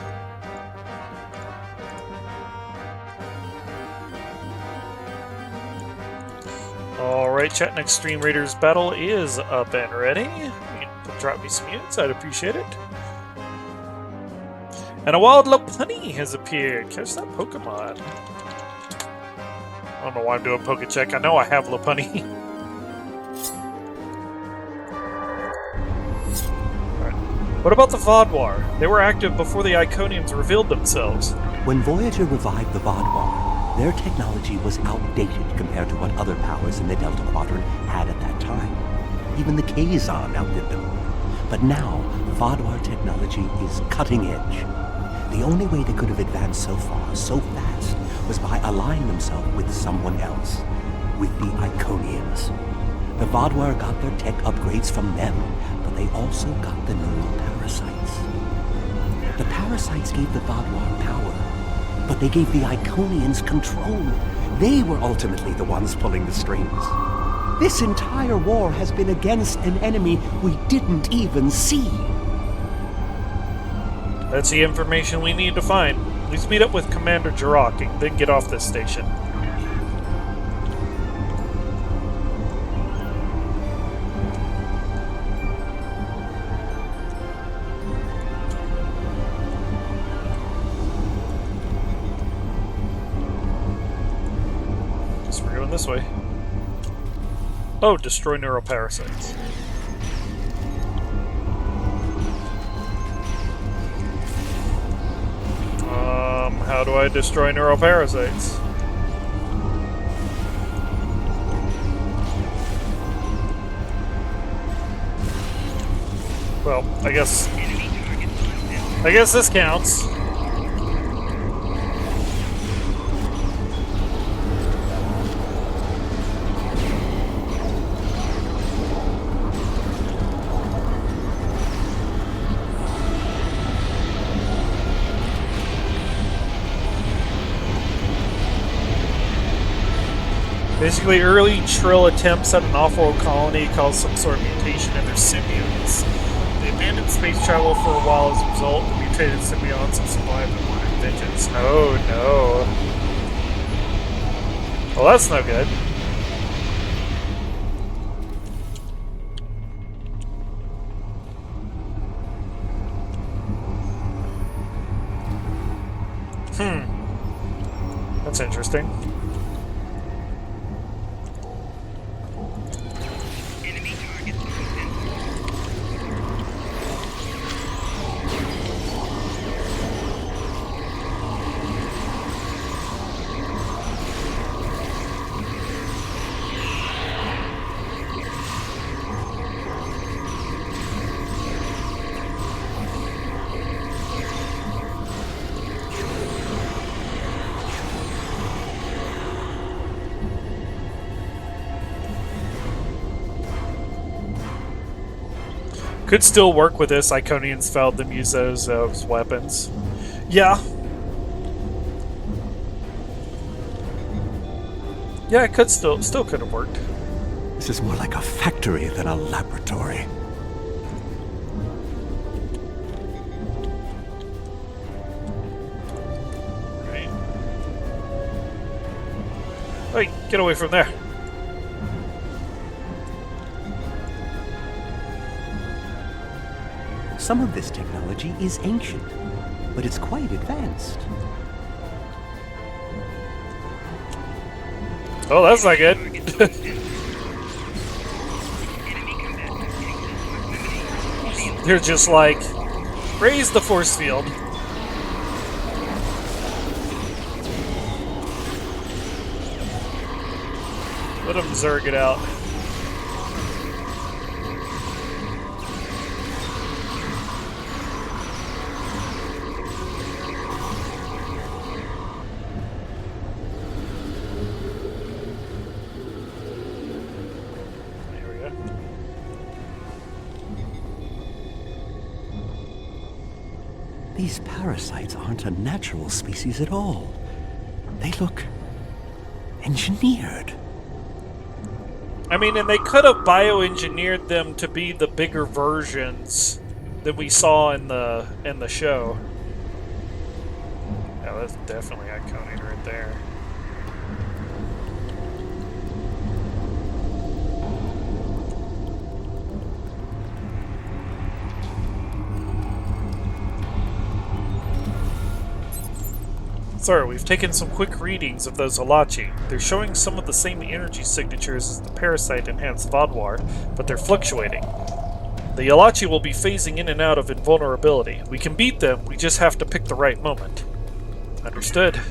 Alright, chat, next Stream Raiders battle is up and ready. You can drop me some units, I'd appreciate it. And a wild Lopunny has appeared. Catch that Pokemon. I don't know why I'm doing Poke Check. I know I have Lopunny. What about the Vaadwaur? They were active before the Iconians revealed themselves. When Voyager revived the Vaadwaur, their technology was outdated compared to what other powers in the Delta Quadrant had at that time. Even the Kazon outdid them. But now, Vaadwaur technology is cutting edge. The only way they could have advanced so far, so fast, was by allying themselves with someone else. With the Iconians. The Vaadwaur got their tech upgrades from them, but they also got the neural parasites. The parasites gave the Vaadwaur power, but they gave the Iconians control. They were ultimately the ones pulling the strings. This entire war has been against an enemy we didn't even see. That's the information we need to find. Let's meet up with Commander Jirok and then get off this station. Guess we're going this way. Oh, destroy neuroparasites. How do I destroy neuroparasites? Well, I guess this counts. Basically, early Trill attempts at an off-world colony caused some sort of mutation in their symbionts. They abandoned space travel for a while as a result. The mutated symbionts have survived and wanted vengeance. Oh no. Well, that's no good. That's interesting. Could still work with this. Iconians failed them use those as weapons. Yeah. Yeah, it could still could have worked. This is more like a factory than a laboratory. Right. Hey, get away from there. Some of this technology is ancient, but it's quite advanced. Oh, that's not good. They're just like, raise the force field. Let them zerg it out. These parasites aren't a natural species at all. They look engineered. I mean, and they could have bioengineered them to be the bigger versions that we saw in the show. Yeah, that's definitely Iconian right there. Sir, we've taken some quick readings of those Halachi. They're showing some of the same energy signatures as the parasite-enhanced Vaadwaur, but they're fluctuating. The Halachi will be phasing in and out of invulnerability. We can beat them, we just have to pick the right moment. Understood.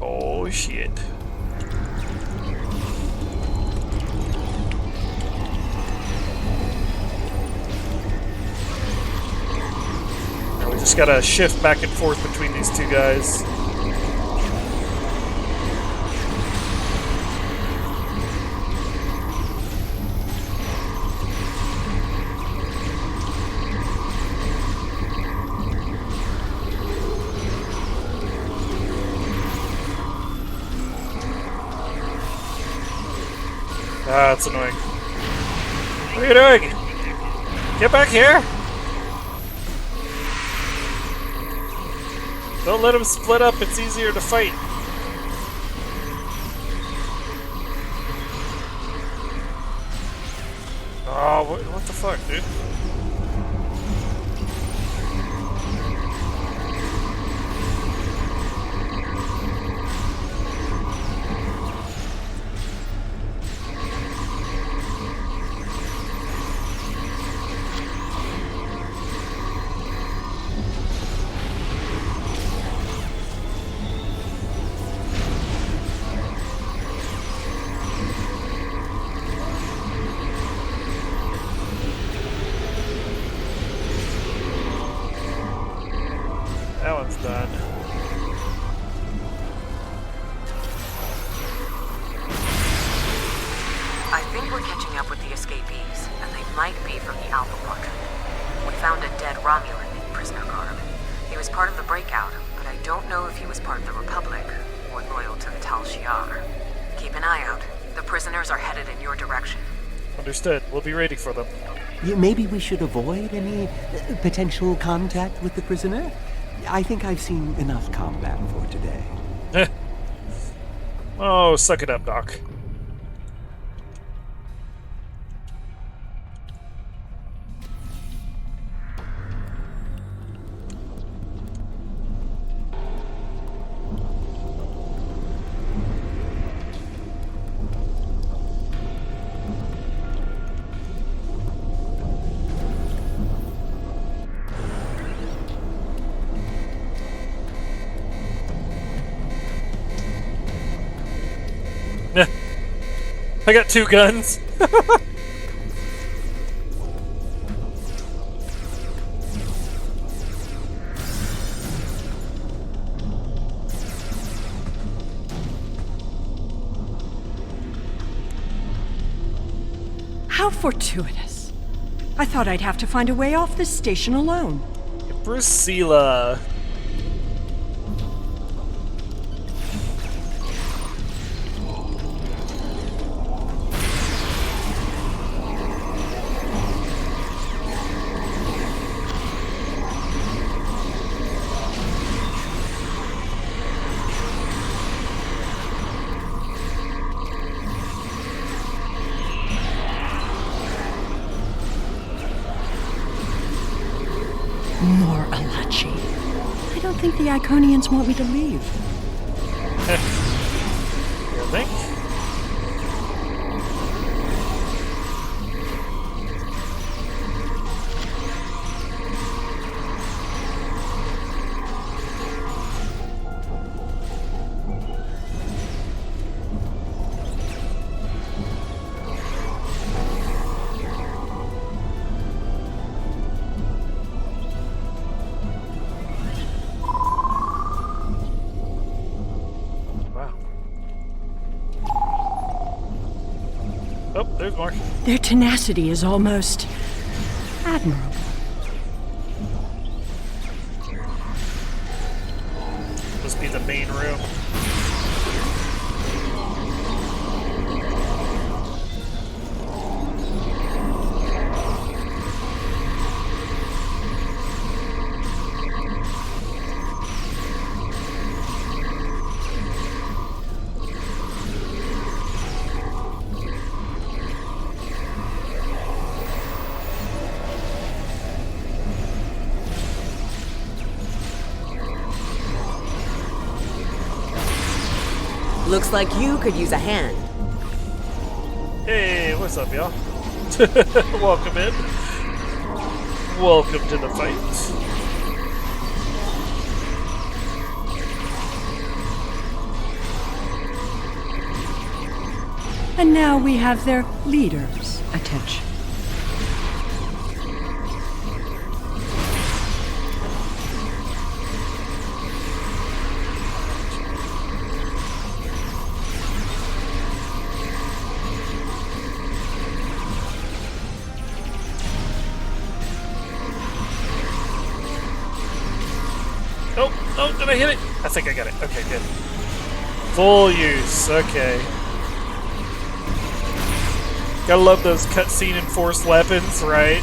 Oh, shit. We just gotta shift back and forth between these two guys. Ah, that's annoying. What are you doing? Get back here! Don't let them split up, it's easier to fight. Oh, what the fuck, dude? That one's done. I think we're catching up with the escapees, and they might be from the Alpha Quadrant. We found a dead Romulan in prisoner garb. He was part of the breakout, but I don't know if he was part of the Republic or loyal to the Tal Shiar. Keep an eye out. The prisoners are headed in your direction. Understood. We'll be ready for them. Maybe we should avoid any potential contact with the prisoner? I think I've seen enough combat for today. Oh, suck it up, Doc. I got 2 guns. How fortuitous. I thought I'd have to find a way off this station alone. Priscilla. More Halachi. I don't think the Iconians want me to leave. You think? Oh, there's more. Their tenacity is almost admirable. main room. Looks like you could use a hand. Hey, what's up, y'all? Welcome in. Welcome to the fight. And now we have their leader's attention. Oh, did I hit it? I think I got it. Okay, good. Full use. Okay. Gotta love those cutscene enforced weapons, right?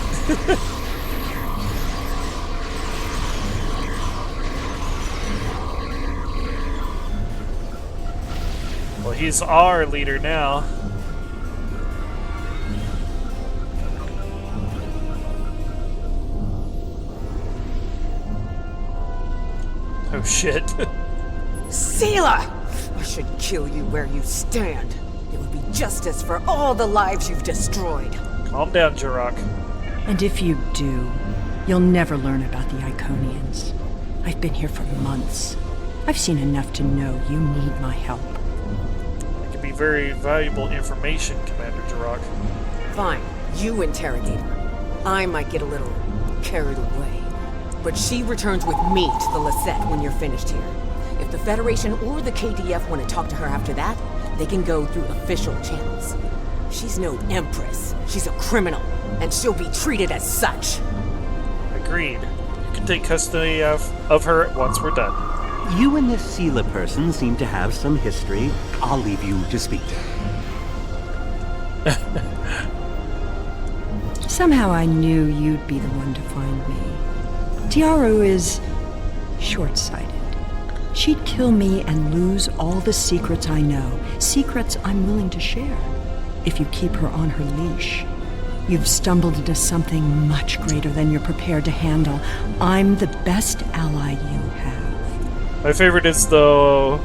Well, he's our leader now. Oh shit. Seela! I should kill you where you stand. It would be justice for all the lives you've destroyed. Calm down, Jirok. And if you do, you'll never learn about the Iconians. I've been here for months. I've seen enough to know you need my help. It could be very valuable information, Commander Jirok. Fine, you interrogate her. I might get a little carried away. But she returns with me to the Lisette when you're finished here. If the Federation or the KDF want to talk to her after that, they can go through official channels. She's no empress. She's a criminal, and she'll be treated as such. Agreed. You can take custody of her once we're done. You and this Seela person seem to have some history. I'll leave you to speak to her. Somehow I knew you'd be the one to find me. Tiaru is short-sighted. She'd kill me and lose all the secrets I know, secrets I'm willing to share, if you keep her on her leash. You've stumbled into something much greater than you're prepared to handle. I'm the best ally you have. My favorite is the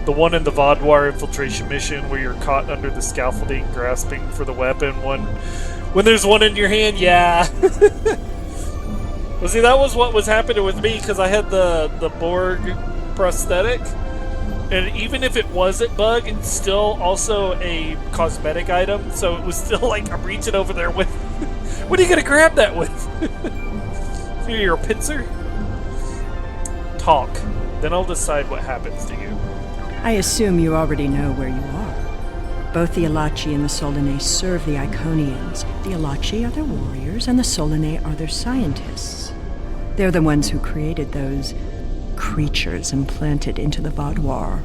one in the Vaadwaur infiltration mission where you're caught under the scaffolding grasping for the weapon when there's one in your hand. Yeah. Well, see, that was what was happening with me because I had the Borg prosthetic, and even if it wasn't Bug, it's still also a cosmetic item, so it was still like I'm reaching over there with... What are you going to grab that with? Your pincer? Talk. Then I'll decide what happens to you. I assume you already know where you are. Both the Alachi and the Solanae serve the Iconians. The Alachi are their warriors, and the Solanae are their scientists. They're the ones who created those creatures implanted into the Vaadwaur.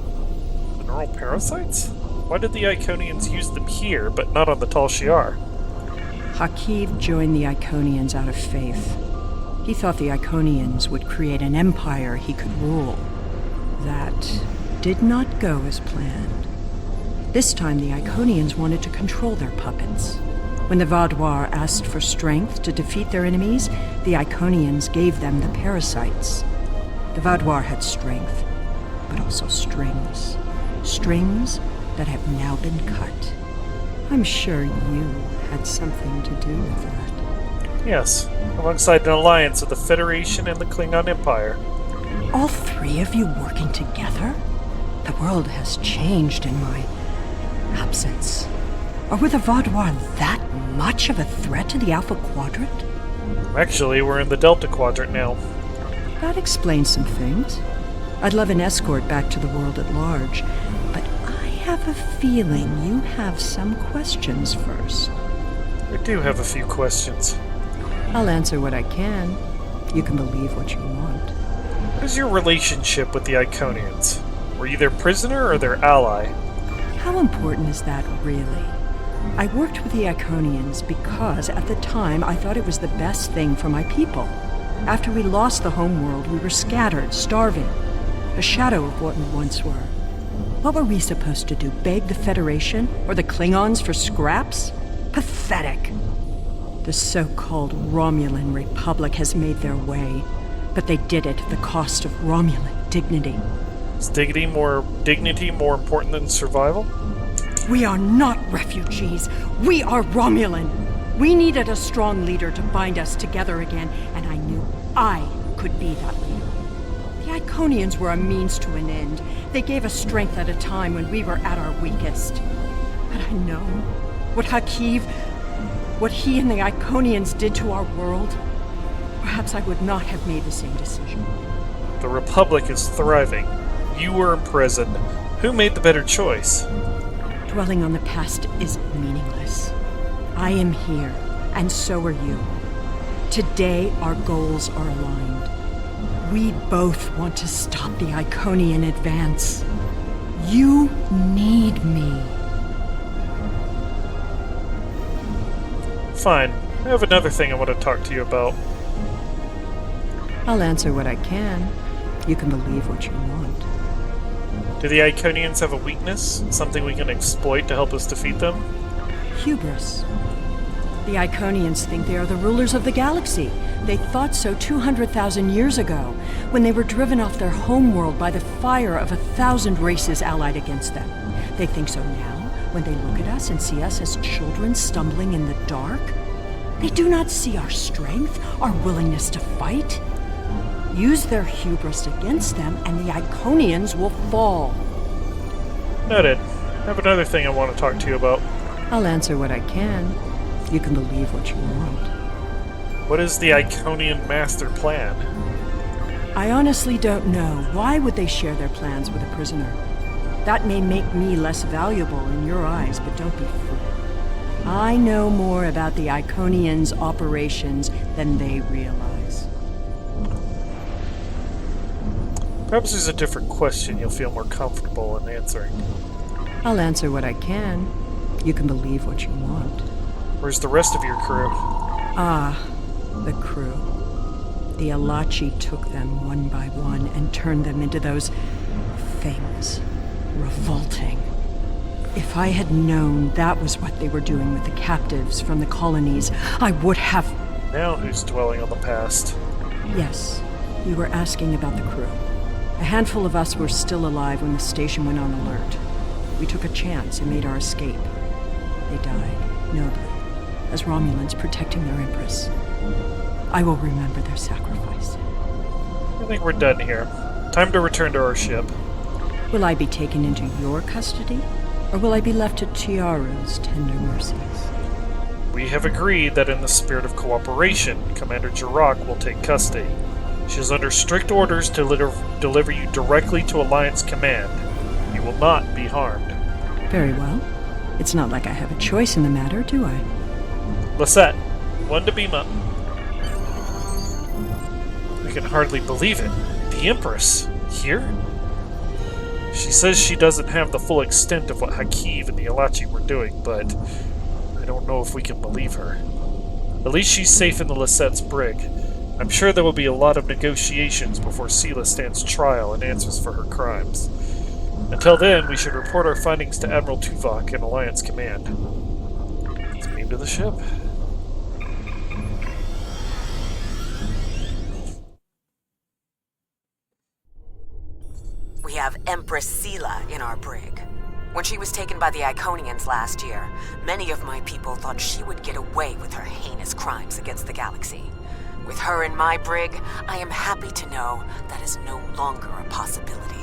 The neural parasites? Why did the Iconians use them here, but not on the Tal Shiar? Hakiv joined the Iconians out of faith. He thought the Iconians would create an empire he could rule. That did not go as planned. This time the Iconians wanted to control their puppets. When the Vaadwaur asked for strength to defeat their enemies, the Iconians gave them the parasites. The Vaadwaur had strength, but also strings. Strings that have now been cut. I'm sure you had something to do with that. Yes, alongside an alliance of the Federation and the Klingon Empire. All three of you working together? The world has changed in my absence. Or were the Vaadwaur that much of a threat to the Alpha Quadrant? Actually, we're in the Delta Quadrant now. That explains some things. I'd love an escort back to the world at large, but I have a feeling you have some questions first. I do have a few questions. I'll answer what I can. You can believe what you want. What is your relationship with the Iconians? Were you their prisoner or their ally? How important is that, really? I worked with the Iconians because, at the time, I thought it was the best thing for my people. After we lost the homeworld, we were scattered, starving. A shadow of what we once were. What were we supposed to do, beg the Federation or the Klingons for scraps? Pathetic. The so-called Romulan Republic has made their way, but they did it at the cost of Romulan dignity. Is dignity more important than survival? We are not refugees. We are Romulan. We needed a strong leader to bind us together again, and I knew I could be that leader. The Iconians were a means to an end. They gave us strength at a time when we were at our weakest. Had I known what what he and the Iconians did to our world, perhaps I would not have made the same decision. The Republic is thriving. You were imprisoned. Who made the better choice? Dwelling on the past is meaningless. I am here, and so are you. Today, our goals are aligned. We both want to stop the Iconian advance. You need me. Fine. I have another thing I want to talk to you about. I'll answer what I can. You can believe what you want. Do the Iconians have a weakness? Something we can exploit to help us defeat them? Hubris. The Iconians think they are the rulers of the galaxy. They thought so 200,000 years ago, when they were driven off their homeworld by the fire of 1,000 races allied against them. They think so now, when they look at us and see us as children stumbling in the dark. They do not see our strength, our willingness to fight. Use their hubris against them, and the Iconians will fall. Noted. I have another thing I want to talk to you about. I'll answer what I can. You can believe what you want. What is the Iconian master plan? I honestly don't know. Why would they share their plans with a prisoner? That may make me less valuable in your eyes, but don't be fooled. I know more about the Iconians' operations than they realize. Perhaps there's a different question you'll feel more comfortable in answering. I'll answer what I can. You can believe what you want. Where's the rest of your crew? Ah, the crew. The Alachi took them one by one and turned them into those things. Revolting. If I had known that was what they were doing with the captives from the colonies, I would have... Now who's dwelling on the past? Yes, you were asking about the crew. A handful of us were still alive when the station went on alert. We took a chance and made our escape. They died, nobly, as Romulans protecting their Empress. I will remember their sacrifice. I think we're done here. Time to return to our ship. Will I be taken into your custody, or will I be left to Tiaru's tender mercies? We have agreed that in the spirit of cooperation, Commander Jirok will take custody. She is under strict orders to deliver you directly to Alliance Command. You will not be harmed. Very well. It's not like I have a choice in the matter, do I? Lisette, one to beam up. I can hardly believe it. The Empress, here? She says she doesn't have the full extent of what Hakiv and the Alachi were doing, but I don't know if we can believe her. At least she's safe in the Lisette's brig. I'm sure there will be a lot of negotiations before Sela stands trial and answers for her crimes. Until then, we should report our findings to Admiral Tuvok and Alliance Command. Let's beam to the ship. We have Empress Sela in our brig. When she was taken by the Iconians last year, many of my people thought she would get away with her heinous crimes against the galaxy. With her in my brig, I am happy to know that is no longer a possibility.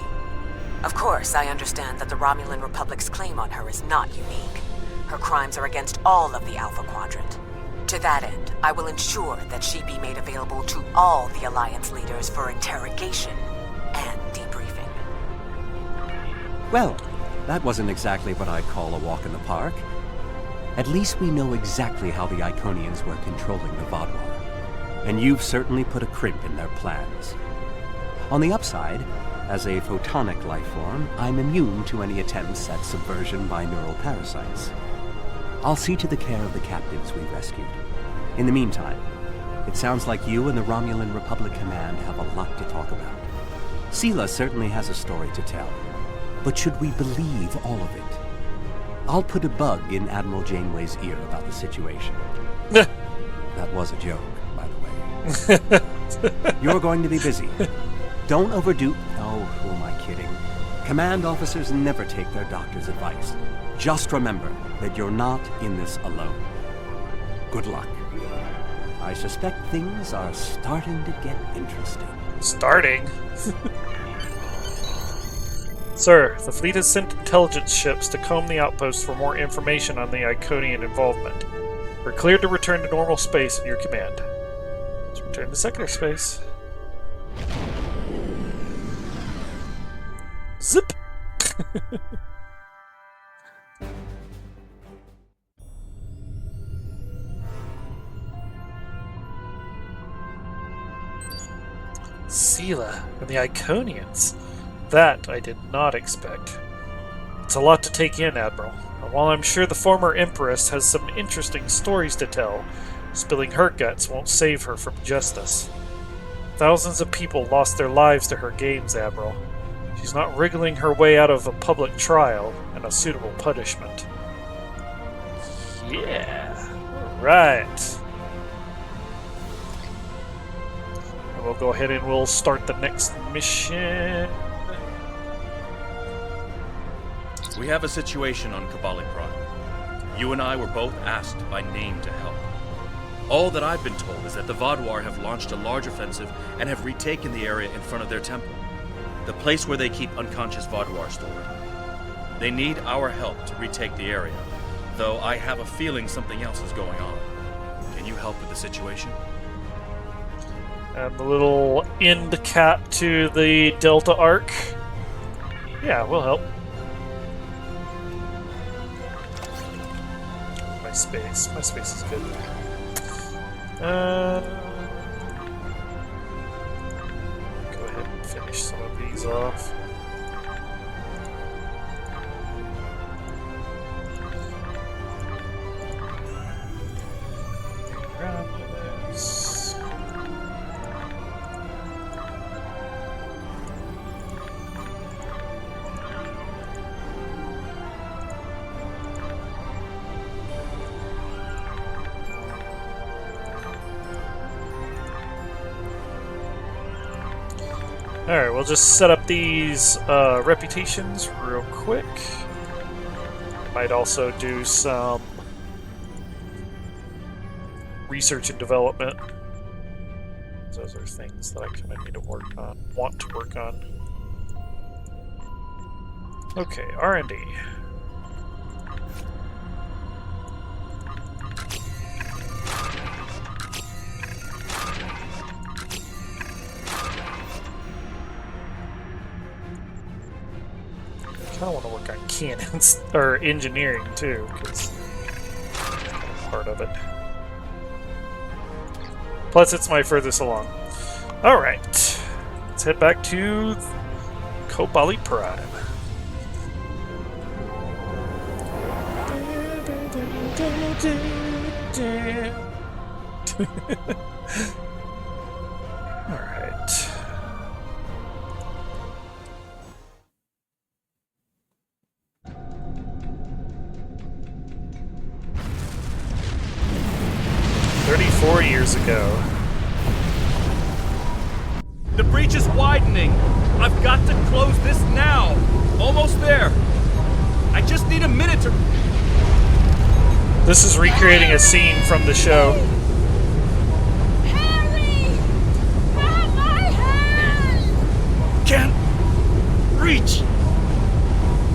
Of course, I understand that the Romulan Republic's claim on her is not unique. Her crimes are against all of the Alpha Quadrant. To that end, I will ensure that she be made available to all the Alliance leaders for interrogation and debriefing. Well, that wasn't exactly what I'd call a walk in the park. At least we know exactly how the Iconians were controlling the Vaadwaur. And you've certainly put a crimp in their plans. On the upside, as a photonic life form, I'm immune to any attempts at subversion by neural parasites. I'll see to the care of the captives we've rescued. In the meantime, it sounds like you and the Romulan Republic Command have a lot to talk about. Sela certainly has a story to tell, but should we believe all of it? I'll put a bug in Admiral Janeway's ear about the situation. That was a joke, by the way. You're going to be busy. Don't overdo... Oh, who am I kidding? Command officers never take their doctor's advice. Just remember that you're not in this alone. Good luck. I suspect things are starting to get interesting. Starting? Sir, the fleet has sent intelligence ships to comb the outpost for more information on the Iconian involvement. We're cleared to return to normal space in your command. Let's return to secular space. Zip! Sela and the Iconians. That I did not expect. It's a lot to take in, Admiral. And while I'm sure the former Empress has some interesting stories to tell, spilling her guts won't save her from justice. Thousands of people lost their lives to her games, Admiral. She's not wriggling her way out of a public trial and a suitable punishment. Yeah. Alright. And we'll go ahead and we'll start the next mission. We have a situation on Kabali Prime. You and I were both asked by name to help. All that I've been told is that the Vaadwaur have launched a large offensive and have retaken the area in front of their temple, the place where they keep unconscious Vaadwaur stored. They need our help to retake the area, though I have a feeling something else is going on. Can you help with the situation? And the little end cap to the Delta Arc. Yeah, we'll help. My space is good. Go ahead and finish some of these off. Romulus. Alright, we'll just set up these reputations real quick. Might also do some research and development. Those are things that I kind of need to work on, want to work on. Okay, R&D. I don't want to work on cannons or engineering too, because that's kind of part of it. Plus, it's my furthest along. All right, let's head back to Kabali Prime. All right. Years ago. The breach is widening. I've got to close this now. Almost there. I just need a minute to... This is recreating a scene from the show. Harry! Grab my hand! Can't reach.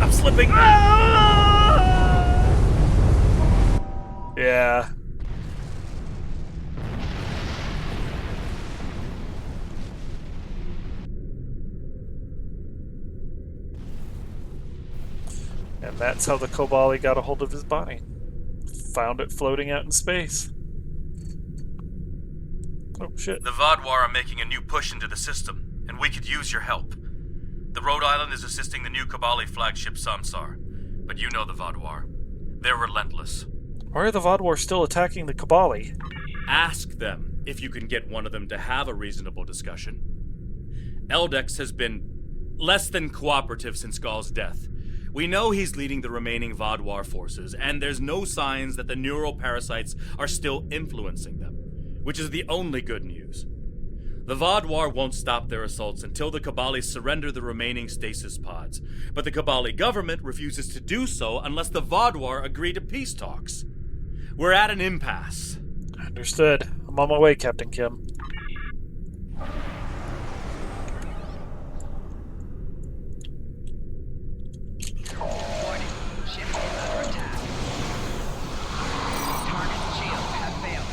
I'm slipping. Yeah. And that's how the Kabali got a hold of his body. Found it floating out in space. Oh shit. The Vaadwaur are making a new push into the system. and we could use your help. The Rhode Island is assisting the new Kabali flagship Samsar, but you know the Vaadwaur. They're relentless. Why are the Vaadwaur still attacking the Kabali? Ask them if you can get one of them to have a reasonable discussion. Eldex has been less than cooperative since Gaul's death. We know he's leading the remaining Vaadwaur forces, and there's no signs that the neural parasites are still influencing them, which is the only good news. The Vaadwaur won't stop their assaults until the Kabali surrender the remaining stasis pods, but the Kabali government refuses to do so unless the Vaadwaur agree to peace talks. We're at an impasse. Understood. I'm on my way, Captain Kim. Warning. Ship is under attack. Target shields have failed.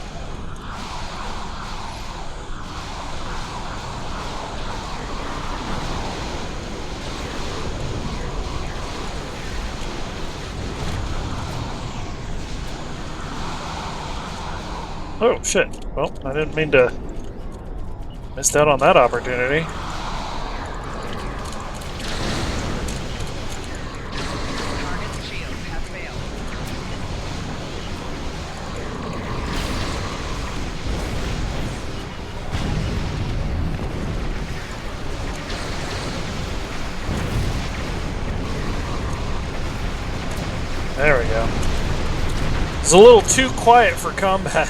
Oh, shit. Well, I didn't mean to miss out on that opportunity. Target shields have failed. There we go. It's a little too quiet for combat.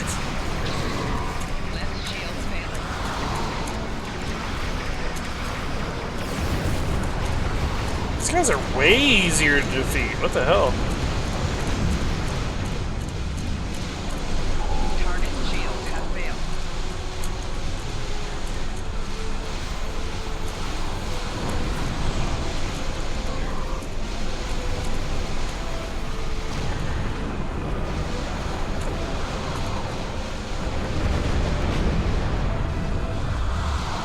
These guys are way easier to defeat. What the hell? Target shields have failed.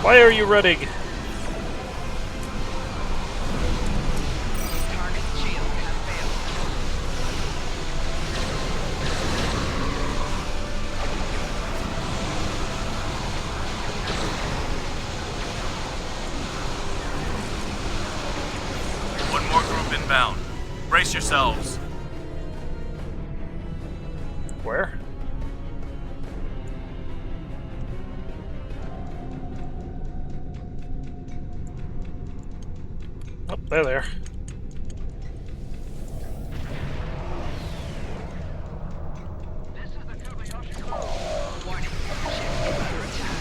Why are you running? Target shields have failed. One more group inbound. Brace yourselves. Where? Oh, they're there. Warning. Ship is under attack.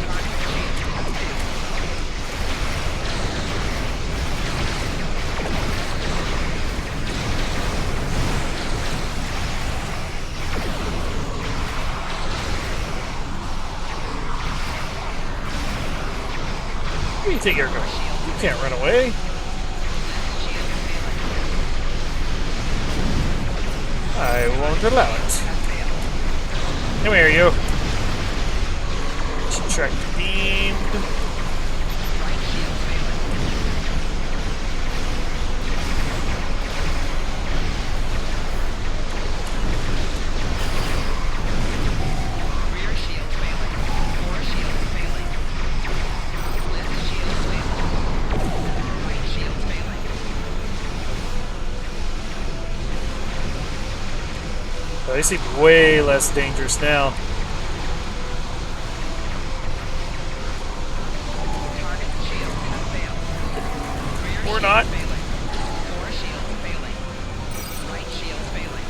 Target shields have failed. Where do you think you're going? You can't run away. I won't allow it. Come here, you. Track beamed. Rear shield failing. Core shield failing. Left shield failing. Right shield failing. Oh, they seem way less dangerous now. Target shield have failed. Rear Or shield not. failing. Core shield failing. Right shield failing.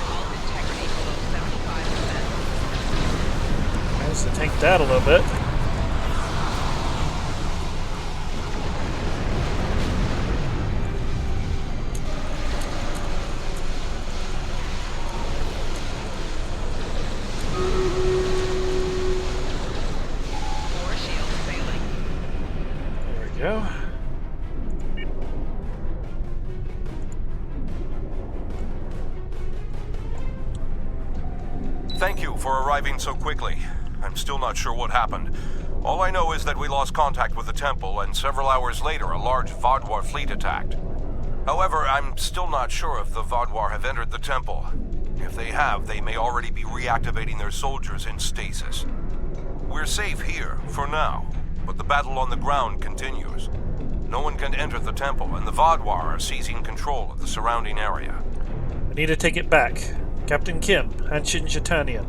Hull integrity below 75%. Managed to tank that a little bit. Core shield failing. There we go. Thank you for arriving so quickly. I'm still not sure what happened. All I know is that we lost contact with the temple, and several hours later a large Vaadwaur fleet attacked. However, I'm still not sure if the Vaadwaur have entered the temple. If they have, they may already be reactivating their soldiers in stasis. We're safe here, for now, but the battle on the ground continues. No one can enter the temple, and the Vaadwaur are seizing control of the surrounding area. I need to take it back. Captain Kim, Hanshin Jitanian.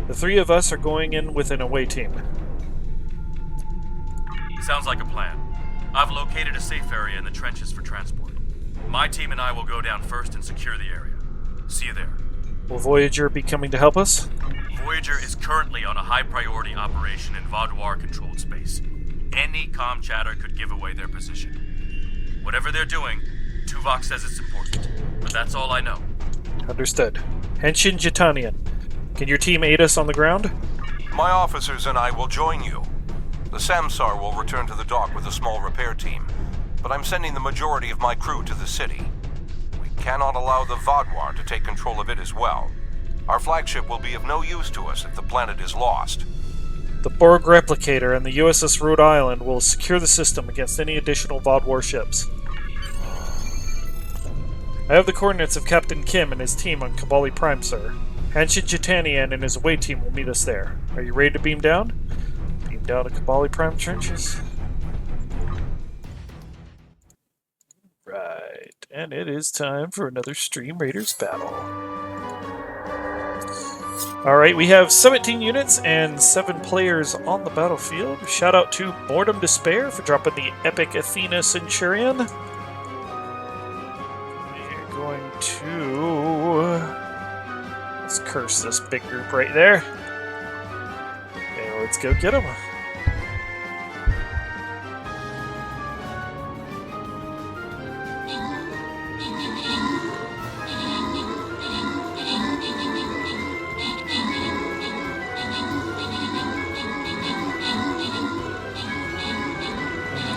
The three of us are going in with an away team. Sounds like a plan. I've located a safe area in the trenches for transport. My team and I will go down first and secure the area. See you there. Will Voyager be coming to help us? Voyager is currently on a high-priority operation in Vaadwaur-controlled space. Any comm chatter could give away their position. Whatever they're doing, Tuvok says it's important, but that's all I know. Understood. Henshin Jitanian, can your team aid us on the ground? My officers and I will join you. The Samsar will return to the dock with a small repair team, but I'm sending the majority of my crew to the city. We cannot allow the Vaadwaur to take control of it as well. Our flagship will be of no use to us if the planet is lost. The Borg replicator and the USS Rhode Island will secure the system against any additional Vaadwaur ships. I have the coordinates of Captain Kim and his team on Kabali Prime, sir. Hanshin Jitanian and his away team will meet us there. Are you ready to beam down? Beam down to Kabali Prime trenches. Right, and it is time for another Stream Raiders battle. Alright, we have 17 units and 7 players on the battlefield. Shout out to Boredom Despair for dropping the epic Athena Centurion. We're going to... let's curse this big group right there. And let's go get them.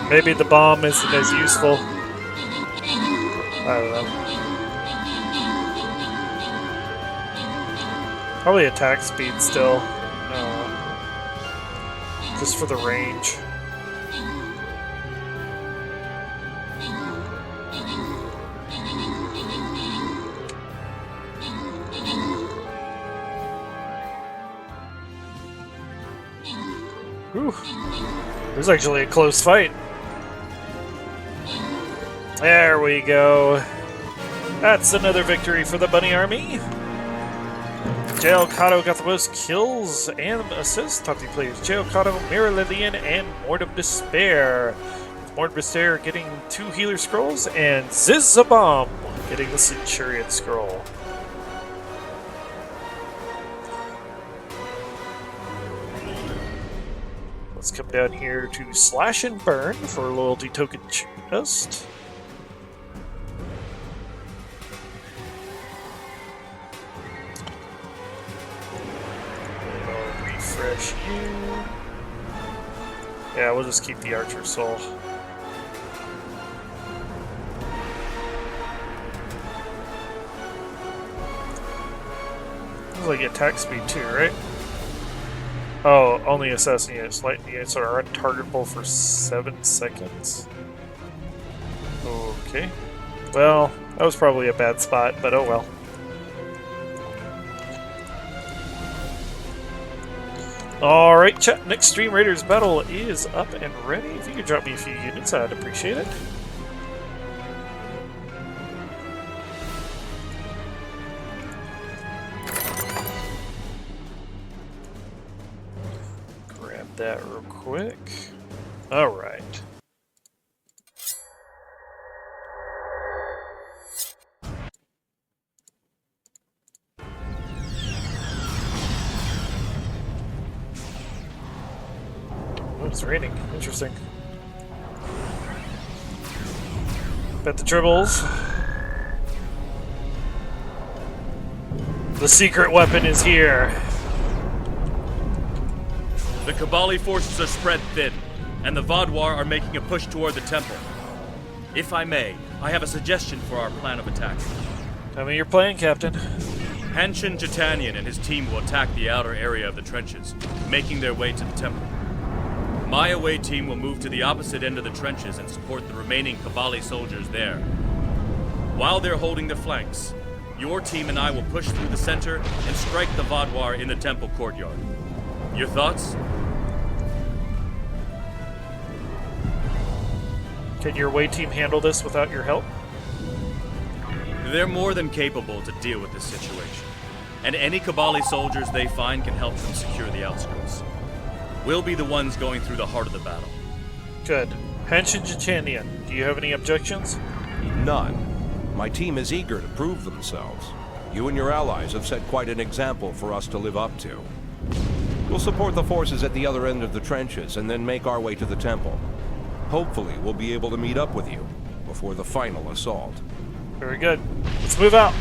Maybe the bomb isn't as useful. I don't know. Probably attack speed still. Just for the range. Whew. It was actually a close fight. There we go. That's another victory for the Bunny Army. Jail Kato got the most kills and assists. Top 3 players: Jail Kato, Mira Lillian, and Boredom Despair. Boredom Despair getting 2 healer scrolls, and Zizabomb getting the Centurion scroll. Let's come down here to Slash and Burn for a loyalty token chest. Refresh you. Yeah, we'll just keep the Archer Soul. Looks like attack speed too, right? Oh, only assassin units. Light units are untargetable for 7 seconds. Okay. Well, that was probably a bad spot, but oh well. Alright, chat. Next Stream Raiders battle is up and ready. If you could drop me a few units, I'd appreciate it. Grab that real quick. Alright. It's raining. Interesting. Bet the tribbles. The secret weapon is here. The Kabali forces are spread thin, and the Vaadwaur are making a push toward the temple. If I may, I have a suggestion for our plan of attack. Tell me your plan, Captain. Hanshin Jitanian and his team will attack the outer area of the trenches, making their way to the temple. My away team will move to the opposite end of the trenches and support the remaining Kabali soldiers there. While they're holding the flanks, Your team and I will push through the center and strike the Vaadwaur in the temple courtyard. Your thoughts? Can your away team handle this without your help? They're more than capable to deal with this situation, and any Kabali soldiers they find can help them secure the outskirts. We'll be the ones going through the heart of the battle. Good. Henshin Jachandian, do you have any objections? None. My team is eager to prove themselves. You and your allies have set quite an example for us to live up to. We'll support the forces at the other end of the trenches and then make our way to the temple. Hopefully, we'll be able to meet up with you before the final assault. Very good. Let's move out.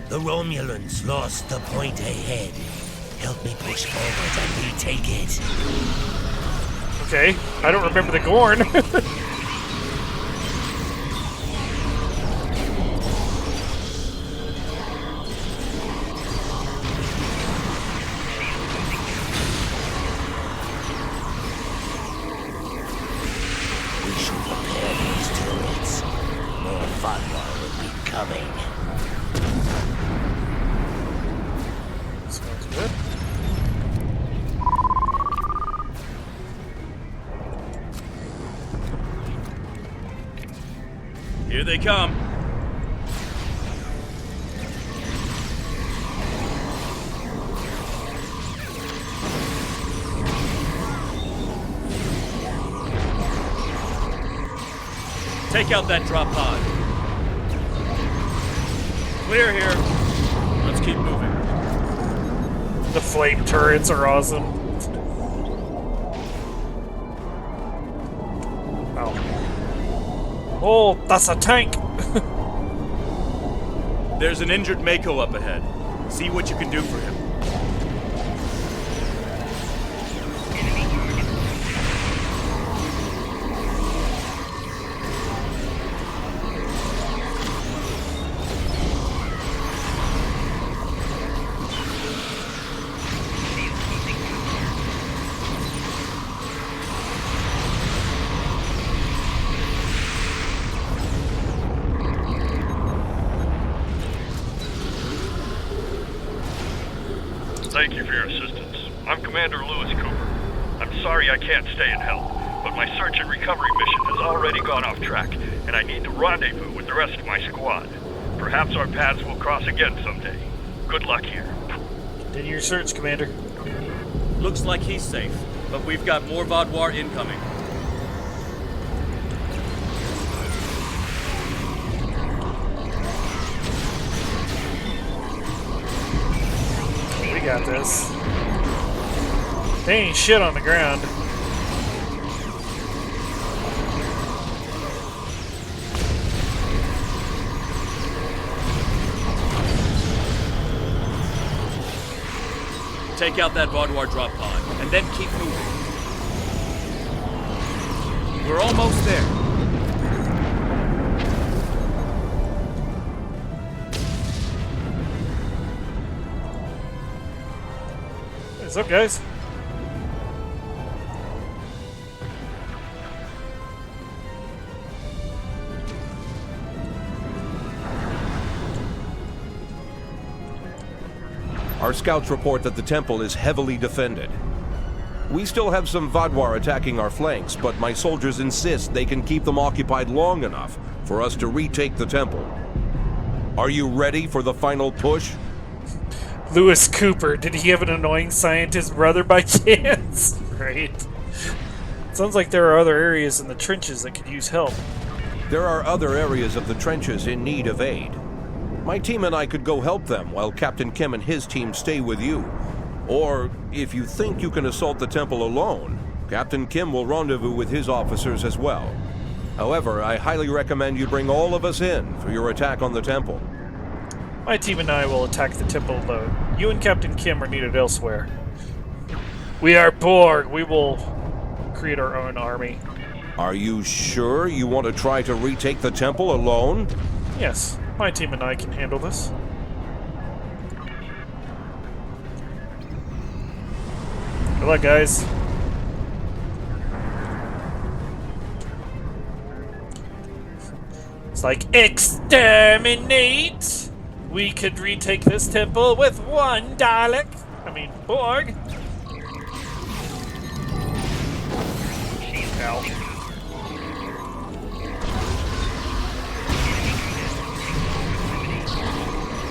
The Romulans lost the point ahead. Help me push forward and retake it. Okay, I don't remember the Gorn. We should repair these turrets. More Vaadwaur will be coming. Sounds good. Here they come. Take out that drop pod. Clear here. Let's keep moving. The flame turrets are awesome. Oh. Oh, that's a tank! There's an injured Mako up ahead. See what you can do for him. Thank you for your assistance. I'm Commander Lewis Cooper. I'm sorry I can't stay and help, but my search and recovery mission has already gone off track, and I need to rendezvous with the rest of my squad. Perhaps our paths will cross again someday. Good luck here. Continue your search, Commander. Looks like he's safe, but we've got more Vaadwaur incoming. We got this. They ain't shit on the ground. Take out that Vaadwaur drop pod, and then keep moving. We're almost there. What's up, guys? Our scouts report that the temple is heavily defended. We still have some Vaadwaur attacking our flanks, but my soldiers insist they can keep them occupied long enough for us to retake the temple. Are you ready for the final push? Lewis Cooper, did he have an annoying scientist brother by chance? Right. Sounds like there are other areas in the trenches that could use help. There are other areas of the trenches in need of aid. My team and I could go help them while Captain Kim and his team stay with you. Or, if you think you can assault the temple alone, Captain Kim will rendezvous with his officers as well. However, I highly recommend you bring all of us in for your attack on the temple. My team and I will attack the temple alone. You and Captain Kim are needed elsewhere. We are Borg. We will create our own army. Are you sure you want to try to retake the temple alone? Yes, my team and I can handle this. Good luck, guys. It's like, exterminate! We could retake this temple with one Dalek. I mean, Borg. Ow.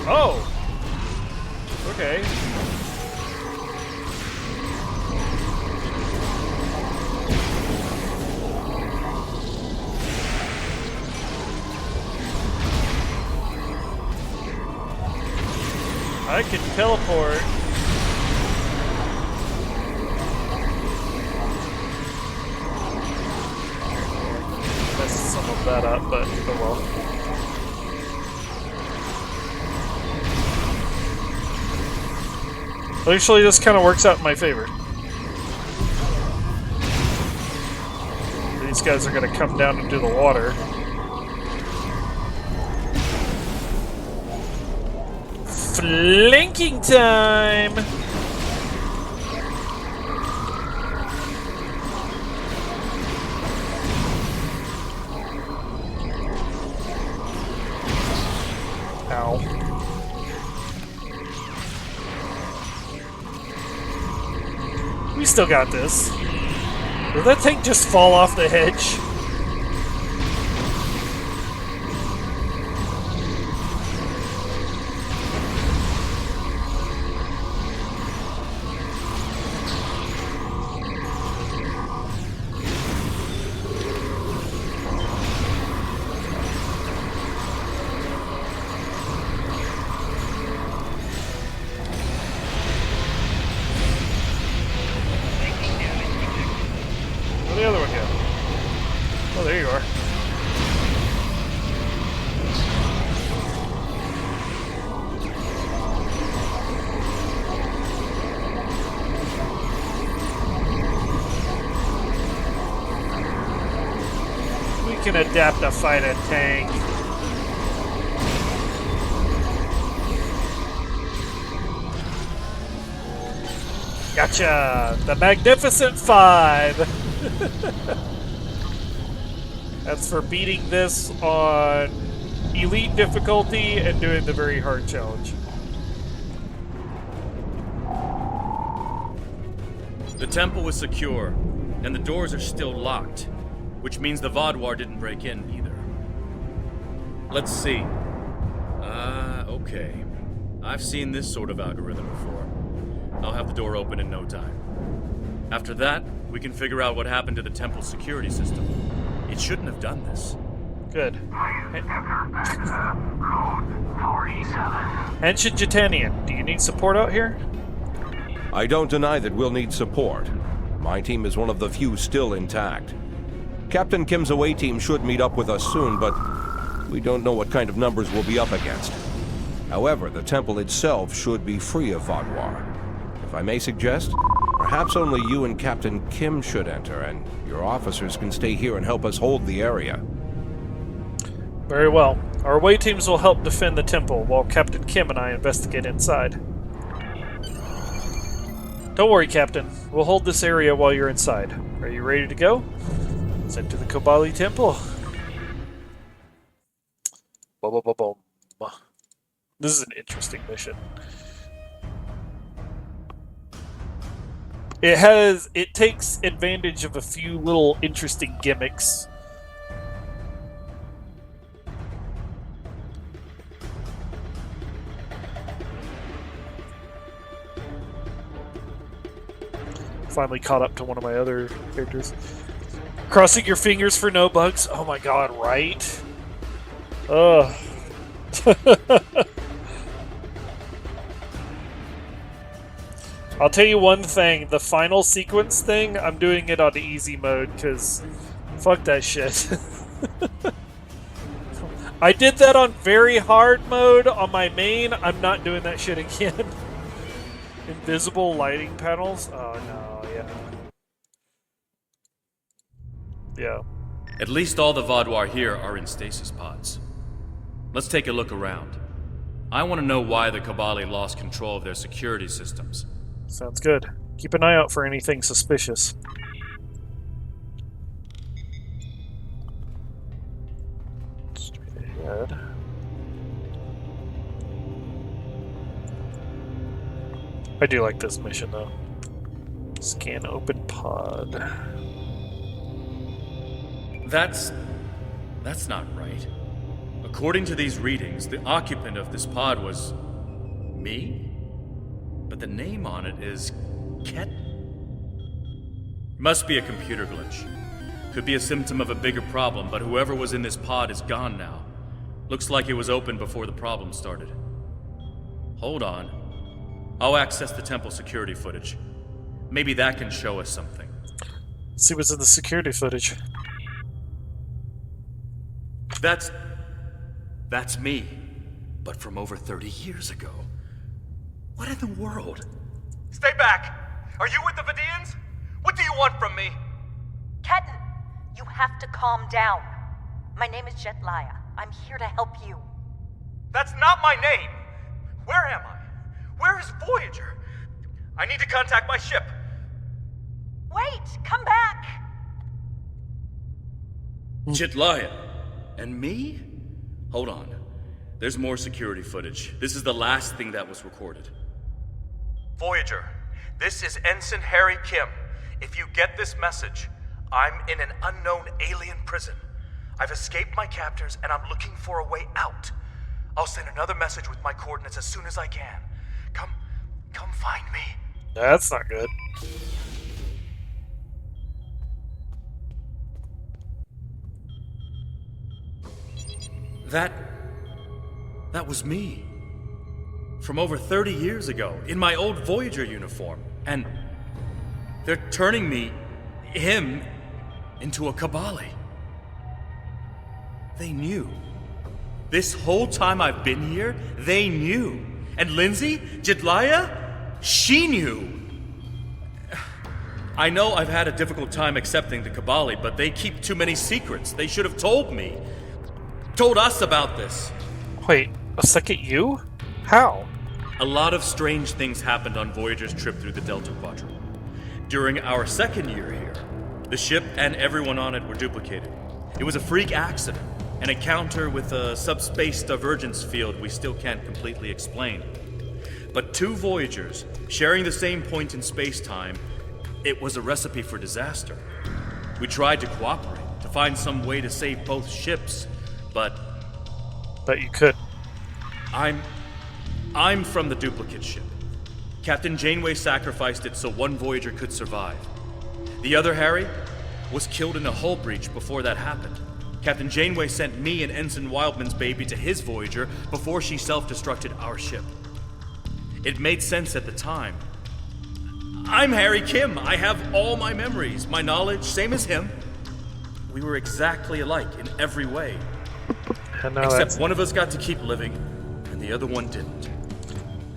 Oh! Okay. I can teleport. Messed some of that up, but oh well. Actually, this kind of works out in my favor. These guys are going to come down into the water. Flanking time! Ow. We still got this. Did that thing just fall off the hedge? The other one go? Oh, there you are. We can adapt to fight a tank. Gotcha! The Magnificent Five! That's for beating this on elite difficulty and doing the very hard challenge. The temple is secure, and the doors are still locked, which means the Vaadwaur didn't break in either. Let's see. Okay. I've seen this sort of algorithm before. I'll have the door open in no time. After that, we can figure out what happened to the temple's security system. It shouldn't have done this. Good. Ancient Jitanian, do you need support out here? I don't deny that we'll need support. My team is one of the few still intact. Captain Kim's away team should meet up with us soon, but we don't know what kind of numbers we'll be up against. However, the temple itself should be free of Vaadwaur. If I may suggest, perhaps only you and Captain Kim should enter, and your officers can stay here and help us hold the area. Very well. Our away teams will help defend the temple, while Captain Kim and I investigate inside. Don't worry, Captain. We'll hold this area while you're inside. Are you ready to go? Let's enter the Kobali Temple. Boom. This is an interesting mission. It takes advantage of a few little interesting gimmicks. Finally caught up to one of my other characters. Crossing your fingers for no bugs. Oh my god, right? Ugh. I'll tell you one thing, the final sequence thing, I'm doing it on easy mode, because fuck that shit. I did that on very hard mode on my main, I'm not doing that shit again. Invisible lighting panels? Oh no, yeah. Yeah. At least all the Vaadwaur here are in stasis pods. Let's take a look around. I want to know why the Kobali lost control of their security systems. Sounds good. Keep an eye out for anything suspicious. Straight good. I do like this mission, though. Scan open pod. That's not right. According to these readings, the occupant of this pod was me? But the name on it is Ket. Must be a computer glitch. Could be a symptom of a bigger problem, but whoever was in this pod is gone now. Looks like it was open before the problem started. Hold on. I'll access the temple security footage. Maybe that can show us something. Let's see what's in the security footage. That's me. But from over 30 years ago. What in the world? Stay back! Are you with the Vaadians? What do you want from me? Ketan, you have to calm down. My name is Jetlaya. I'm here to help you. That's not my name! Where am I? Where is Voyager? I need to contact my ship. Wait! Come back! Jetlaya. And me? Hold on. There's more security footage. This is the last thing that was recorded. Voyager, this is Ensign Harry Kim. If you get this message, I'm in an unknown alien prison. I've escaped my captors and I'm looking for a way out. I'll send another message with my coordinates as soon as I can. Come find me. That's not good. That was me. From over 30 years ago, in my old Voyager uniform. And they're turning him, into a Kabali. They knew. This whole time I've been here, they knew. And Lindsay, Jetlaya, she knew. I know I've had a difficult time accepting the Kabali, but they keep too many secrets. They should have told me. Told us about this. Wait, a second you? How? A lot of strange things happened on Voyager's trip through the Delta Quadrant. During our second year here, the ship and everyone on it were duplicated. It was a freak accident, an encounter with a subspace divergence field we still can't completely explain. But two Voyagers, sharing the same point in space-time, it was a recipe for disaster. We tried to cooperate, to find some way to save both ships, but you could. I'm from the duplicate ship. Captain Janeway sacrificed it so one Voyager could survive. The other, Harry, was killed in a hull breach before that happened. Captain Janeway sent me and Ensign Wildman's baby to his Voyager before she self-destructed our ship. It made sense at the time. I'm Harry Kim. I have all my memories, my knowledge, same as him. We were exactly alike in every way. Except one of us got to keep living, and the other one didn't.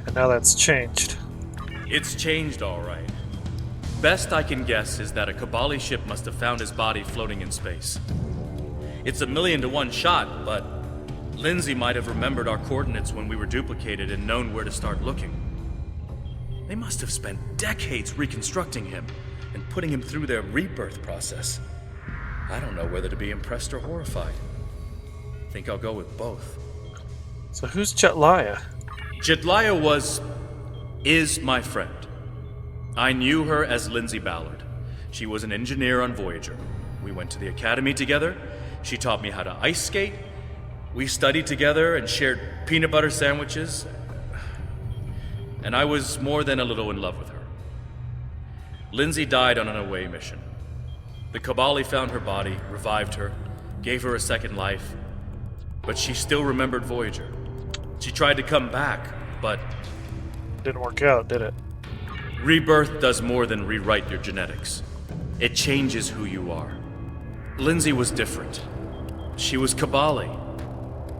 And now that's changed. It's changed, all right. Best I can guess is that a Kabali ship must have found his body floating in space. It's a 1,000,000 to 1 shot, but Lindsay might have remembered our coordinates when we were duplicated and known where to start looking. They must have spent decades reconstructing him and putting him through their rebirth process. I don't know whether to be impressed or horrified. Think I'll go with both. So who's Jetlaya? Jetlaya is my friend. I knew her as Lindsay Ballard. She was an engineer on Voyager. We went to the academy together. She taught me how to ice skate. We studied together and shared peanut butter sandwiches. And I was more than a little in love with her. Lindsay died on an away mission. The Kabali found her body, revived her, gave her a second life. But she still remembered Voyager. She tried to come back, but didn't work out, did it? Rebirth does more than rewrite your genetics. It changes who you are. Lindsay was different. She was Kabali.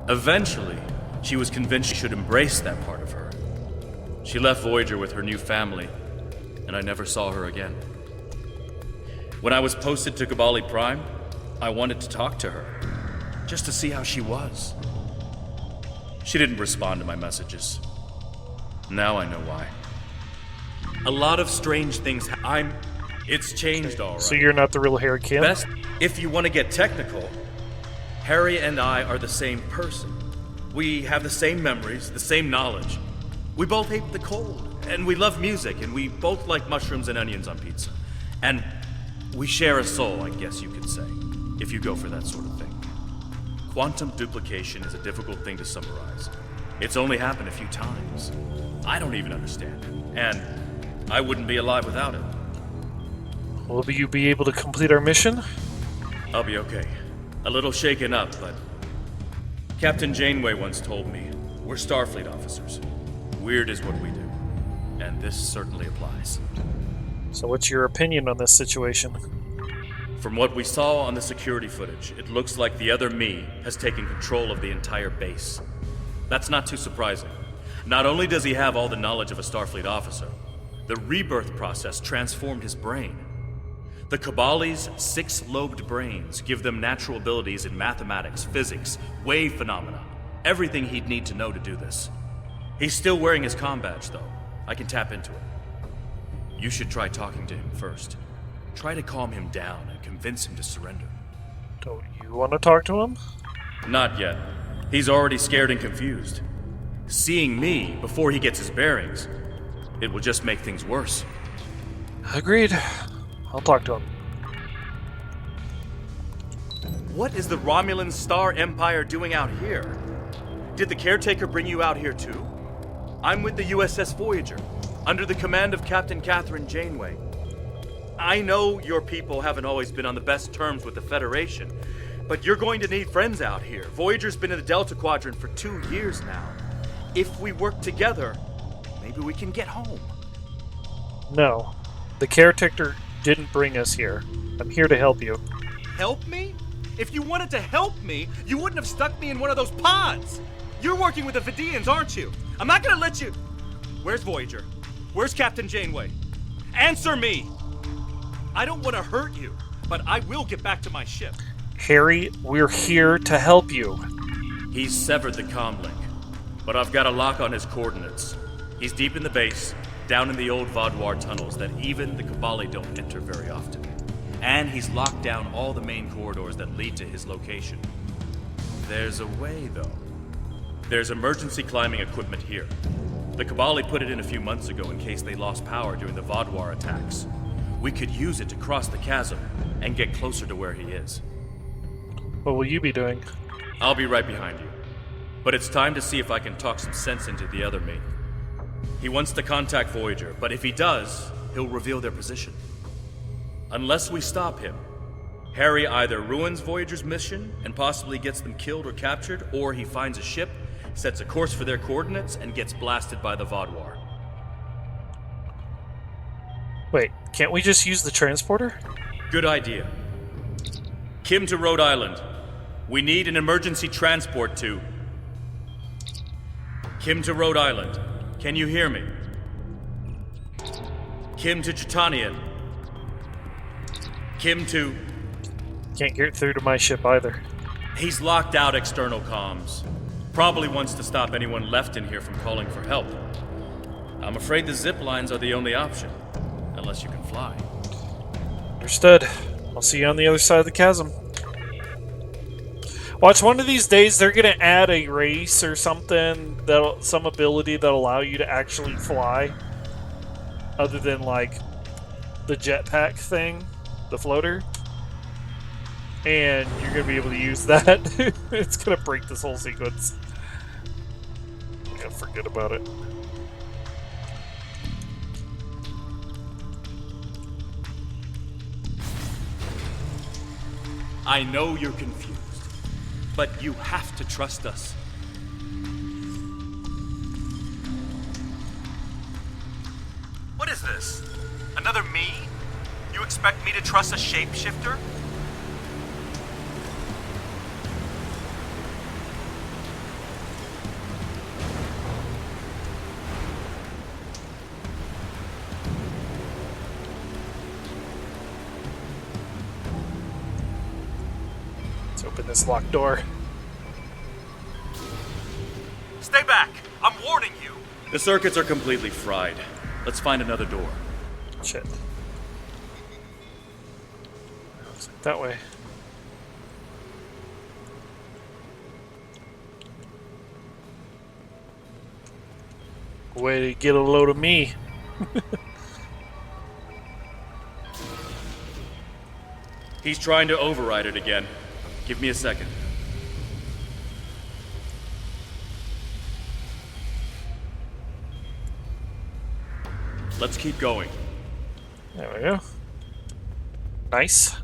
Eventually, she was convinced she should embrace that part of her. She left Voyager with her new family, and I never saw her again. When I was posted to Kabali Prime, I wanted to talk to her, just to see how she was. She didn't respond to my messages. Now I know why. A lot of strange things It's changed all right. So you're not the real Harry Kim? Best, if you want to get technical, Harry and I are the same person. We have the same memories, the same knowledge. We both hate the cold, and we love music, and we both like mushrooms and onions on pizza. And we share a soul, I guess you could say, if you go for that sort of thing. Quantum duplication is a difficult thing to summarize. It's only happened a few times. I don't even understand it, and I wouldn't be alive without it. Will you be able to complete our mission? I'll be okay. A little shaken up, but Captain Janeway once told me, we're Starfleet officers. Weird is what we do, and this certainly applies. So what's your opinion on this situation? From what we saw on the security footage, it looks like the other me has taken control of the entire base. That's not too surprising. Not only does he have all the knowledge of a Starfleet officer, the rebirth process transformed his brain. The Cabali's 6-lobed brains give them natural abilities in mathematics, physics, wave phenomena, everything he'd need to know to do this. He's still wearing his comm badge, though. I can tap into it. You should try talking to him first. Try to calm him down and convince him to surrender. Don't you want to talk to him? Not yet. He's already scared and confused. Seeing me before he gets his bearings, it will just make things worse. Agreed. I'll talk to him. What is the Romulan Star Empire doing out here? Did the caretaker bring you out here too? I'm with the USS Voyager, under the command of Captain Catherine Janeway. I know your people haven't always been on the best terms with the Federation, but you're going to need friends out here. Voyager's been in the Delta Quadrant for 2 years now. If we work together, maybe we can get home. No. The caretaker didn't bring us here. I'm here to help you. Help me? If you wanted to help me, you wouldn't have stuck me in one of those pods. You're working with the Vidians, aren't you? I'm not gonna let you... Where's Voyager? Where's Captain Janeway? Answer me! I don't want to hurt you, but I will get back to my ship. Harry, we're here to help you. He's severed the comm link, but I've got a lock on his coordinates. He's deep in the base, down in the old Vaadwaur tunnels that even the Cabali don't enter very often. And he's locked down all the main corridors that lead to his location. There's a way, though. There's emergency climbing equipment here. The Cabali put it in a few months ago in case they lost power during the Vaadwaur attacks. We could use it to cross the chasm and get closer to where he is. What will you be doing? I'll be right behind you. But it's time to see if I can talk some sense into the other me. He wants to contact Voyager, but if he does, he'll reveal their position. Unless we stop him, Harry either ruins Voyager's mission and possibly gets them killed or captured, or he finds a ship, sets a course for their coordinates, and gets blasted by the Vaadwaur. Wait, can't we just use the transporter? Good idea. Kim to Rhode Island. We need an emergency transport to... Kim to Rhode Island. Can you hear me? Kim to Chitanian. Kim to... Can't get through to my ship either. He's locked out external comms. Probably wants to stop anyone left in here from calling for help. I'm afraid the zip lines are the only option. Unless you can fly. Understood. I'll see you on the other side of the chasm. Watch, one of these days they're gonna add a race or something, some ability that'll allow you to actually fly. Other than, like, the jetpack thing, the floater. And you're gonna be able to use that. It's gonna break this whole sequence. I'm gonna forget about it. I know you're confused, but you have to trust us. What is this? Another me? You expect me to trust a shapeshifter? Open this locked door. Stay back! I'm warning you! The circuits are completely fried. Let's find another door. Shit. That way. Way to get a load of me. He's trying to override it again. Give me a second. Let's keep going. There we go. Nice.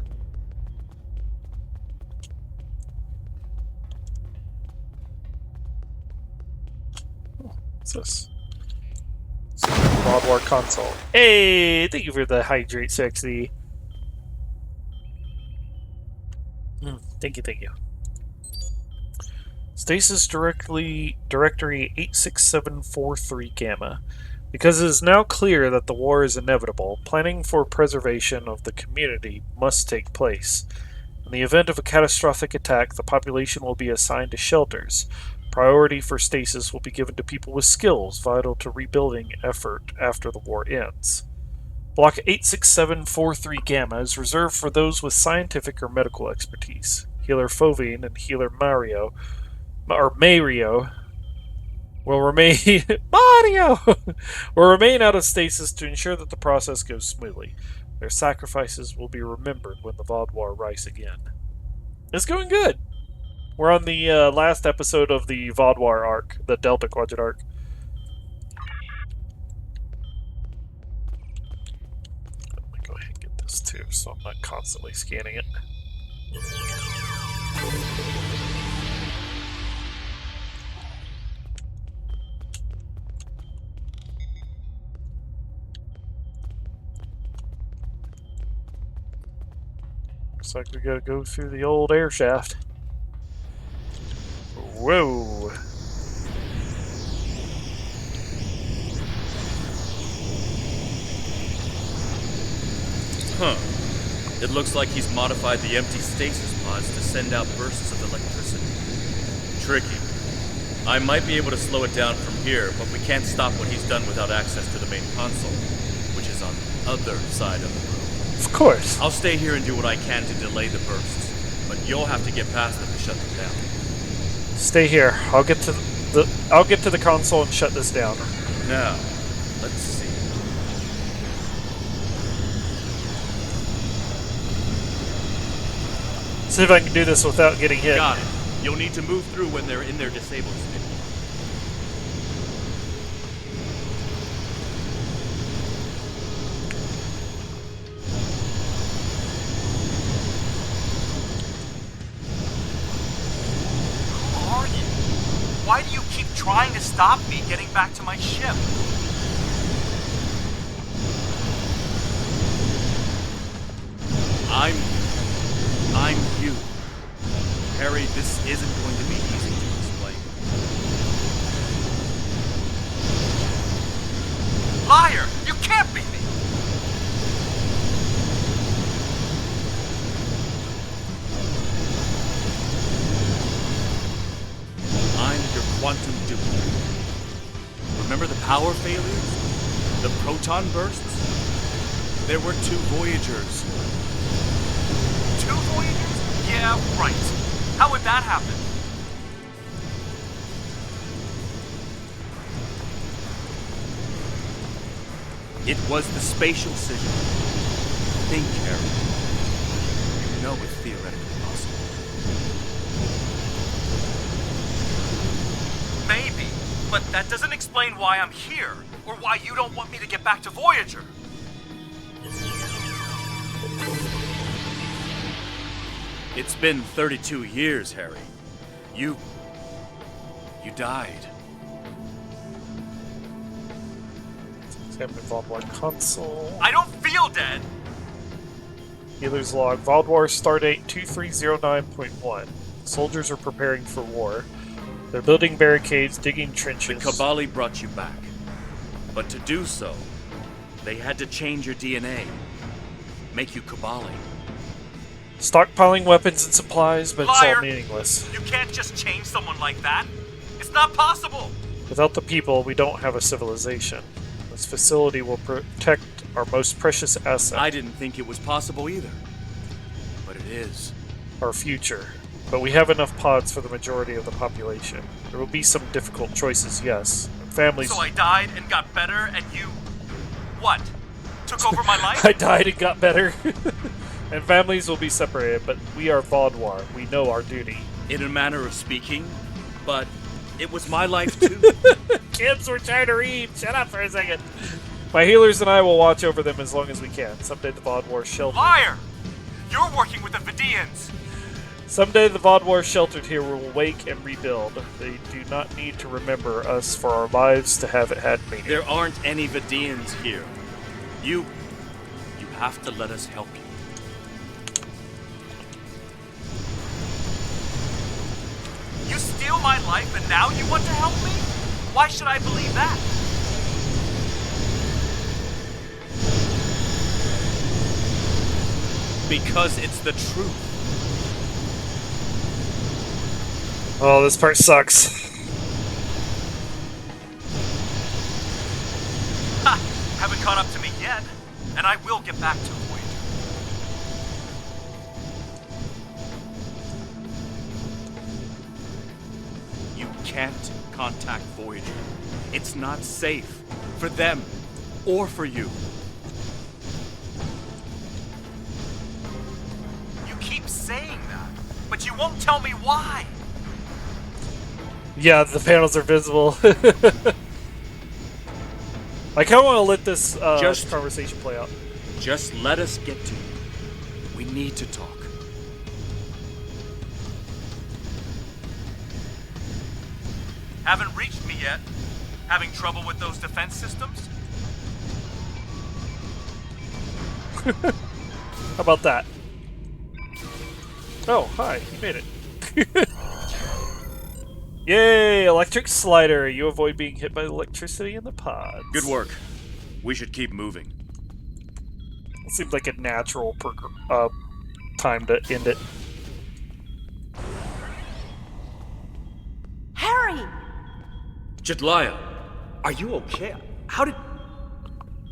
What's this? Vaadwaur console. Hey, thank you for the hydrate, sexy. Thank you. Stasis directory 86743 Gamma. Because it is now clear that the war is inevitable, planning for preservation of the community must take place. In the event of a catastrophic attack, the population will be assigned to shelters. Priority for stasis will be given to people with skills vital to rebuilding effort after the war ends. Block 86743 Gamma is reserved for those with scientific or medical expertise. Healer Fovine and Healer Mario will remain will remain out of stasis to ensure that the process goes smoothly. Their sacrifices will be remembered when the Vaadwaur rise again. It's going good. We're on the last episode of the Vaadwaur arc, the Delta Quadrant arc. Let me go ahead and get this too, so I'm not constantly scanning it. Looks like we gotta go through the old air shaft. Whoa! Huh. It looks like he's modified the empty stasis pods to send out bursts of electricity. Tricky. I might be able to slow it down from here, but we can't stop what he's done without access to the main console, which is on the other side of the room. Of course. I'll stay here and do what I can to delay the bursts, but you'll have to get past them to shut them down. Stay here. I'll get to the console and shut this down. Now, let's see. See if I can do this without getting hit. Got it. You'll need to move through when they're in their disabled state. Why do you keep trying to stop me getting back to my ship? I'm you. Harry, this isn't going to be easy to explain. Liar! You can't beat me! Quantum duplicate. Remember the power failures? The proton bursts? There were 2 Voyagers. 2 Voyagers? Yeah, right. How would that happen? It was the spatial sigil. Think, Harry. You know it's theoretically possible. Maybe, but that doesn't explain why I'm here, or why you don't want me to get back to Voyager. It's been 32 years, Harry. You died. Examine Vaadwaur console. I don't feel dead! Healer's log. Vaadwaur stardate 2309.1. Soldiers are preparing for war. They're building barricades, digging trenches. The Kabali brought you back. But to do so, they had to change your DNA. Make you Kabali. Stockpiling weapons and supplies, but Liar! It's all meaningless. You can't just change someone like that. It's not possible! Without the people, we don't have a civilization. This facility will protect our most precious asset. I didn't think it was possible either. But it is. Our future. But we have enough pods for the majority of the population. There will be some difficult choices, yes. Families... So I died and got better, and you... what? Took over my life? I died and got better. And families will be separated, but we are Vaadwaur. We know our duty. In a manner of speaking, but it was my life too. Kids were trying to read. Shut up for a second. My healers and I will watch over them as long as we can. Someday the Vaadwaur shelter... Liar! You're working with the Vidians! Someday the Vaadwaur sheltered here will wake and rebuild. They do not need to remember us for our lives to have it had meaning. There aren't any Vidians here. You have to let us help you. You steal my life and now you want to help me? Why should I believe that? Because it's the truth. Oh, this part sucks. Ha! Haven't caught up to me yet, and I will get back to Voyager. You can't contact Voyager. It's not safe. For them. Or for you. You keep saying that, but you won't tell me why. Yeah, the panels are visible. I kind of want to let this conversation play out. Just let us get to it. We need to talk. Haven't reached me yet. Having trouble with those defense systems? How about that? Oh, hi, you made it. Yay, electric slider. You avoid being hit by electricity in the pods. Good work. We should keep moving. It seems like a natural time to end it. Harry! Jetlaya, are you okay? How did...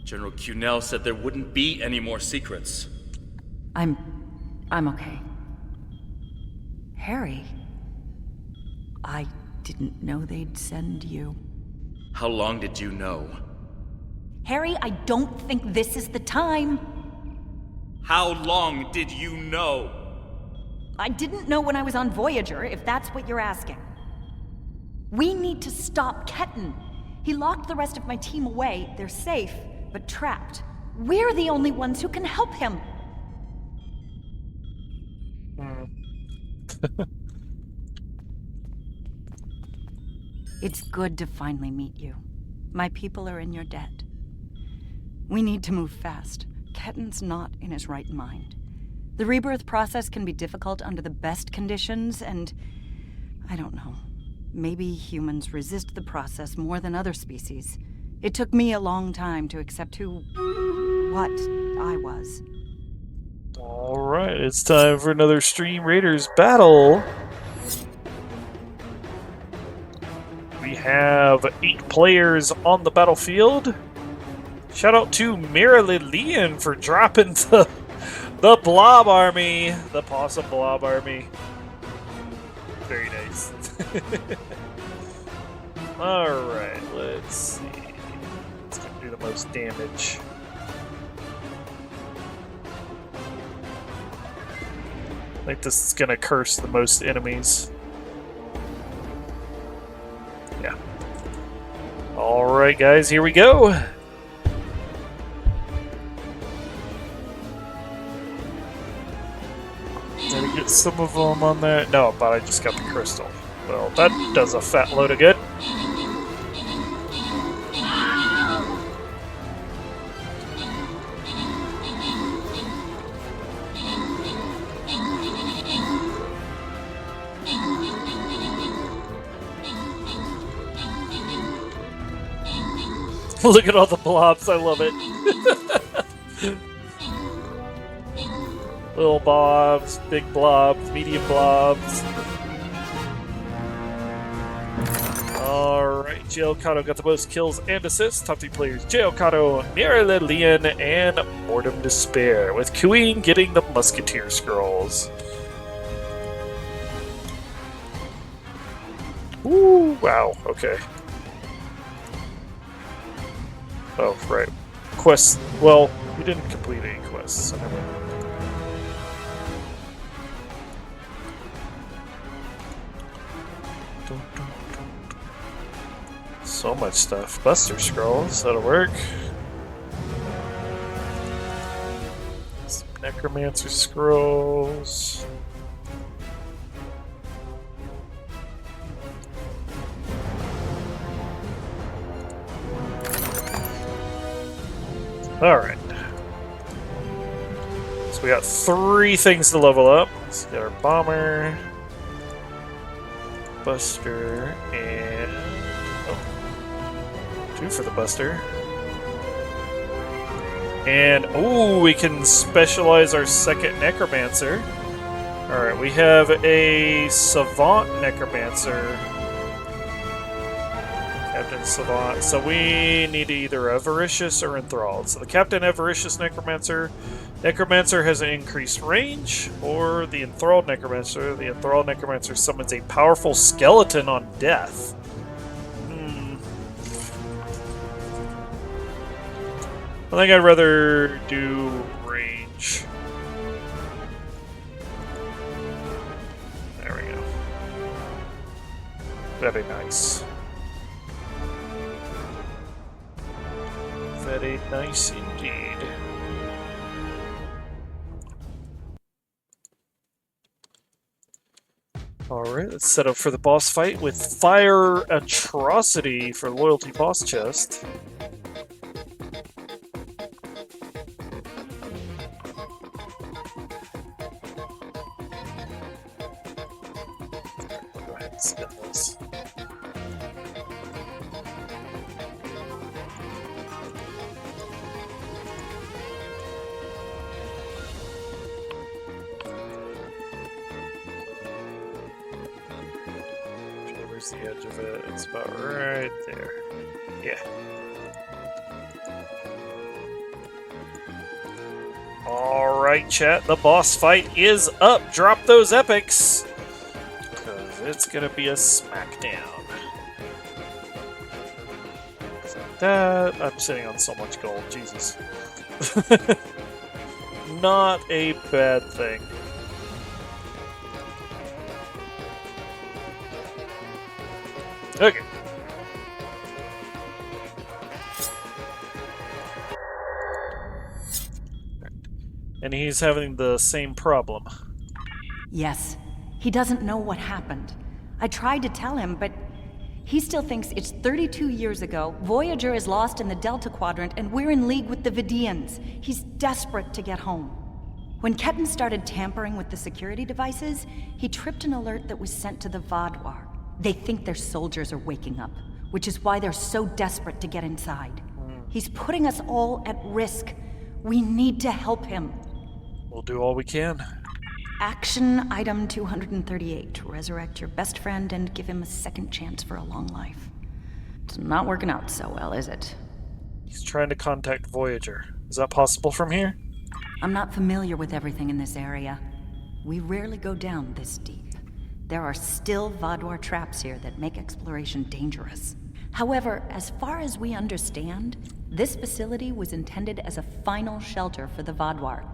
General Cunell said there wouldn't be any more secrets. I'm okay. Harry? I didn't know they'd send you. How long did you know? Harry, I don't think this is the time. How long did you know? I didn't know when I was on Voyager, if that's what you're asking. We need to stop Ketan. He locked the rest of my team away. They're safe, but trapped. We're the only ones who can help him. It's good to finally meet you. My people are in your debt. We need to move fast. Ketan's not in his right mind. The rebirth process can be difficult under the best conditions, and I don't know. Maybe humans resist the process more than other species. It took me a long time to accept what I was. Alright, it's time for another Stream Raiders battle. We have 8 players on the battlefield. Shout out to Mira Lillian for dropping the blob army. The possum blob army. Very nice. Alright, let's see. It's going to do the most damage. I think this is going to curse the most enemies. Yeah. Alright, guys, here we go. Did I get some of them on there? No, but I just got the crystal. Well, that does a fat load of good. Look at all the blobs, I love it. Little blobs, big blobs, medium blobs. Alright, Jailcado got the most kills and assists. Top 3 players, Jailcado, Mira Lillian, and Mortem Despair, with Queen getting the Musketeer Scrolls. Ooh, wow, okay. Oh, right. Quests. Well, we didn't complete any quests, so never mind. So much stuff. Buster Scrolls, that'll work. Some Necromancer Scrolls. Alright. So we got 3 things to level up. Let's get our Bomber, Buster, and... oh, 2 for the Buster. And, ooh, we can specialize our second Necromancer. Alright, we have a Savant Necromancer. Captain Savant. So we need either Avaricious or Enthralled. So the Captain Avaricious Necromancer. Necromancer has an increased range, or the Enthralled Necromancer. The Enthralled Necromancer summons a powerful skeleton on death. I think I'd rather do range. There we go. That'd be nice. Very nice indeed. Alright, let's set up for the boss fight with Fire Atrocity for Loyalty Boss Chest. Go ahead and spin this. Where's the edge of it? It's about right there. Yeah. Alright, chat. The boss fight is up. Drop those epics. Because it's going to be a smackdown. Like that. I'm sitting on so much gold. Jesus. Not a bad thing. Okay. And he's having the same problem. Yes. He doesn't know what happened. I tried to tell him, but he still thinks it's 32 years ago, Voyager is lost in the Delta Quadrant, and we're in league with the Vidians. He's desperate to get home. When Ketan started tampering with the security devices, he tripped an alert that was sent to the Vaadwaur. They think their soldiers are waking up, which is why they're so desperate to get inside. He's putting us all at risk. We need to help him. We'll do all we can. Action item 238. Resurrect your best friend and give him a second chance for a long life. It's not working out so well, is it? He's trying to contact Voyager. Is that possible from here? I'm not familiar with everything in this area. We rarely go down this deep. There are still Vaadwaur traps here that make exploration dangerous. However, as far as we understand, this facility was intended as a final shelter for the Vaadwaur.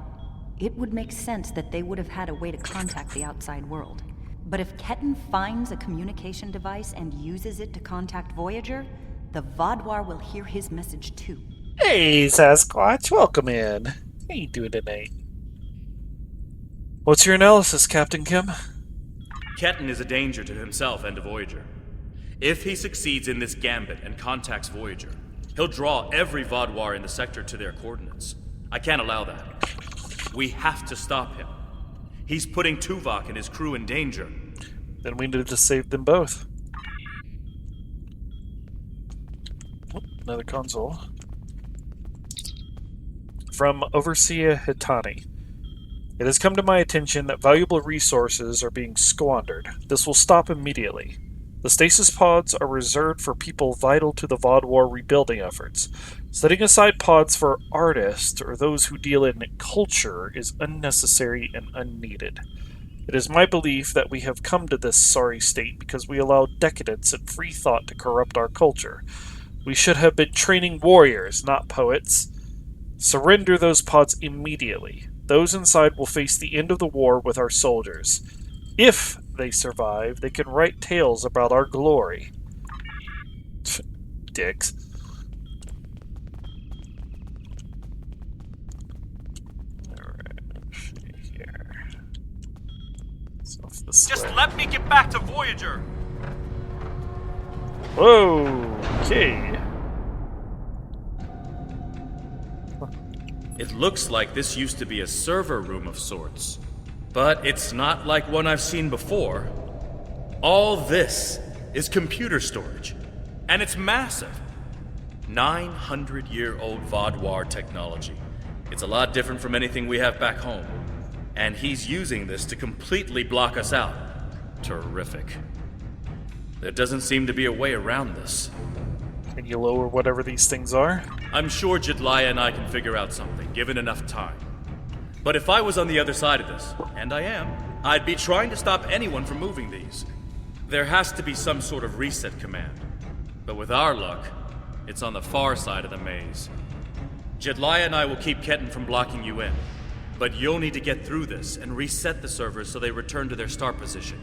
It would make sense that they would have had a way to contact the outside world. But if Ketan finds a communication device and uses it to contact Voyager, the Vaadwaur will hear his message too. Hey, Sasquatch, welcome in. How you doing tonight? What's your analysis, Captain Kim? Ketan is a danger to himself and to Voyager. If he succeeds in this gambit and contacts Voyager, he'll draw every Vaadwaur in the sector to their coordinates. I can't allow that. We have to stop him. He's putting Tuvok and his crew in danger. Then we need to save them both. Oh, another console. From Overseer Hitani. It has come to my attention that valuable resources are being squandered. This will stop immediately. The stasis pods are reserved for people vital to the Vaadwaur rebuilding efforts. Setting aside pods for artists or those who deal in culture is unnecessary and unneeded. It is my belief that we have come to this sorry state because we allowed decadence and free thought to corrupt our culture. We should have been training warriors, not poets. Surrender those pods immediately. Those inside will face the end of the war with our soldiers. If they survive, they can write tales about our glory. Dicks. Just let me get back to Voyager! Okay. It looks like this used to be a server room of sorts. But it's not like one I've seen before. All this is computer storage. And it's massive. 900-year-old Vaadwaur technology. It's a lot different from anything we have back home. And he's using this to completely block us out. Terrific. There doesn't seem to be a way around this. Can you lower whatever these things are? I'm sure Jedliah and I can figure out something, given enough time. But if I was on the other side of this, and I am, I'd be trying to stop anyone from moving these. There has to be some sort of reset command. But with our luck, it's on the far side of the maze. Jedliah and I will keep Ketten from blocking you in. But you'll need to get through this and reset the servers so they return to their start position.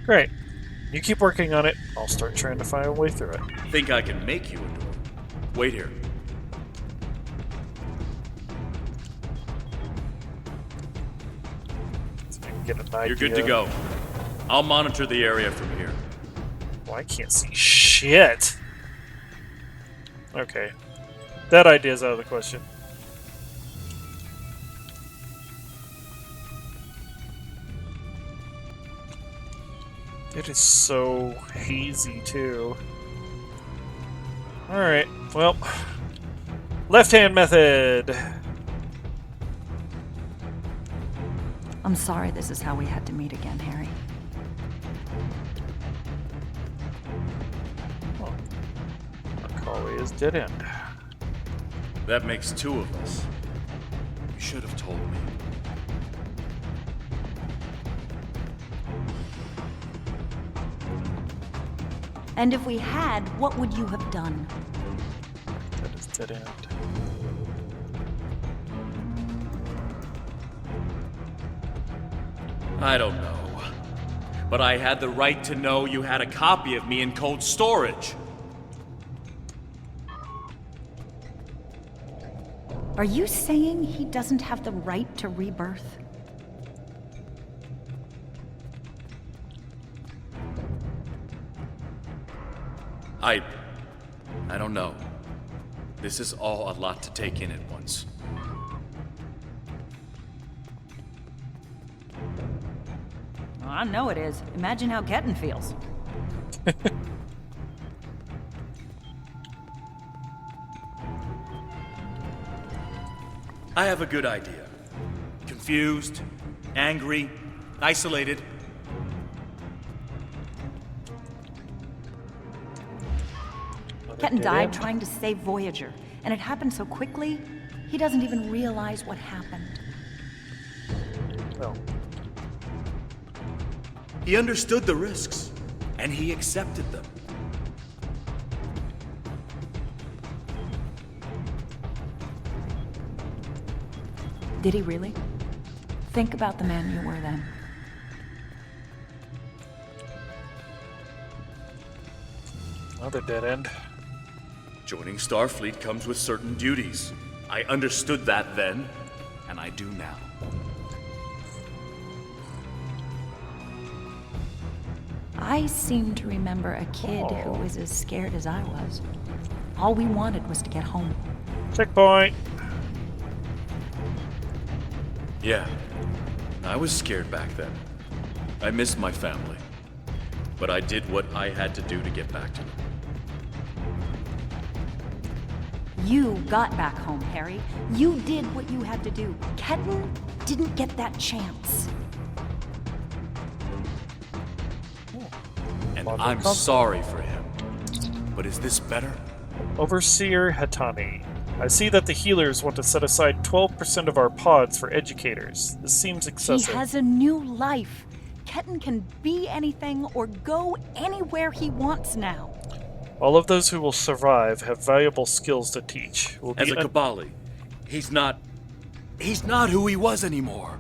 Great. You keep working on it. I'll start trying to find a way through it. Think I can make you a door? Wait here. So I can get an idea. You're good to go. I'll monitor the area from here. Well, I can't see shit. Okay. That idea's out of the question. It is so hazy, too. Alright, well. Left-hand method! I'm sorry this is how we had to meet again, Harry. Oh. Our hallway is dead end. That makes two of us. You should have told me. And if we had, what would you have done? That is dead end. I don't know. But I had the right to know you had a copy of me in cold storage. Are you saying he doesn't have the right to rebirth? I don't know. This is all a lot to take in at once. Well, I know it is. Imagine how Ketten feels. I have a good idea. Confused, angry, isolated. Ketten died trying to save Voyager, and it happened so quickly, he doesn't even realize what happened. Well. He understood the risks, and he accepted them. Did he really? Think about the man you were then. Another dead end. Joining Starfleet comes with certain duties. I understood that then, and I do now. I seem to remember a kid who was as scared as I was. All we wanted was to get home. Checkpoint! Yeah, I was scared back then. I missed my family. But I did what I had to do to get back to them. You got back home, Harry. You did what you had to do. Ketten didn't get that chance. And I'm sorry for him. But is this better? Overseer Hatani. I see that the healers want to set aside 12% of our pods for educators. This seems excessive. He has a new life. Ketan can be anything or go anywhere he wants now. All of those who will survive have valuable skills to teach. As a Kabali, he's not who he was anymore.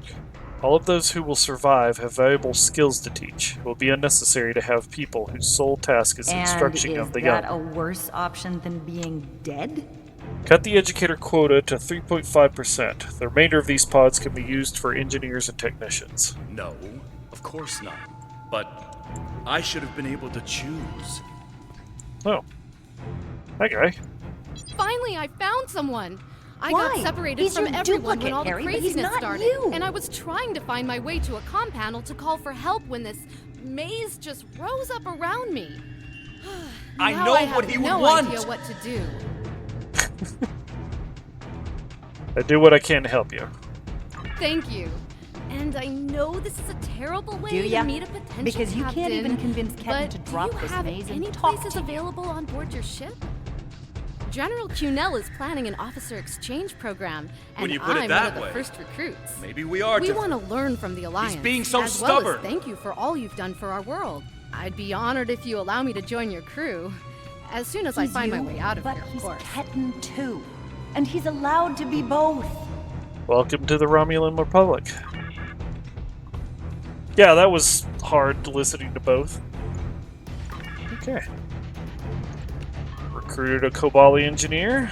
All of those who will survive have valuable skills to teach. It will be unnecessary to have people whose sole task is instruction of the young. And is that a worse option than being dead? Cut the educator quota to 3.5%. The remainder of these pods can be used for engineers and technicians. No, of course not. But I should have been able to choose. Oh. Hi, guy. Finally, I found someone! I Why? got separated He's from your everyone duplicate, when all the Harry, but he's craziness not started. you. And I was trying to find my way to a comm panel to call for help when this maze just rose up around me. I Now know I have what he would no want. idea what to do. I do what I can to help you. Thank you. And I know this is a terrible way Do ya? to meet a potential Because you can't captain, even convince Ketan but to drop do you this have maze and any talk places to you? available on board your ship? General Cunell is planning an officer exchange program, and When you put it I'm that one of the way, first recruits. Maybe we are We different. want to learn from the Alliance. being so as well stubborn. as thank you for all you've done for our world. I'd be honored if you allow me to join your crew. As soon as I He's find my you, way out of but here, of he's course. Ketan too. And he's allowed to be both. Welcome to the Romulan Republic. Yeah, that was hard listening to both. Okay. Recruited a Kobali engineer.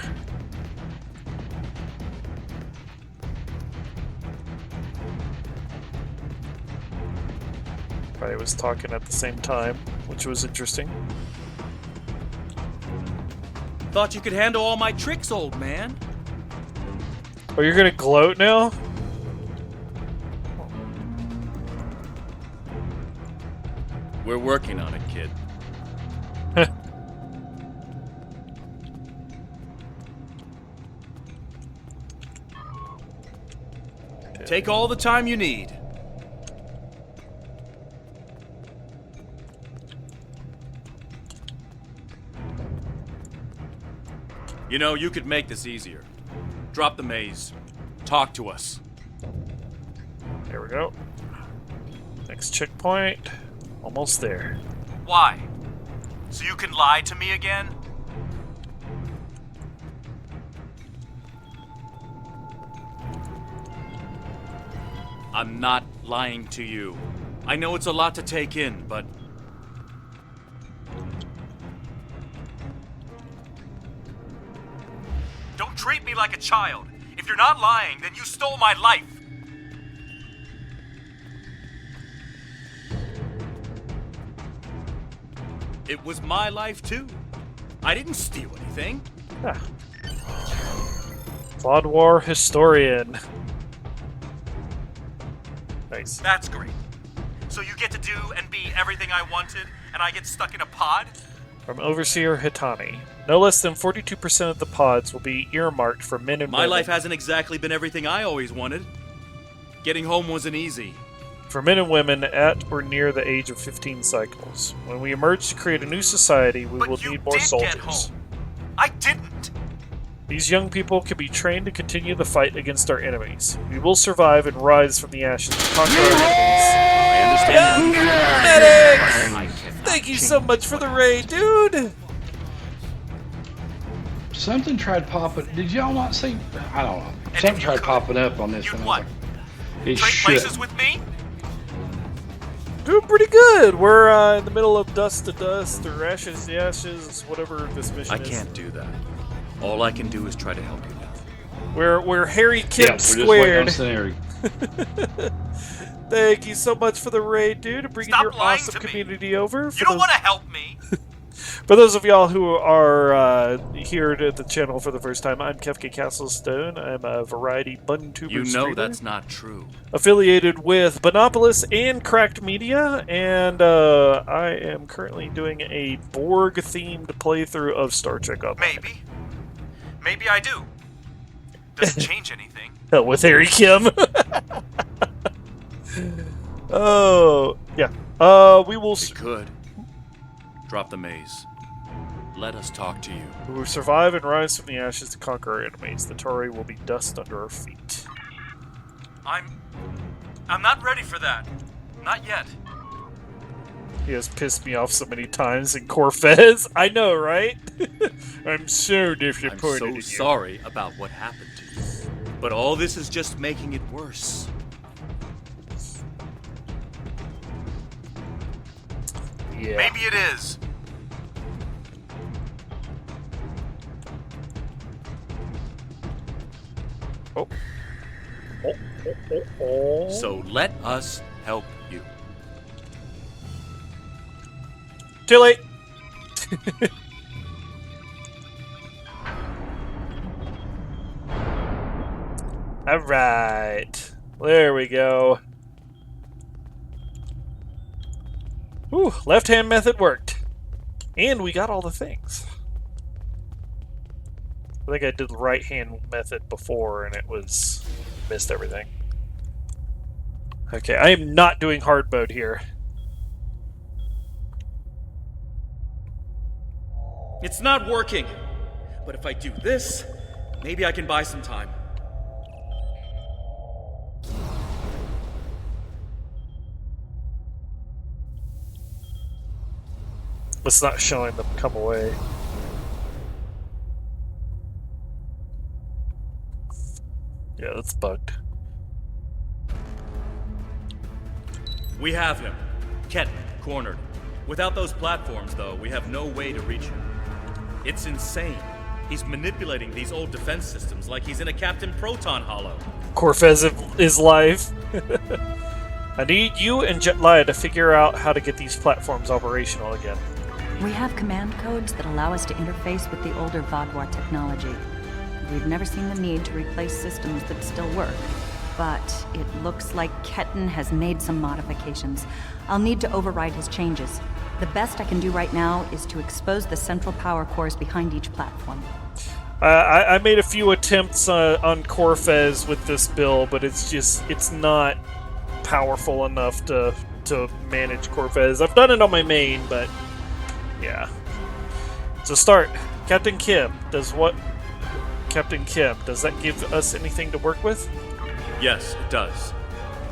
I was talking at the same time, which was interesting. Thought you could handle all my tricks, old man. Oh, you're gonna gloat now? We're working on it, kid. Take all the time you need. You know, you could make this easier. Drop the maze. Talk to us. There we go. Next checkpoint. Almost there. Why? So you can lie to me again? I'm not lying to you. I know it's a lot to take in, but... Don't treat me like a child. If you're not lying, then you stole my life. It was my life, too. I didn't steal anything. Ah. Vaadwaur historian. Nice. That's great. So you get to do and be everything I wanted, and I get stuck in a pod? From Overseer Hitani. No less than 42% of the pods will be earmarked for men and My women. life hasn't exactly been everything I always wanted. Getting home wasn't easy. For men and women at or near the age of 15 cycles. When we emerge to create a new society, we will need more soldiers. I didn't! These young people can be trained to continue the fight against our enemies. We will survive and rise from the ashes to conquer our enemies. I understand. Medics! Thank you so much for the raid, dude! Something tried popping. Did y'all not see? I don't know. Something tried popping up on this one. What? It Trade should. places with me? Doing pretty good. We're in the middle of dust to dust, or ashes to ashes, whatever this mission I is. can't do that. All I can do is try to help you now. We're Harry Kim We're squared. just waiting on Scenery. Thank you so much for the raid, dude, and bringing Stop your lying awesome to me. community over. You don't want to help me. For those of y'all who are here at the channel for the first time, I'm Kefka Castlestone. I'm a variety bun-tuber You know streamer, that's not true. affiliated with Bonopolis and Cracked Media, and I am currently doing a Borg-themed playthrough of Star Trek Online. Maybe I do. Doesn't change anything. Hell with Harry Kim. Oh, yeah. We will... We could. Drop the maze. let us talk to you. We will survive and rise from the ashes to conquer our enemies. The Tauren will be dust under our feet. I'm not ready for that. Not yet. He has pissed me off so many times in Corfez. I know, right? I'm so disappointed in I'm you. so sorry about what happened to you. But all this is just making it worse. Yeah. Maybe it is. Oh. So let us help you. Too late. All right. There we go. Ooh, left-hand method worked. And we got all the things. I think I did the right-hand method before and it was... missed everything. Okay, I am not doing hard mode here. It's not working. But if I do this, maybe I can buy some time. It's not showing them come away. Yeah, that's bugged. We have him. Ketten, cornered. Without those platforms, though, we have no way to reach him. It's insane. He's manipulating these old defense systems like he's in a Captain Proton Hollow. Corfez is live. I need you and Jetlaya to figure out how to get these platforms operational again. We have command codes that allow us to interface with the older Vaadwaur technology. We've never seen the need to replace systems that still work, but it looks like Ketten has made some modifications. I'll need to override his changes. The best I can do right now is to expose the central power cores behind each platform. I made a few attempts on Corfez with this build, but it's not powerful enough to manage Corfez. I've done it on my main, but yeah. So start. Captain Kim, does that give us anything to work with? Yes, it does.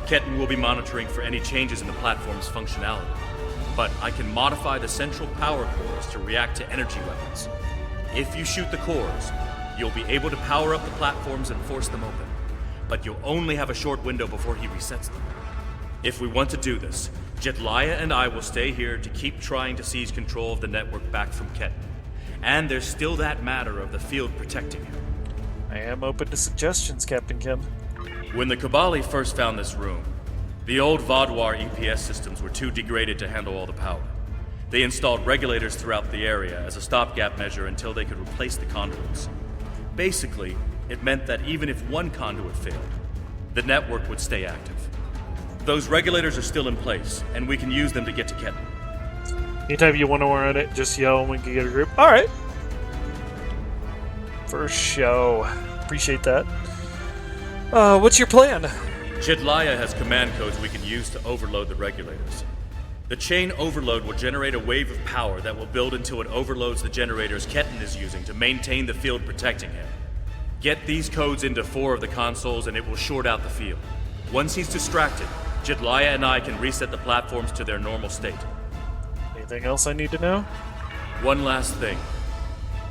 Ketten will be monitoring for any changes in the platform's functionality. But I can modify the central power cores to react to energy weapons. If you shoot the cores, you'll be able to power up the platforms and force them open. But you'll only have a short window before he resets them. If we want to do this, Jetlaya and I will stay here to keep trying to seize control of the network back from Ketten. And there's still that matter of the field protecting him. I am open to suggestions, Captain Kim. When the Kabali first found this room, the old Vaadwaur EPS systems were too degraded to handle all the power. They installed regulators throughout the area as a stopgap measure until they could replace the conduits. Basically, it meant that even if one conduit failed, the network would stay active. Those regulators are still in place, and we can use them to get to Ketten. Anytime you want to run it, just yell and we can get a group. Alright. For show. Appreciate that. What's your plan? Jetlaya has command codes we can use to overload the regulators. The chain overload will generate a wave of power that will build until it overloads the generators Ketten is using to maintain the field protecting him. Get these codes into 4 of the consoles and it will short out the field. Once he's distracted, Jetlaya and I can reset the platforms to their normal state. Anything else I need to know? One last thing.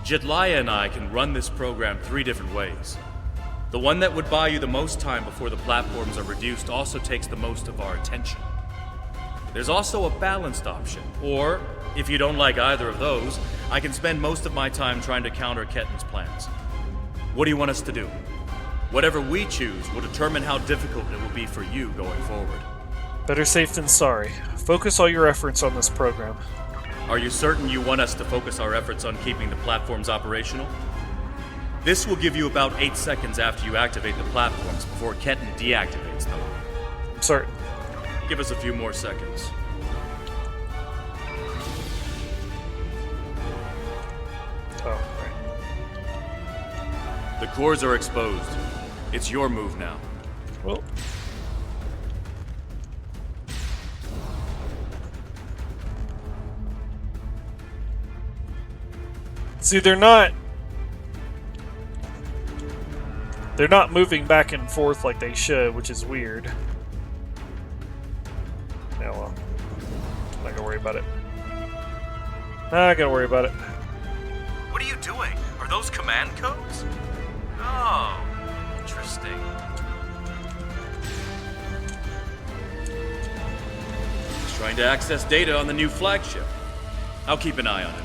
Jetlaya and I can run this program 3 different ways. The one that would buy you the most time before the platforms are reduced also takes the most of our attention. There's also a balanced option, or, if you don't like either of those, I can spend most of my time trying to counter Ketten's plans. What do you want us to do? Whatever we choose will determine how difficult it will be for you going forward. Better safe than sorry. Focus all your efforts on this program. Are you certain you want us to focus our efforts on keeping the platforms operational? This will give you about 8 seconds after you activate the platforms before Ketten deactivates them. I'm certain. Give us a few more seconds. Oh, right. The cores are exposed. It's your move now. Well. See, they're not moving back and forth like they should, which is weird. Yeah, well, I'm not gonna worry about it. Not gonna worry about it. What are you doing? Are those command codes? Oh, interesting. He's trying to access data on the new flagship. I'll keep an eye on him.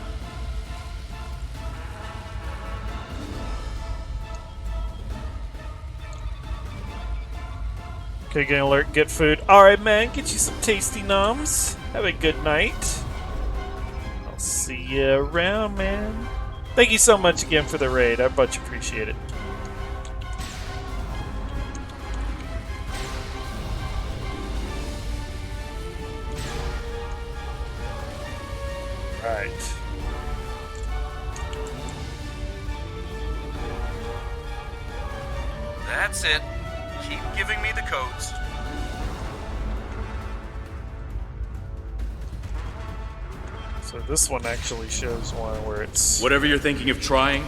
Okay, get an alert, get food. Alright, man, get you some tasty noms. Have a good night. I'll see you around, man. Thank you so much again for the raid. I much appreciate it. Right. That's it. Keep giving me the codes. So this one actually shows one where it's... Whatever you're thinking of trying,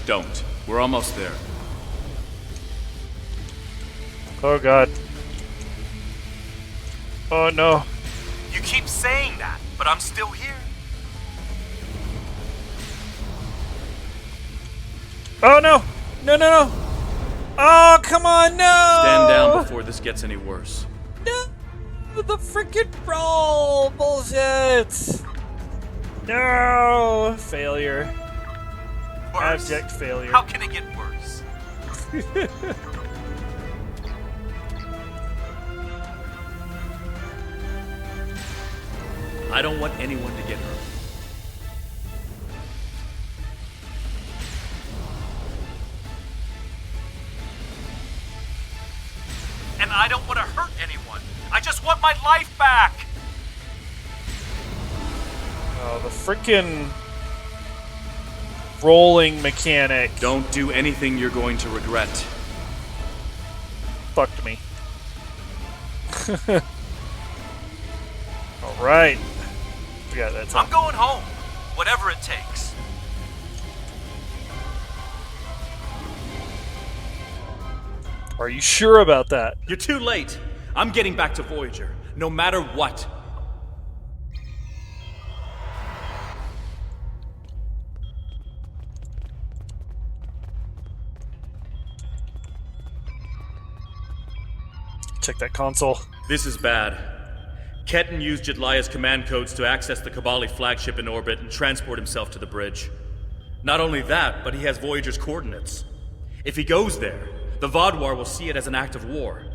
don't. We're almost there. Oh god. Oh no. You keep saying that, but I'm still here. Oh no! No, no, no! Oh, come on, no! Stand down before this gets any worse. No! The freaking roll! Bullshit! No! Failure. Worse? Abject failure. How can it get worse? I don't want anyone to get hurt. And I don't want to hurt anyone. I just want my life back. Oh, the freaking rolling mechanic. Don't do anything you're going to regret. Fucked me. Alright. Yeah, that's I'm going home. Whatever it takes. Are you sure about that? You're too late. I'm getting back to Voyager, no matter what. Check that console. This is bad. Ketan used Jadlaya's command codes to access the Kabali flagship in orbit and transport himself to the bridge. Not only that, but he has Voyager's coordinates. If he goes there, the Vaadwaur will see it as an act of war.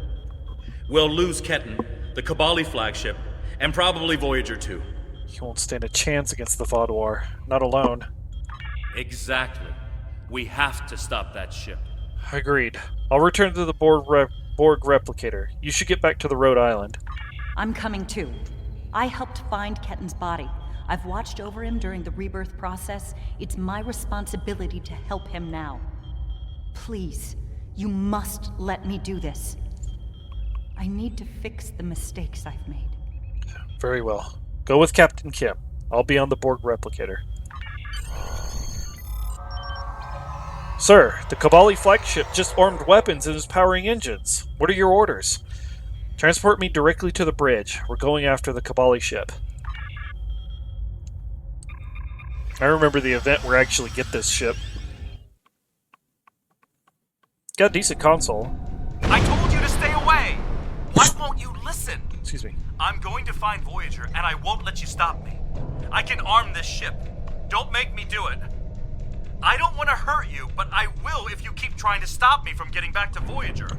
We'll lose Ketan, the Kabali flagship, and probably Voyager too. He won't stand a chance against the Vaadwaur. Not alone. Exactly. We have to stop that ship. Agreed. I'll return to the Borg replicator. You should get back to the Rhode Island. I'm coming too. I helped find Ketan's body. I've watched over him during the rebirth process. It's my responsibility to help him now. Please, you must let me do this. I need to fix the mistakes I've made. Very well. Go with Captain Kim. I'll be on the Borg replicator. Sir, the Kabali flagship just armed weapons and is powering engines. What are your orders? Transport me directly to the bridge. We're going after the Kabali ship. I remember the event where I actually get this ship. Got a decent console. I told you to stay away! Why won't you listen? Excuse me. I'm going to find Voyager, and I won't let you stop me. I can arm this ship. Don't make me do it. I don't want to hurt you, but I will if you keep trying to stop me from getting back to Voyager.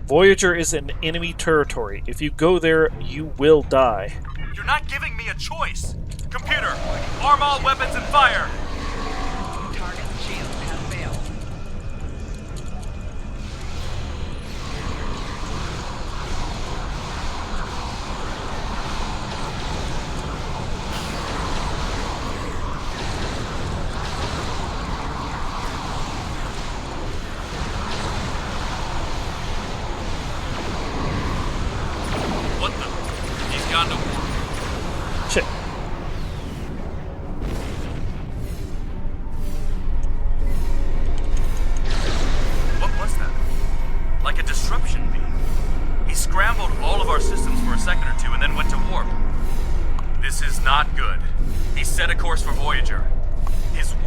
Voyager is in enemy territory. If you go there, you will die. You're not giving me a choice. Computer, arm all weapons and fire! Target's shield has failed. What the? He's gone to war. Shit.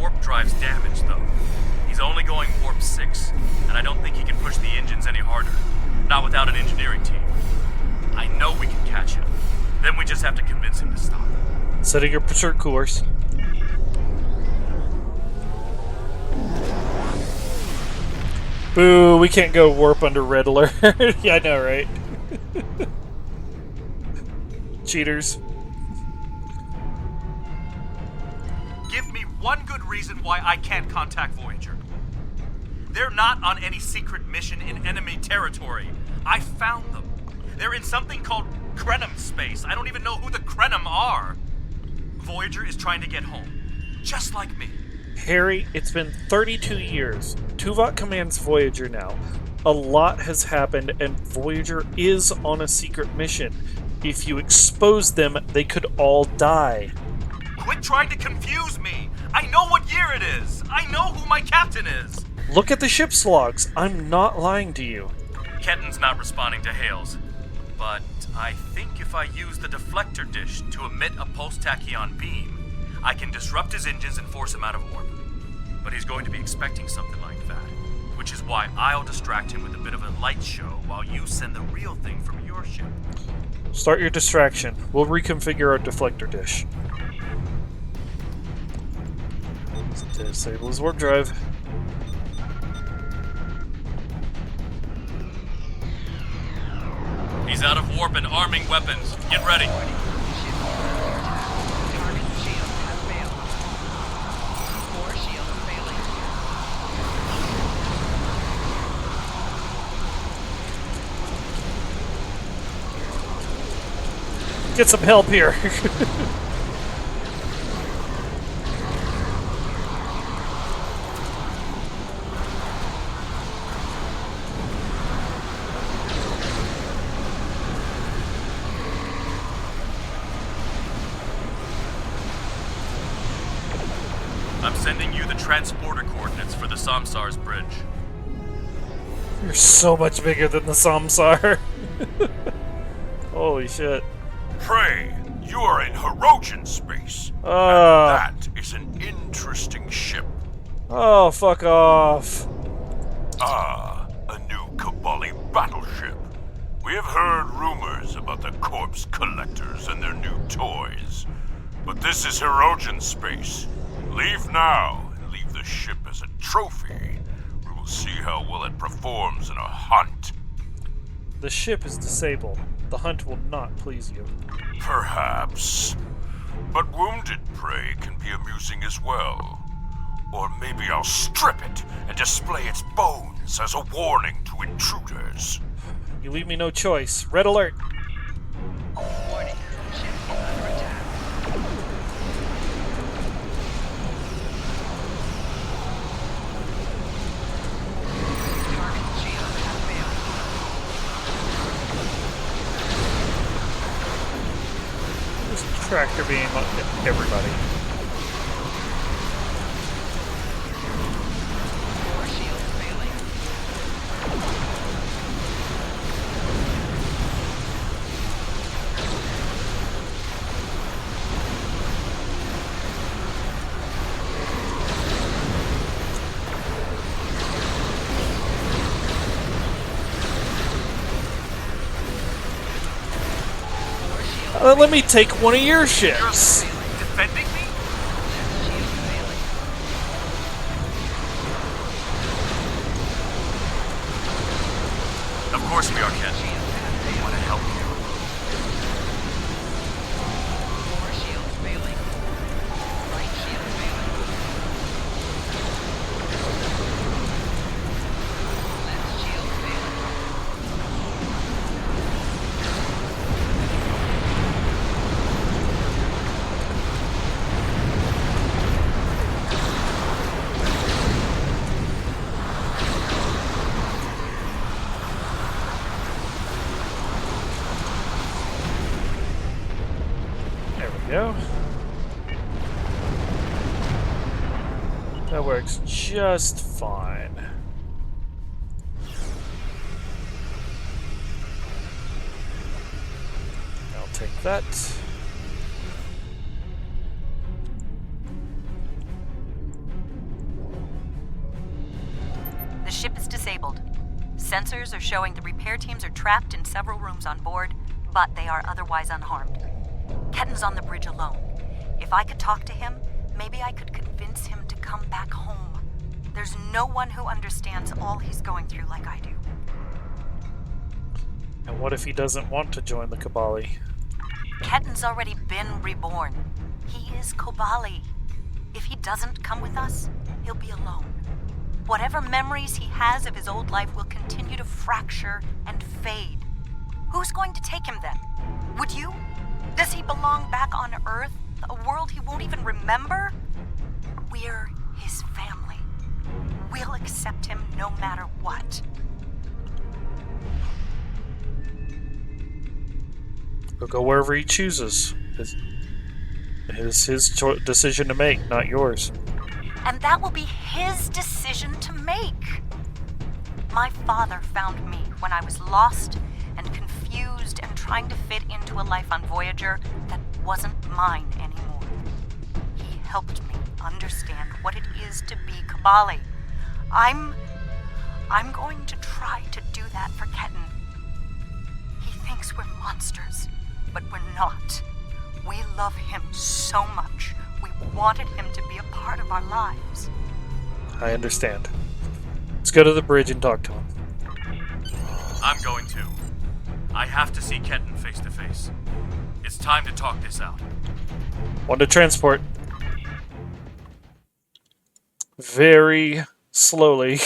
warp drive's damaged, though. He's only going warp 6, and I don't think he can push the engines any harder. Not without an engineering team. I know we can catch him. Then we just have to convince him to stop. Setting your pursuit course. Boo, we can't go warp under red alert. Yeah, I know, right? Cheaters. Give me one good reason why I can't contact Voyager. They're not on any secret mission in enemy territory. I found them. They're in something called Krenim space. I don't even know who the Krenim are. Voyager is trying to get home. Just like me. Harry, it's been 32 years. Tuvok commands Voyager now. A lot has happened, and Voyager is on a secret mission. If you expose them, they could all die. Quit trying to confuse me! I know what year it is! I know who my captain is! Look at the ship's logs. I'm not lying to you. Kenton's not responding to hails. But I think if I use the deflector dish to emit a pulse tachyon beam, I can disrupt his engines and force him out of orbit. But he's going to be expecting something like that, which is why I'll distract him with a bit of a light show while you send the real thing from your ship. Start your distraction. We'll reconfigure our deflector dish. Disable his warp drive. He's out of warp and arming weapons. Get ready. Get some help here. I'm sending you the transporter coordinates for the Samsar's bridge. You're so much bigger than the Samsar. Holy shit. Prey, you are in Hirogen space. And that is an interesting ship. Oh, fuck off. Ah, a new Kabali battleship. We have heard rumors about the corpse collectors and their new toys. But this is Hirogen space. Leave now and leave the ship as a trophy. We will see how well it performs in a hunt. The ship is disabled. The hunt will not please you. Perhaps. But wounded prey can be amusing as well. Or maybe I'll strip it and display its bones as a warning to intruders. You leave me no choice. Red alert. Warning. Ship is under attack. Target shield has failed. Just tractor beam on everybody. Core shield failing. Let me take one of your ships. Defending me? Of course we are, Ken. I want to help you. Core shield failing. Right shield failing. Left shield failing. There we go. That works just fine. I'll take that. disabled. Sensors are showing the repair teams are trapped in several rooms on board, but they are otherwise unharmed. Ketten's on the bridge alone. If I could talk to him, maybe I could convince him to come back home. There's no one who understands all he's going through like I do. And what if he doesn't want to join the Kobali? Ketten's already been reborn. He is Kobali. If he doesn't come with us, he'll be alone. Whatever memories he has of his old life will continue to fracture and fade. Who's going to take him then? Would you? Does he belong back on Earth, a world he won't even remember? We're his family. We'll accept him no matter what. He'll go wherever he chooses. It's his decision to make, not yours. And that will be his decision to make. My father found me when I was lost and confused and trying to fit into a life on Voyager that wasn't mine anymore. He helped me understand what it is to be Kobali. I'm going to try to do that for Ketten. He thinks we're monsters, but we're not. We love him so much. We wanted him to be a part of our lives. I understand. Let's go to the bridge and talk to him. I'm going to. I have to see Ketten face to face. It's time to talk this out. One to transport. Very slowly.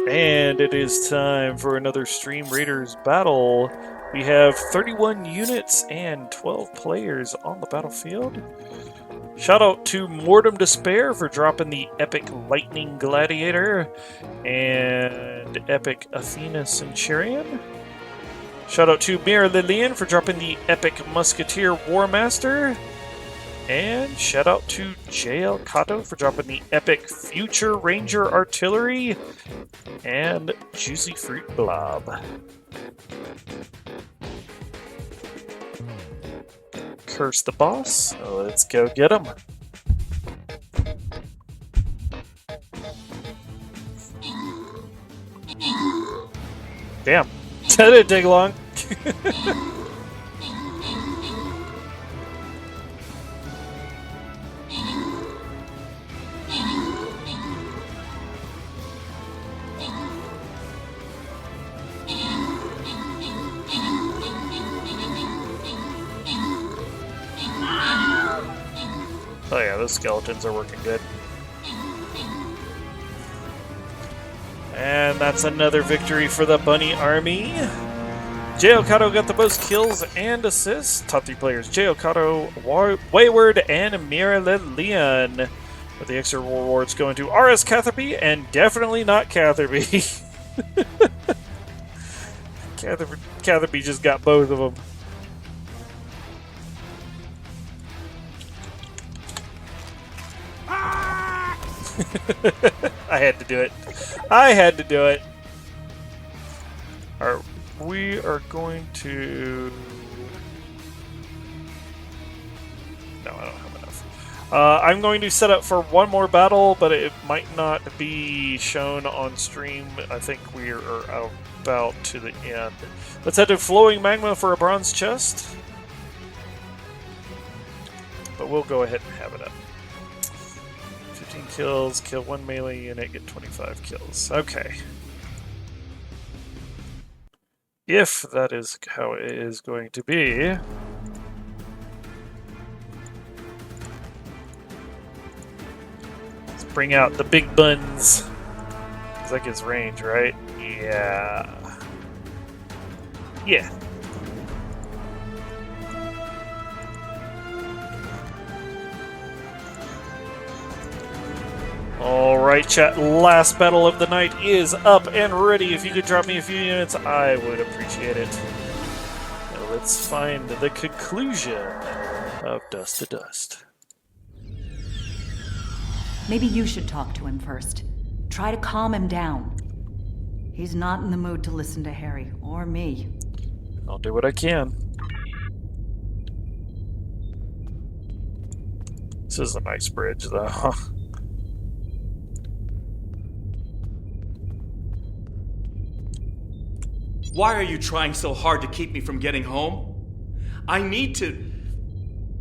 And it is time for another Stream Raiders battle. We have 31 units and 12 players on the battlefield. Shout out to Mortem Despair for dropping the Epic Lightning Gladiator and Epic Athena Centurion. Shout out to Mira Lillian for dropping the Epic Musketeer Warmaster. And shout out to JL Kato for dropping the Epic Future Ranger Artillery and Juicy Fruit Blob. Curse the boss. Let's go get him. Damn. That didn't take long. Oh yeah, those skeletons are working good. And that's another victory for the Bunny Army. J. Okato got the most kills and assists. Top 3 players, J. Okato, Wayward, and Mira Lillian. With the extra rewards going to R.S. Catherby, and definitely not Catherby. Catherby just got both of them. I had to do it. I had to do it. Alright, we are going to... No, I don't have enough. I'm going to set up for one more battle, but it might not be shown on stream. I think we are about to the end. Let's head to Flowing Magma for a bronze chest. But we'll go ahead and have it up. 15 kills, kill 1 melee unit, get 25 kills. Okay. If that is how it is going to be. Let's bring out the big buns. Because that gives range, right? Yeah. Yeah. Alright, chat. Last battle of the night is up and ready. If you could drop me a few units, I would appreciate it. Now let's find the conclusion of Dust to Dust. Maybe you should talk to him first. Try to calm him down. He's not in the mood to listen to Harry or me. I'll do what I can. This is a nice bridge, though. Why are you trying so hard to keep me from getting home? I need to...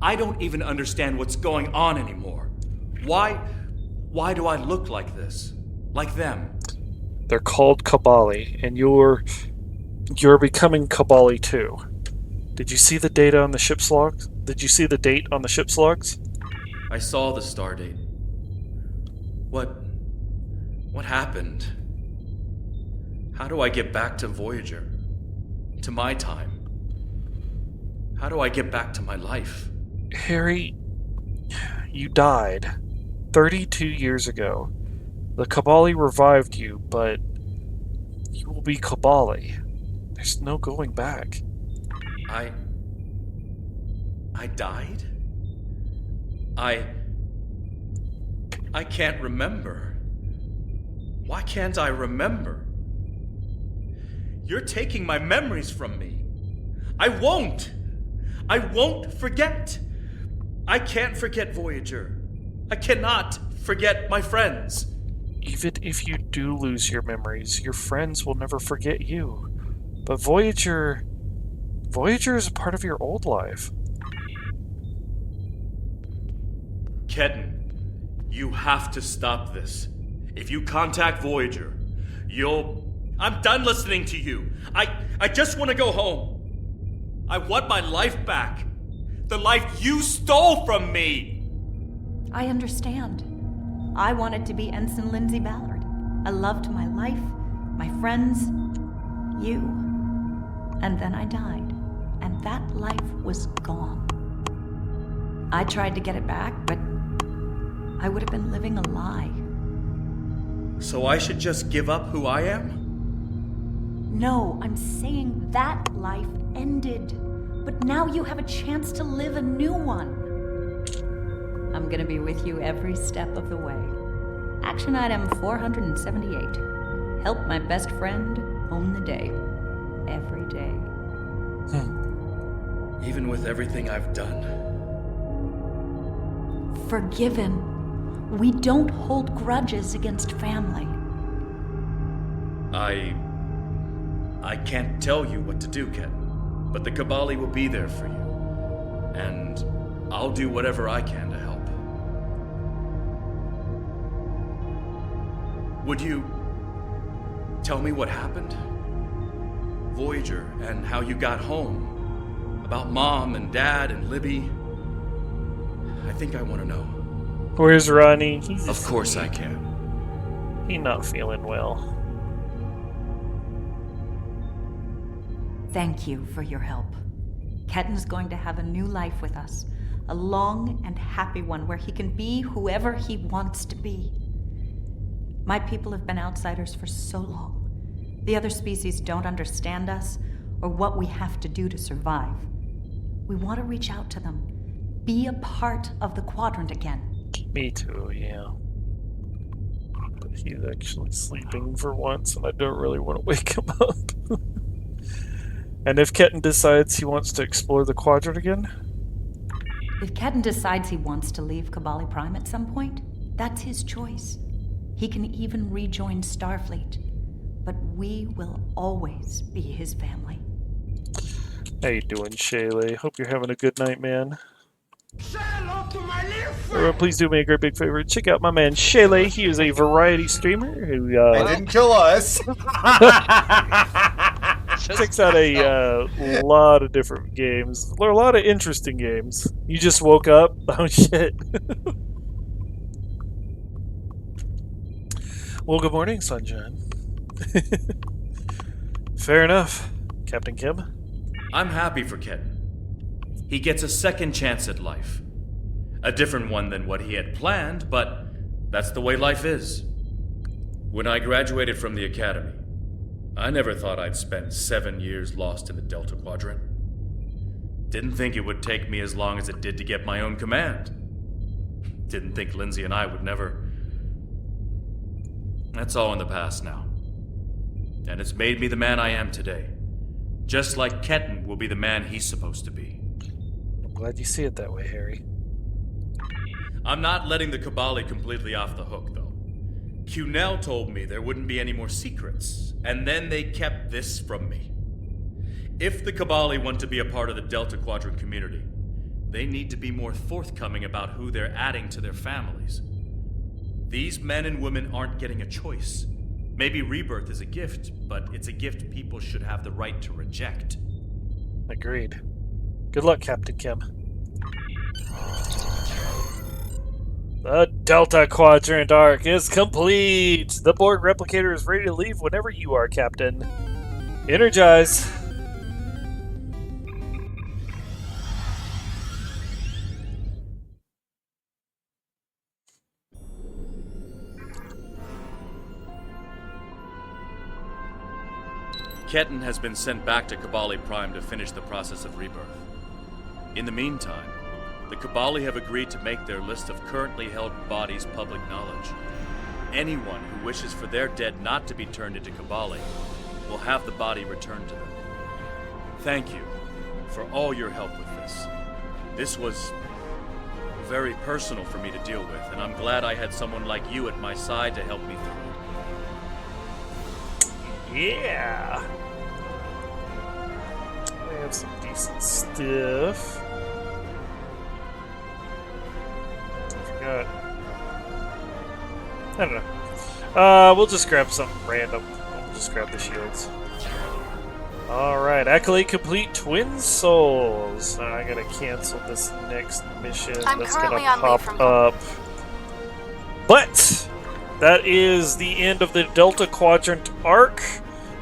I don't even understand what's going on anymore. Why do I look like this? Like them? They're called Kabali, and you're becoming Kabali too. Did you see the data on the ship's logs? Did you see the date on the ship's logs? I saw the star date. What happened? How do I get back to Voyager? To my time? How do I get back to my life? Harry, you died 32 years ago. The Kabali revived you, but you will be Kabali. There's no going back. I died? I can't remember. Why can't I remember? You're taking my memories from me. I won't forget. I can't forget Voyager. I cannot forget my friends. Even if you do lose your memories, your friends will never forget you. But Voyager is a part of your old life. Ketan, you have to stop this. If you contact Voyager, I'm done listening to you. I just want to go home. I want my life back. The life you stole from me. I understand. I wanted to be Ensign Lindsay Ballard. I loved my life, my friends, you. And then I died. And that life was gone. I tried to get it back, but I would have been living a lie. So I should just give up who I am? No, I'm saying that life ended. But now you have a chance to live a new one. I'm gonna be with you every step of the way. Action item 478. Help my best friend own the day. Every day. Even with everything I've done. Forgiven. We don't hold grudges against family. I can't tell you what to do, Ketan. But the Kabali will be there for you. And I'll do whatever I can to help. Would you tell me what happened? Voyager, and how you got home. About Mom and Dad and Libby. I think I want to know. Where's Ronnie? Of course I can. He's not feeling well. Thank you for your help. Ketan's going to have a new life with us. A long and happy one where he can be whoever he wants to be. My people have been outsiders for so long. The other species don't understand us or what we have to do to survive. We want to reach out to them. Be a part of the Quadrant again. Me too, yeah. But he's actually sleeping for once, and I don't really want to wake him up. And if Ketan decides he wants to explore the Quadrant again? If Ketan decides he wants to leave Kabali Prime at some point, that's his choice. He can even rejoin Starfleet. But we will always be his family. How you doing, Shaylee? Hope you're having a good night, man. Everyone, please do me a great big favor. Check out my man Shaylee. He is a variety streamer who They didn't kill us. checks out a lot of different games. There are a lot of interesting games. You just woke up? Oh shit. Well, good morning, Sunshine. Fair enough, Captain Kim. I'm happy for Ketan. He gets a second chance at life. A different one than what he had planned, but that's the way life is. When I graduated from the academy, I never thought I'd spend 7 years lost in the Delta Quadrant. Didn't think it would take me as long as it did to get my own command. Didn't think Lindsay and I would never... That's all in the past now. And it's made me the man I am today. Just like Ketten will be the man he's supposed to be. I'm glad you see it that way, Harry. I'm not letting the Kabali completely off the hook, though. Cunell told me there wouldn't be any more secrets, and then they kept this from me. If the Kabali want to be a part of the Delta Quadrant community, they need to be more forthcoming about who they're adding to their families. These men and women aren't getting a choice. Maybe rebirth is a gift, but it's a gift people should have the right to reject. Agreed. Good luck, Captain Kim. The Delta Quadrant Arc is complete! The Borg replicator is ready to leave whenever you are, Captain. Energize! Ketten has been sent back to Kabali Prime to finish the process of rebirth. In the meantime, the Kabali have agreed to make their list of currently held bodies public knowledge. Anyone who wishes for their dead not to be turned into Kabali will have the body returned to them. Thank you for all your help with this. This was very personal for me to deal with, and I'm glad I had someone like you at my side to help me through it. Yeah! We have some decent stuff. I don't know. We'll just grab something random. We'll just grab the shields. Alright, Accolade complete, Twin Souls. Now I gotta cancel this next mission that's gonna pop up. But that is the end of the Delta Quadrant Arc.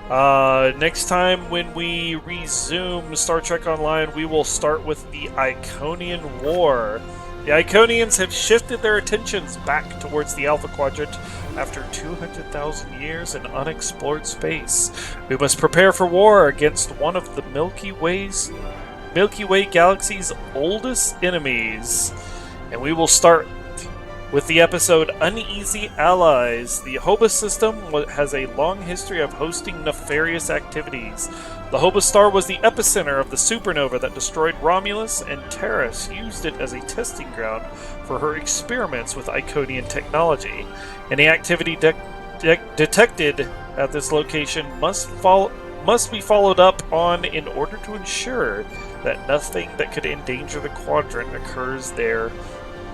Next time when we resume Star Trek Online, we will start with the Iconian War. The Iconians have shifted their attentions back towards the Alpha Quadrant after 200,000 years in unexplored space. We must prepare for war against one of the Milky Way galaxy's oldest enemies. And we will start with the episode Uneasy Allies. The Hobus system has a long history of hosting nefarious activities. The Hobus star was the epicenter of the supernova that destroyed Romulus, and Terrace used it as a testing ground for her experiments with Iconian technology. Any activity detected at this location must be followed up on in order to ensure that nothing that could endanger the quadrant occurs there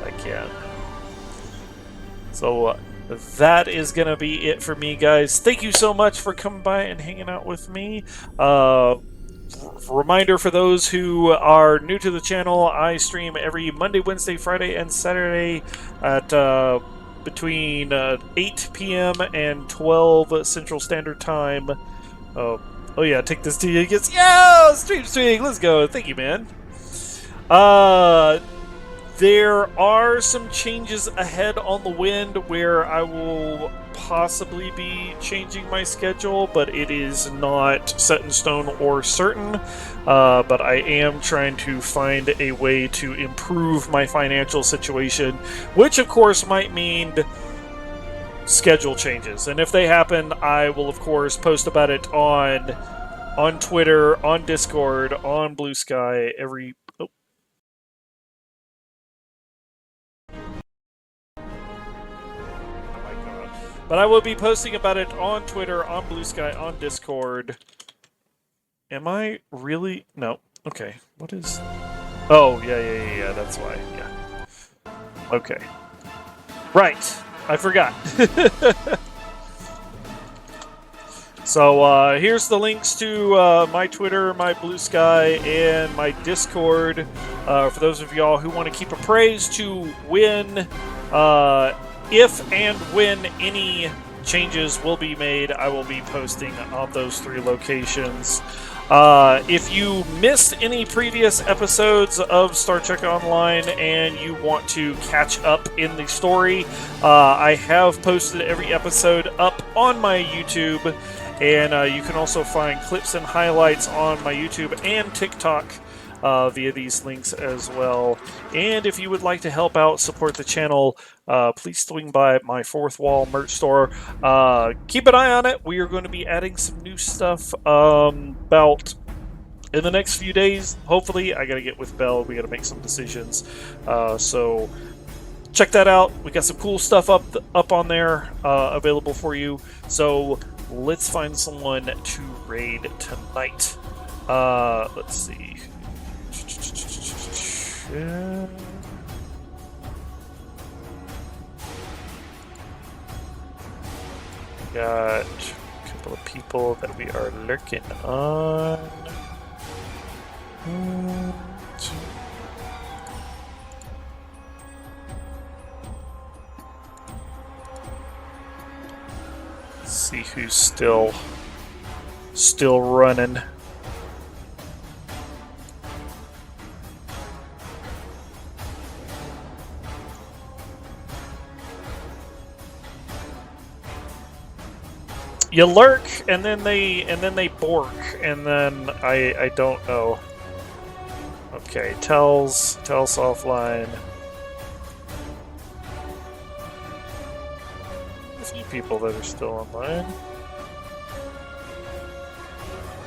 again. So that is going to be it for me, guys. Thank you so much for coming by and hanging out with me. Reminder for those who are new to the channel, I stream every Monday, Wednesday, Friday, and Saturday at between 8 p.m. and 12 Central Standard Time. Oh yeah, take this to you. Yeah, stream, let's go. Thank you, man. There are some changes ahead on the wind where I will possibly be changing my schedule, but it is not set in stone or certain. But I am trying to find a way to improve my financial situation, which of course might mean schedule changes. And if they happen, I will of course post about it on Twitter, on Discord, on Blue Sky, But I will be posting about it on Twitter, on Blue Sky, on Discord. Am I really? No. Okay. What is... Oh, yeah, that's why. Yeah. Okay. Right. I forgot. So, here's the links to my Twitter, my Blue Sky, and my Discord. For those of y'all who want to keep appraised to win... if and when any changes will be made, I will be posting on those 3 locations. If you missed any previous episodes of Star Trek Online and you want to catch up in the story, I have posted every episode up on my YouTube, and you can also find clips and highlights on my YouTube and TikTok. via these links as well. And if you would like to help out, support the channel, please swing by my Fourth Wall merch store. Keep an eye on it. We are going to be adding some new stuff about in the next few days. Hopefully, I got to get with Belle. We got to make some decisions. So check that out. We got some cool stuff up on there available for you. So let's find someone to raid tonight. Let's see. Got a couple of people that we are lurking on. Let's see who's still running. You lurk, and then they Borg, and then I don't know. Okay, tells offline. A few people that are still online.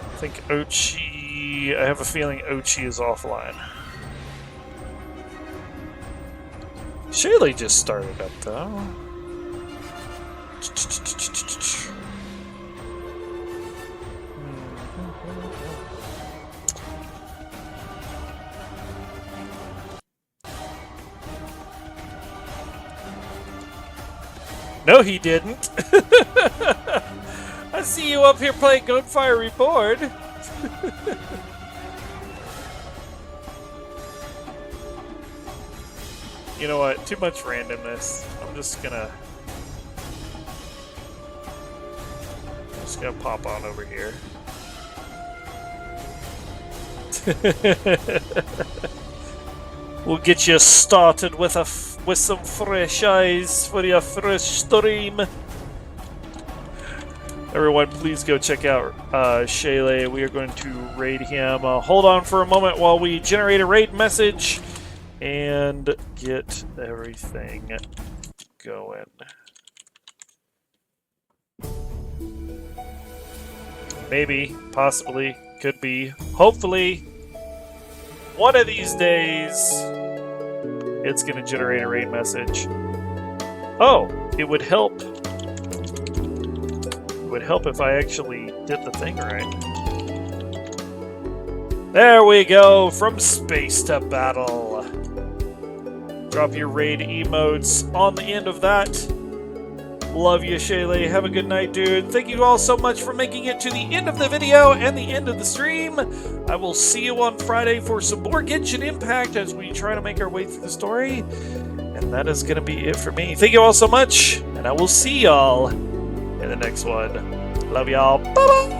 I think Ochi. I have a feeling Ochi is offline. Shaylee just started up though. No, he didn't. I see you up here playing Gunfire Reborn. You know what? Too much randomness. I'm just gonna pop on over here. We'll get you started with some fresh eyes for your fresh stream. Everyone, please go check out Shaylee. We are going to raid him. Hold on for a moment while we generate a raid message and get everything going. Maybe, possibly, could be, hopefully, one of these days, it's going to generate a raid message. Oh, it would help. It would help if I actually did the thing right. There we go, from space to battle. Drop your raid emotes on the end of that. Love you, Shaylee. Have a good night, dude. Thank you all so much for making it to the end of the video and the end of the stream. I will see you on Friday for some more Genshin Impact as we try to make our way through the story. And that is going to be it for me. Thank you all so much, and I will see y'all in the next one. Love y'all. Bye-bye!